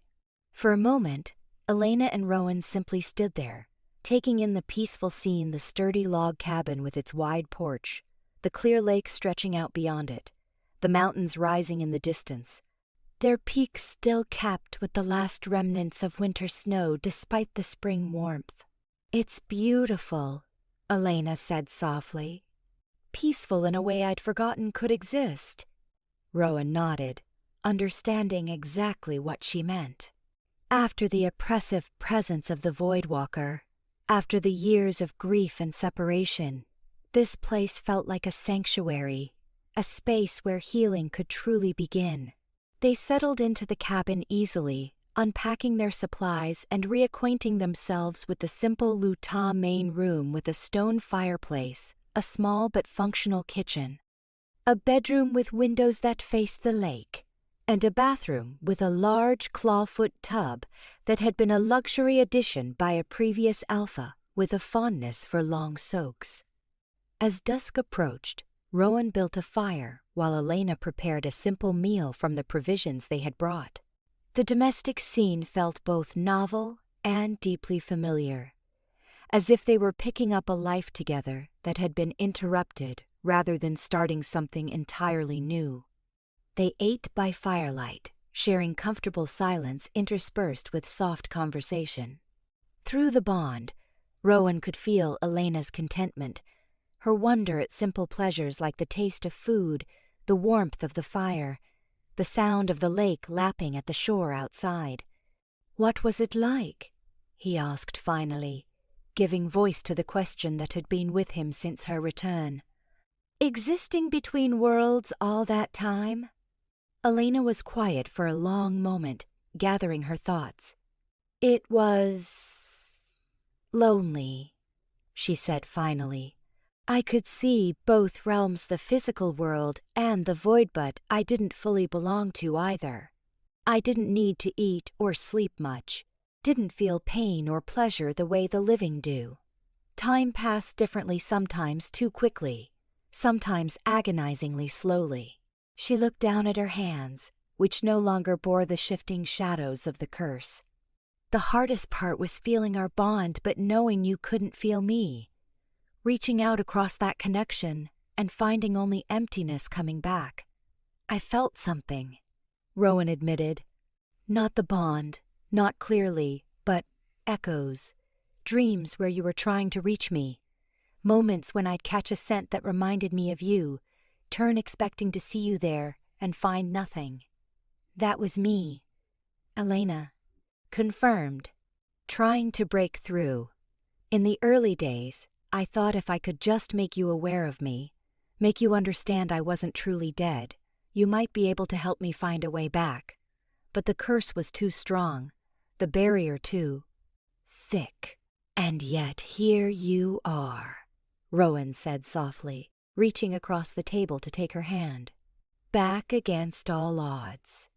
For a moment, Elena and Rowan simply stood there, taking in the peaceful scene: the sturdy log cabin with its wide porch, the clear lake stretching out beyond it, the mountains rising in the distance, their peaks still capped with the last remnants of winter snow despite the spring warmth. "It's beautiful," Elena said softly. "Peaceful in a way I'd forgotten could exist." Rowan nodded, understanding exactly what she meant. After the oppressive presence of the Voidwalker, after the years of grief and separation, this place felt like a sanctuary, a space where healing could truly begin. They settled into the cabin easily, unpacking their supplies and reacquainting themselves with the simple Luta main room with a stone fireplace, a small but functional kitchen, a bedroom with windows that faced the lake, and a bathroom with a large clawfoot tub that had been a luxury addition by a previous alpha with a fondness for long soaks. As dusk approached, Rowan built a fire while Elena prepared a simple meal from the provisions they had brought. The domestic scene felt both novel and deeply familiar, as if they were picking up a life together that had been interrupted rather than starting something entirely new. They ate by firelight, sharing comfortable silence interspersed with soft conversation. Through the bond, Rowan could feel Elena's contentment, her wonder at simple pleasures like the taste of food, the warmth of the fire, the sound of the lake lapping at the shore outside. "What was it like?" he asked finally, giving voice to the question that had been with him since her return. "Existing between worlds all that time?" Elena was quiet for a long moment, gathering her thoughts. "It was lonely," she said finally. "I could see both realms, the physical world and the void, but I didn't fully belong to either. I didn't need to eat or sleep much, didn't feel pain or pleasure the way the living do. Time passed differently, sometimes too quickly, sometimes agonizingly slowly." She looked down at her hands, which no longer bore the shifting shadows of the curse. "The hardest part was feeling our bond, but knowing you couldn't feel me. Reaching out across that connection and finding only emptiness coming back. I felt something," Rowan admitted. "Not the bond, not clearly, but echoes, dreams where you were trying to reach me, moments when I'd catch a scent that reminded me of you, turn expecting to see you there and find nothing. That was me, Elena." Confirmed. "Trying to break through. In the early days, I thought if I could just make you aware of me, make you understand I wasn't truly dead, you might be able to help me find a way back. But the curse was too strong, the barrier too thick. And yet here you are," Rowan said softly, reaching across the table to take her hand. "Back against all odds."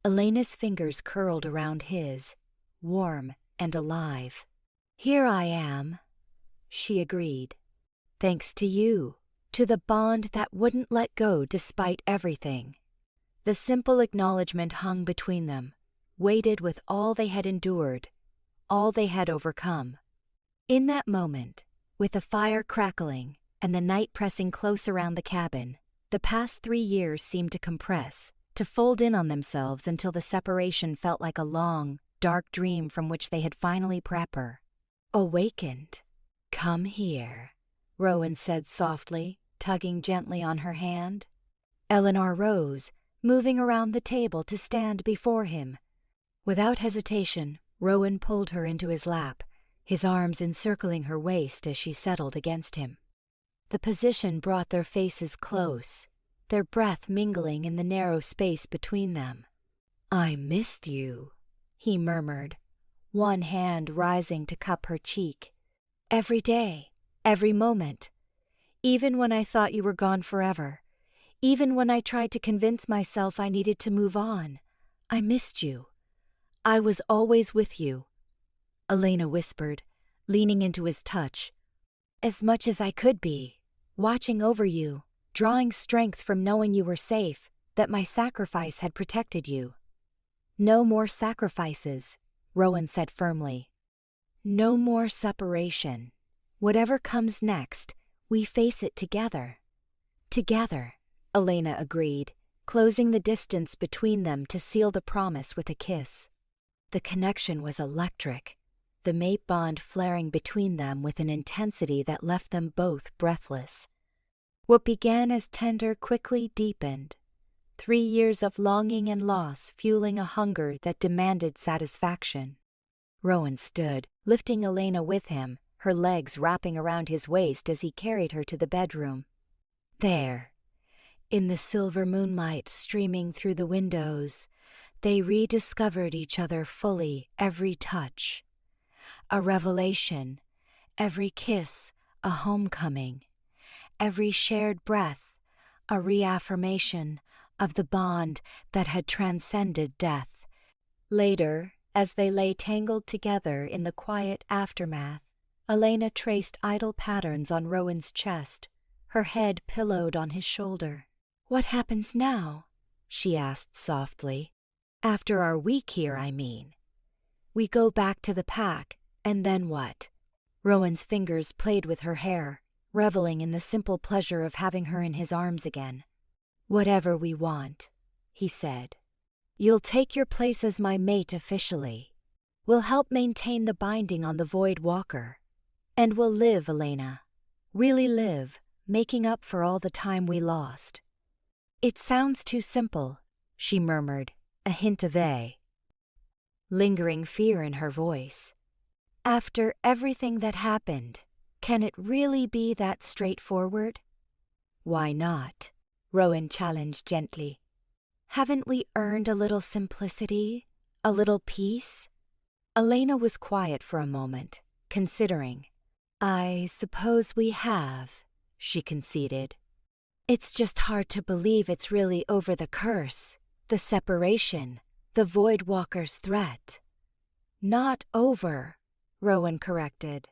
Elena's fingers curled around his, warm and alive. "Here I am," she agreed. "Thanks to you, to the bond that wouldn't let go despite everything." The simple acknowledgment hung between them, weighted with all they had endured, all they had overcome. In that moment, with the fire crackling and the night pressing close around the cabin, the past 3 years seemed to compress, to fold in on themselves until the separation felt like a long, dark dream from which they had finally awakened. "Come here," Rowan said softly, tugging gently on her hand. Eleanor rose, moving around the table to stand before him. Without hesitation, Rowan pulled her into his lap, his arms encircling her waist as she settled against him. The position brought their faces close, their breath mingling in the narrow space between them. "I missed you," he murmured, one hand rising to cup her cheek. "Every day, every moment. Even when I thought you were gone forever, even when I tried to convince myself I needed to move on, I missed you. I was always with you," Elena whispered, leaning into his touch. "As much as I could be, watching over you, drawing strength from knowing you were safe, that my sacrifice had protected you." "No more sacrifices," Rowan said firmly. "No more separation. Whatever comes next, we face it together." "Together," Elena agreed, closing the distance between them to seal the promise with a kiss. The connection was electric, the mate bond flaring between them with an intensity that left them both breathless. What began as tender quickly deepened, 3 years of longing and loss fueling a hunger that demanded satisfaction. Rowan stood, lifting Elena with him, her legs wrapping around his waist as he carried her to the bedroom. There, in the silver moonlight streaming through the windows, they rediscovered each other fully, every touch. A revelation, every kiss, a homecoming, every shared breath, a reaffirmation of the bond that had transcended death. Later, as they lay tangled together in the quiet aftermath, Elena traced idle patterns on Rowan's chest, her head pillowed on his shoulder. "What happens now?" she asked softly. "After our week here, I mean. We go back to the pack, and then what?" Rowan's fingers played with her hair, reveling in the simple pleasure of having her in his arms again. "Whatever we want," he said. "You'll take your place as my mate officially. We'll help maintain the binding on the Void Walker. And we'll live, Elena. Really live, making up for all the time we lost." "It sounds too simple," she murmured, a hint of lingering fear in her voice. "After everything that happened, can it really be that straightforward?" "Why not?" Rowan challenged gently. "Haven't we earned a little simplicity, a little peace?" Elena was quiet for a moment, considering. "I suppose we have," she conceded. "It's just hard to believe it's really over the curse, the separation, the Void Walker's threat." "Not over," Rowan corrected.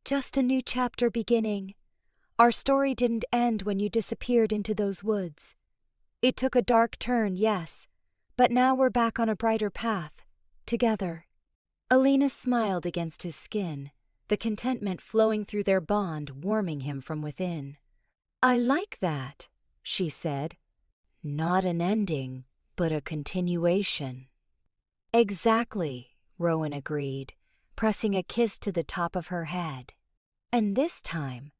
"Just a new chapter beginning. Our story didn't end when you disappeared into those woods. It took a dark turn, yes, but now we're back on a brighter path, together." Elena smiled against his skin, the contentment flowing through their bond warming him from within. "I like that," she said. "Not an ending, but a continuation." "Exactly," Rowan agreed, pressing a kiss to the top of her head. "And this time,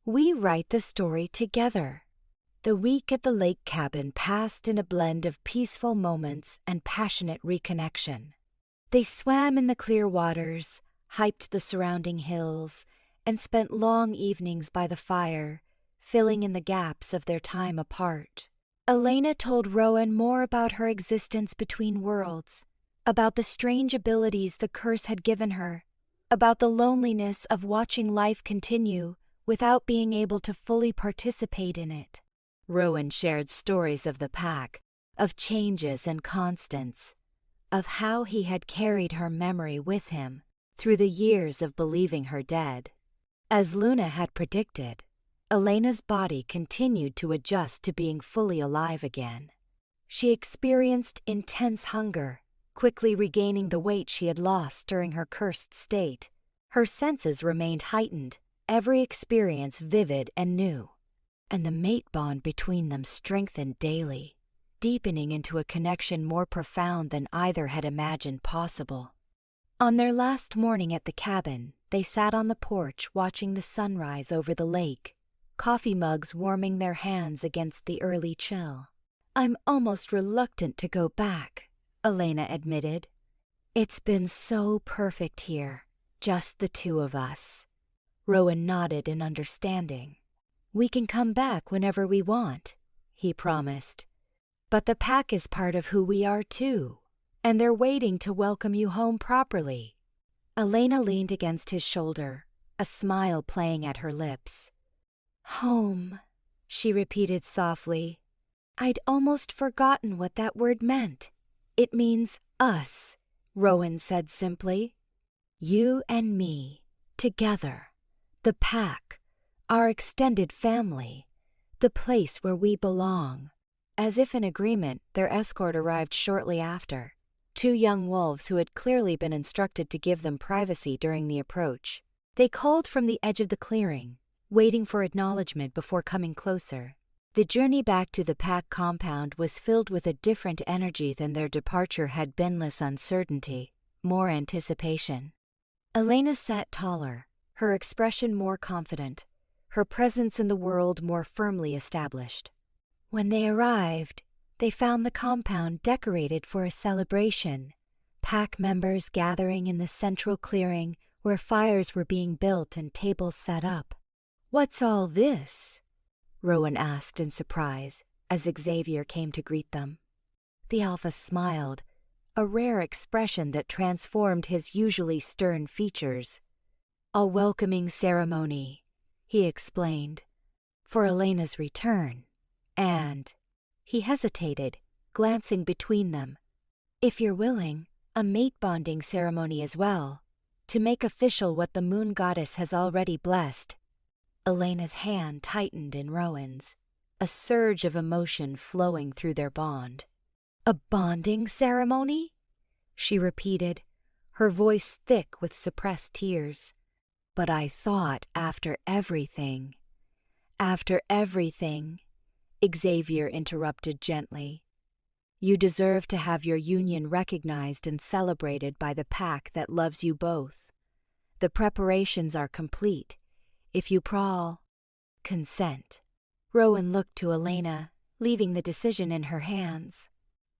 we write the story together." The week at the lake cabin passed in a blend of peaceful moments and passionate reconnection. They swam in the clear waters, hiked the surrounding hills, and spent long evenings by the fire, filling in the gaps of their time apart. Elena told Rowan more about her existence between worlds, about the strange abilities the curse had given her, about the loneliness of watching life continue without being able to fully participate in it. Rowan shared stories of the pack, of changes and constants, of how he had carried her memory with him through the years of believing her dead. As Luna had predicted, Elena's body continued to adjust to being fully alive again. She experienced intense hunger, quickly regaining the weight she had lost during her cursed state. Her senses remained heightened, every experience vivid and new. And the mate bond between them strengthened daily, deepening into a connection more profound than either had imagined possible. On their last morning at the cabin, they sat on the porch watching the sunrise over the lake, coffee mugs warming their hands against the early chill. "I'm almost reluctant to go back," Elena admitted. "It's been so perfect here, just the two of us." Rowan nodded in understanding. "We can come back whenever we want," he promised. "But the pack is part of who we are too, and they're waiting to welcome you home properly." Elena leaned against his shoulder, a smile playing at her lips. "Home," she repeated softly. "I'd almost forgotten what that word meant." "It means us," Rowan said simply. "You and me, together. The pack, our extended family, the place where we belong." As if in agreement, their escort arrived shortly after. Two young wolves who had clearly been instructed to give them privacy during the approach. They called from the edge of the clearing, waiting for acknowledgement before coming closer. The journey back to the pack compound was filled with a different energy than their departure had been. Less uncertainty, more anticipation. Elena sat taller, her expression more confident, her presence in the world more firmly established. When they arrived, they found the compound decorated for a celebration, pack members gathering in the central clearing where fires were being built and tables set up. "What's all this?" Rowan asked in surprise as Xavier came to greet them. The Alpha smiled, a rare expression that transformed his usually stern features. "A welcoming ceremony," he explained, "for Elena's return. And," he hesitated, glancing between them, "if you're willing, a mate bonding ceremony as well, to make official what the moon goddess has already blessed." Elena's hand tightened in Rowan's, a surge of emotion flowing through their bond. "A bonding ceremony?" she repeated, her voice thick with suppressed tears. "But I thought after everything," Xavier interrupted gently. "You deserve to have your union recognized and celebrated by the pack that loves you both. The preparations are complete. If you consent." Rowan looked to Elena, leaving the decision in her hands.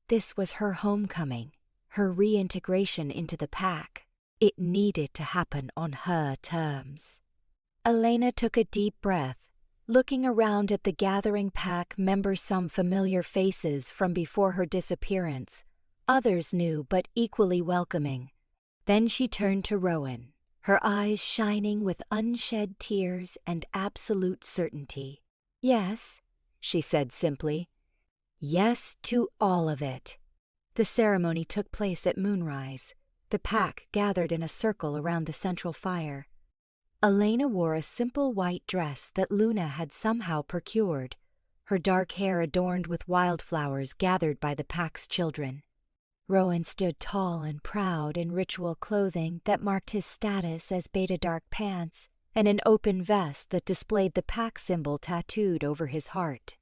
This was her homecoming, her reintegration into the pack. It needed to happen on her terms. Elena took a deep breath, looking around at the gathering pack members, some familiar faces from before her disappearance, others new but equally welcoming. Then she turned to Rowan, her eyes shining with unshed tears and absolute certainty. "Yes," she said simply. "Yes to all of it." The ceremony took place at moonrise. The pack gathered in a circle around the central fire. Elena wore a simple white dress that Luna had somehow procured, her dark hair adorned with wildflowers gathered by the pack's children. Rowan stood tall and proud in ritual clothing that marked his status as Beta Dark Pants and an open vest that displayed the pack symbol tattooed over his heart.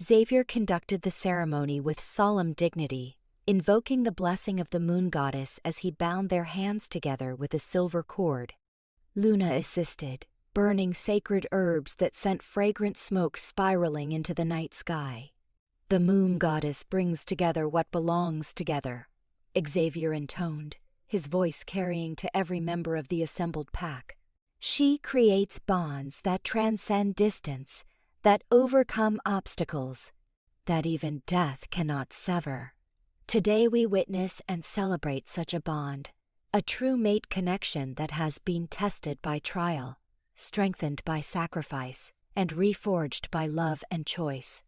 Xavier conducted the ceremony with solemn dignity, invoking the blessing of the moon goddess as he bound their hands together with a silver cord. Luna assisted, burning sacred herbs that sent fragrant smoke spiraling into the night sky. "The moon goddess brings together what belongs together," Xavier intoned, his voice carrying to every member of the assembled pack. "She creates bonds that transcend distance, that overcome obstacles, that even death cannot sever. Today we witness and celebrate such a bond, a true mate connection that has been tested by trial, strengthened by sacrifice, and reforged by love and choice."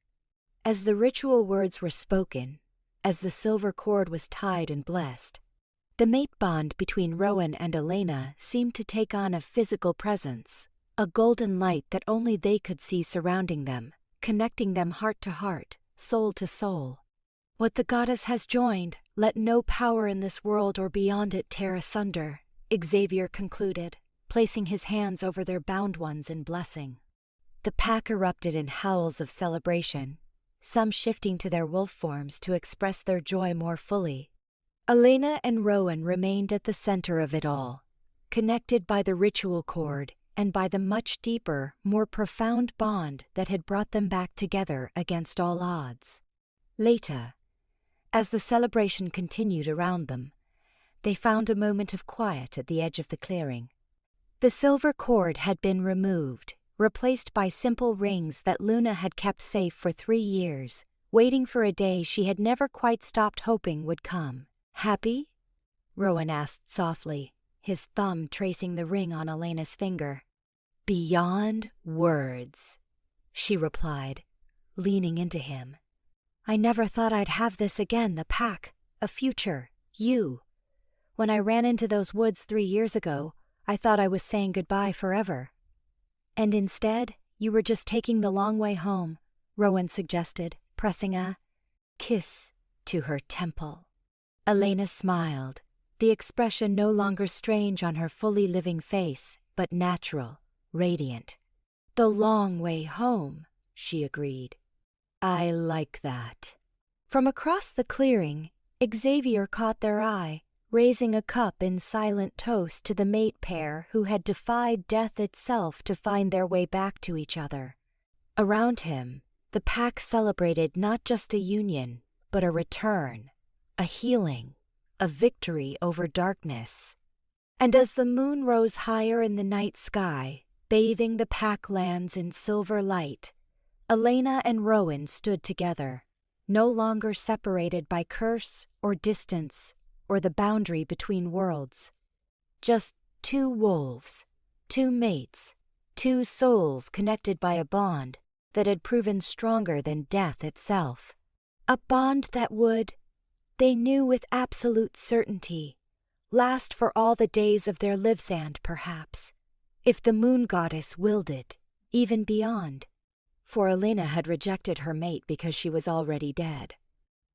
As the ritual words were spoken, as the silver cord was tied and blessed, the mate bond between Rowan and Elena seemed to take on a physical presence, a golden light that only they could see surrounding them, connecting them heart to heart, soul to soul. What the goddess has joined, let no power in this world or beyond it tear asunder, Xavier concluded, placing his hands over their bound ones in blessing. The pack erupted in howls of celebration, some shifting to their wolf forms to express their joy more fully. Elena and Rowan remained at the center of it all, connected by the ritual cord and by the much deeper, more profound bond that had brought them back together against all odds. Later, as the celebration continued around them, they found a moment of quiet at the edge of the clearing. The silver cord had been removed, replaced by simple rings that Luna had kept safe for 3 years, waiting for a day she had never quite stopped hoping would come. "Happy?" Rowan asked softly, his thumb tracing the ring on Elena's finger. "Beyond words," she replied, leaning into him. "I never thought I'd have this again, the pack, a future, you. When I ran into those woods 3 years ago, I thought I was saying goodbye forever." "And instead, you were just taking the long way home," Rowan suggested, pressing a kiss to her temple. Elena smiled, the expression no longer strange on her fully living face, but natural, radiant. "The long way home," she agreed. "I like that." From across the clearing, Xavier caught their eye, raising a cup in silent toast to the mate pair who had defied death itself to find their way back to each other. Around him, the pack celebrated not just a union, but a return, a healing, a victory over darkness. And as the moon rose higher in the night sky, bathing the pack lands in silver light, Elena and Rowan stood together, no longer separated by curse or distance or the boundary between worlds. Just 2 wolves, 2 mates, 2 souls connected by a bond that had proven stronger than death itself. A bond that would, they knew with absolute certainty, last for all the days of their livesand perhaps, if the moon goddess willed it, even beyond. For Elena had rejected her mate because she was already dead.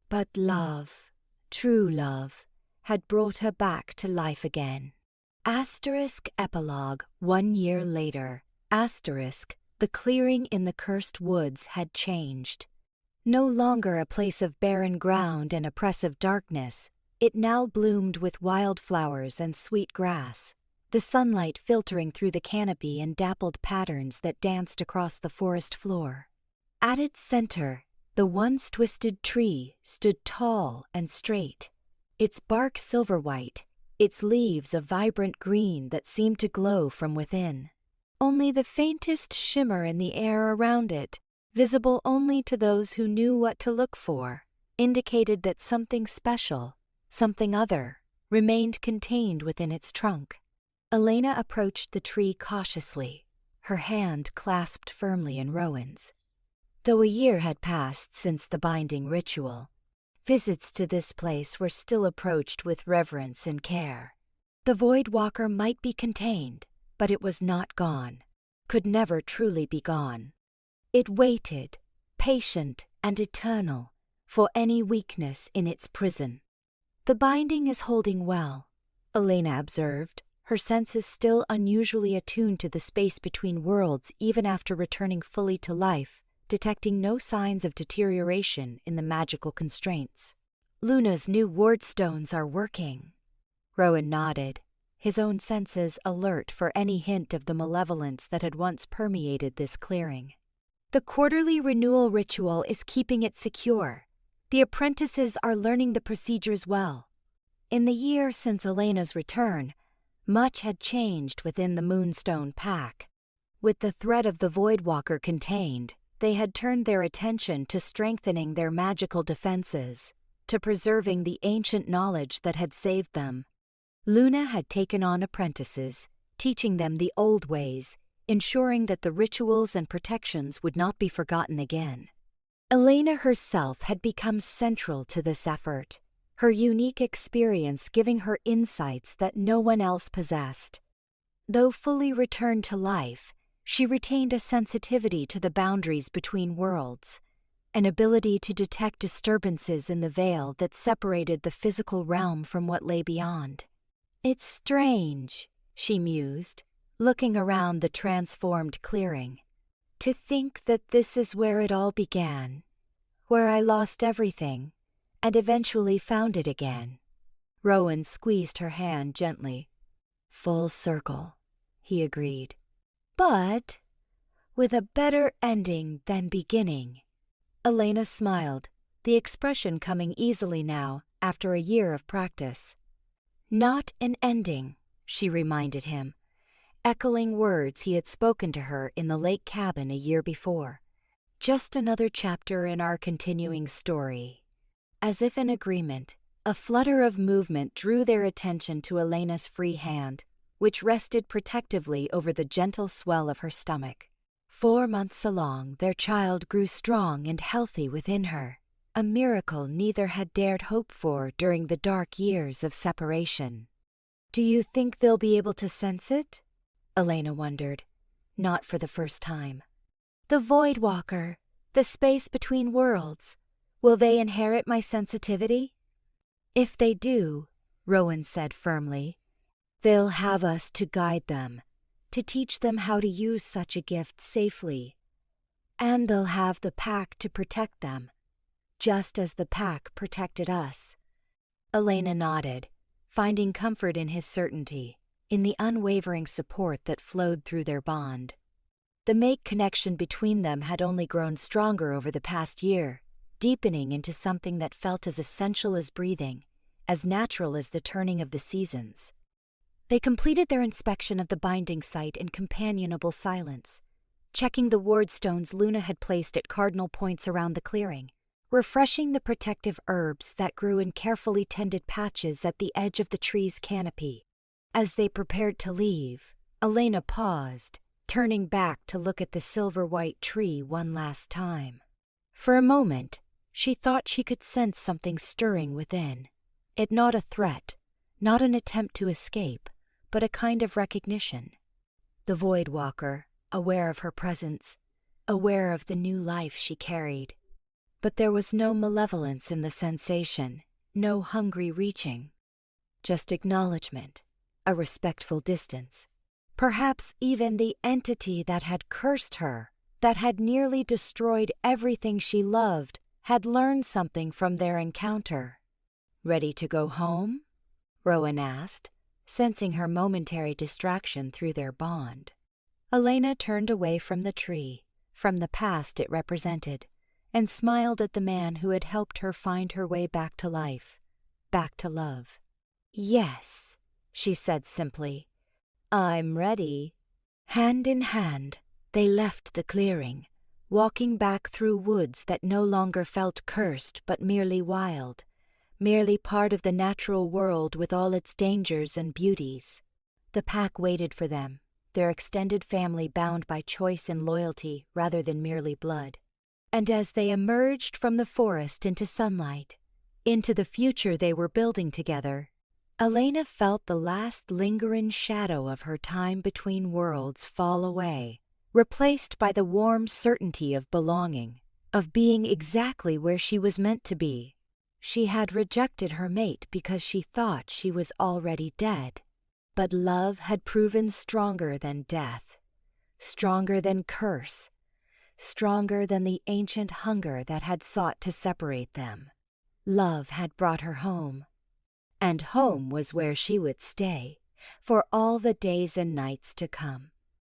But love, true love, had brought her back to life again. Epilogue 1 year later. The clearing in the cursed woods had changed. No longer a place of barren ground and oppressive darkness, it now bloomed with wildflowers and sweet grass, the sunlight filtering through the canopy in dappled patterns that danced across the forest floor. At its center, the once twisted tree stood tall and straight, its bark silver-white, its leaves a vibrant green that seemed to glow from within. Only the faintest shimmer in the air around it, visible only to those who knew what to look for, indicated that something special, something other, remained contained within its trunk. Elena approached the tree cautiously, her hand clasped firmly in Rowan's. Though a year had passed since the binding ritual, visits to this place were still approached with reverence and care. The Void Walker might be contained, but it was not gone, could never truly be gone. It waited, patient and eternal, for any weakness in its prison. "The binding is holding well," Elena observed, her senses still unusually attuned to the space between worlds even after returning fully to life, detecting no signs of deterioration in the magical constraints. "Luna's new ward stones are working." Rowan nodded, his own senses alert for any hint of the malevolence that had once permeated this clearing. "The quarterly renewal ritual is keeping it secure. The apprentices are learning the procedures well." In the year since Elena's return, much had changed within the Moonstone Pack. With the threat of the Voidwalker contained, they had turned their attention to strengthening their magical defenses, to preserving the ancient knowledge that had saved them. Luna had taken on apprentices, teaching them the old ways, ensuring that the rituals and protections would not be forgotten again. Elena herself had become central to this effort, her unique experience giving her insights that no one else possessed. Though fully returned to life, she retained a sensitivity to the boundaries between worlds, an ability to detect disturbances in the veil that separated the physical realm from what lay beyond. "It's strange," she mused, looking around the transformed clearing. "To think that this is where it all began, where I lost everything and eventually found it again." Rowan squeezed her hand gently. "Full circle," he agreed. "But with a better ending than beginning." Elena smiled, the expression coming easily now after a year of practice. "Not an ending," she reminded him, echoing words he had spoken to her in the lake cabin a year before. "Just another chapter in our continuing story." As if in agreement, a flutter of movement drew their attention to Elena's free hand, which rested protectively over the gentle swell of her stomach. 4 months along, their child grew strong and healthy within her, a miracle neither had dared hope for during the dark years of separation. "Do you think they'll be able to sense it?" Elena wondered, not for the first time. "The Void Walker, the space between worlds, will they inherit my sensitivity?" "If they do," Rowan said firmly, "they'll have us to guide them, to teach them how to use such a gift safely. And they'll have the Pack to protect them, just as the Pack protected us." Elena nodded, finding comfort in his certainty, in the unwavering support that flowed through their bond. The mate connection between them had only grown stronger over the past year, deepening into something that felt as essential as breathing, as natural as the turning of the seasons. They completed their inspection of the binding site in companionable silence, checking the ward stones Luna had placed at cardinal points around the clearing, refreshing the protective herbs that grew in carefully tended patches at the edge of the tree's canopy. As they prepared to leave, Elena paused, turning back to look at the silver-white tree one last time. For a moment, she thought she could sense something stirring within. It not a threat, not an attempt to escape, but a kind of recognition. The Void Walker, aware of her presence, aware of the new life she carried. But there was no malevolence in the sensation, no hungry reaching. Just acknowledgement, a respectful distance. Perhaps even the entity that had cursed her, that had nearly destroyed everything she loved, had learned something from their encounter. "Ready to go home?" Rowan asked, sensing her momentary distraction through their bond. Elena turned away from the tree, from the past it represented, and smiled at the man who had helped her find her way back to life, back to love. "Yes," she said simply. "I'm ready." Hand in hand, they left the clearing, walking back through woods that no longer felt cursed but merely wild, merely part of the natural world with all its dangers and beauties. The Pack waited for them, their extended family bound by choice and loyalty rather than merely blood. And as they emerged from the forest into sunlight, into the future they were building together, Elena felt the last lingering shadow of her time between worlds fall away, replaced by the warm certainty of belonging, of being exactly where she was meant to be. She had rejected her mate because she thought she was already dead. But love had proven stronger than death, stronger than curse, stronger than the ancient hunger that had sought to separate them. Love had brought her home, and home was where she would stay for all the days and nights to come.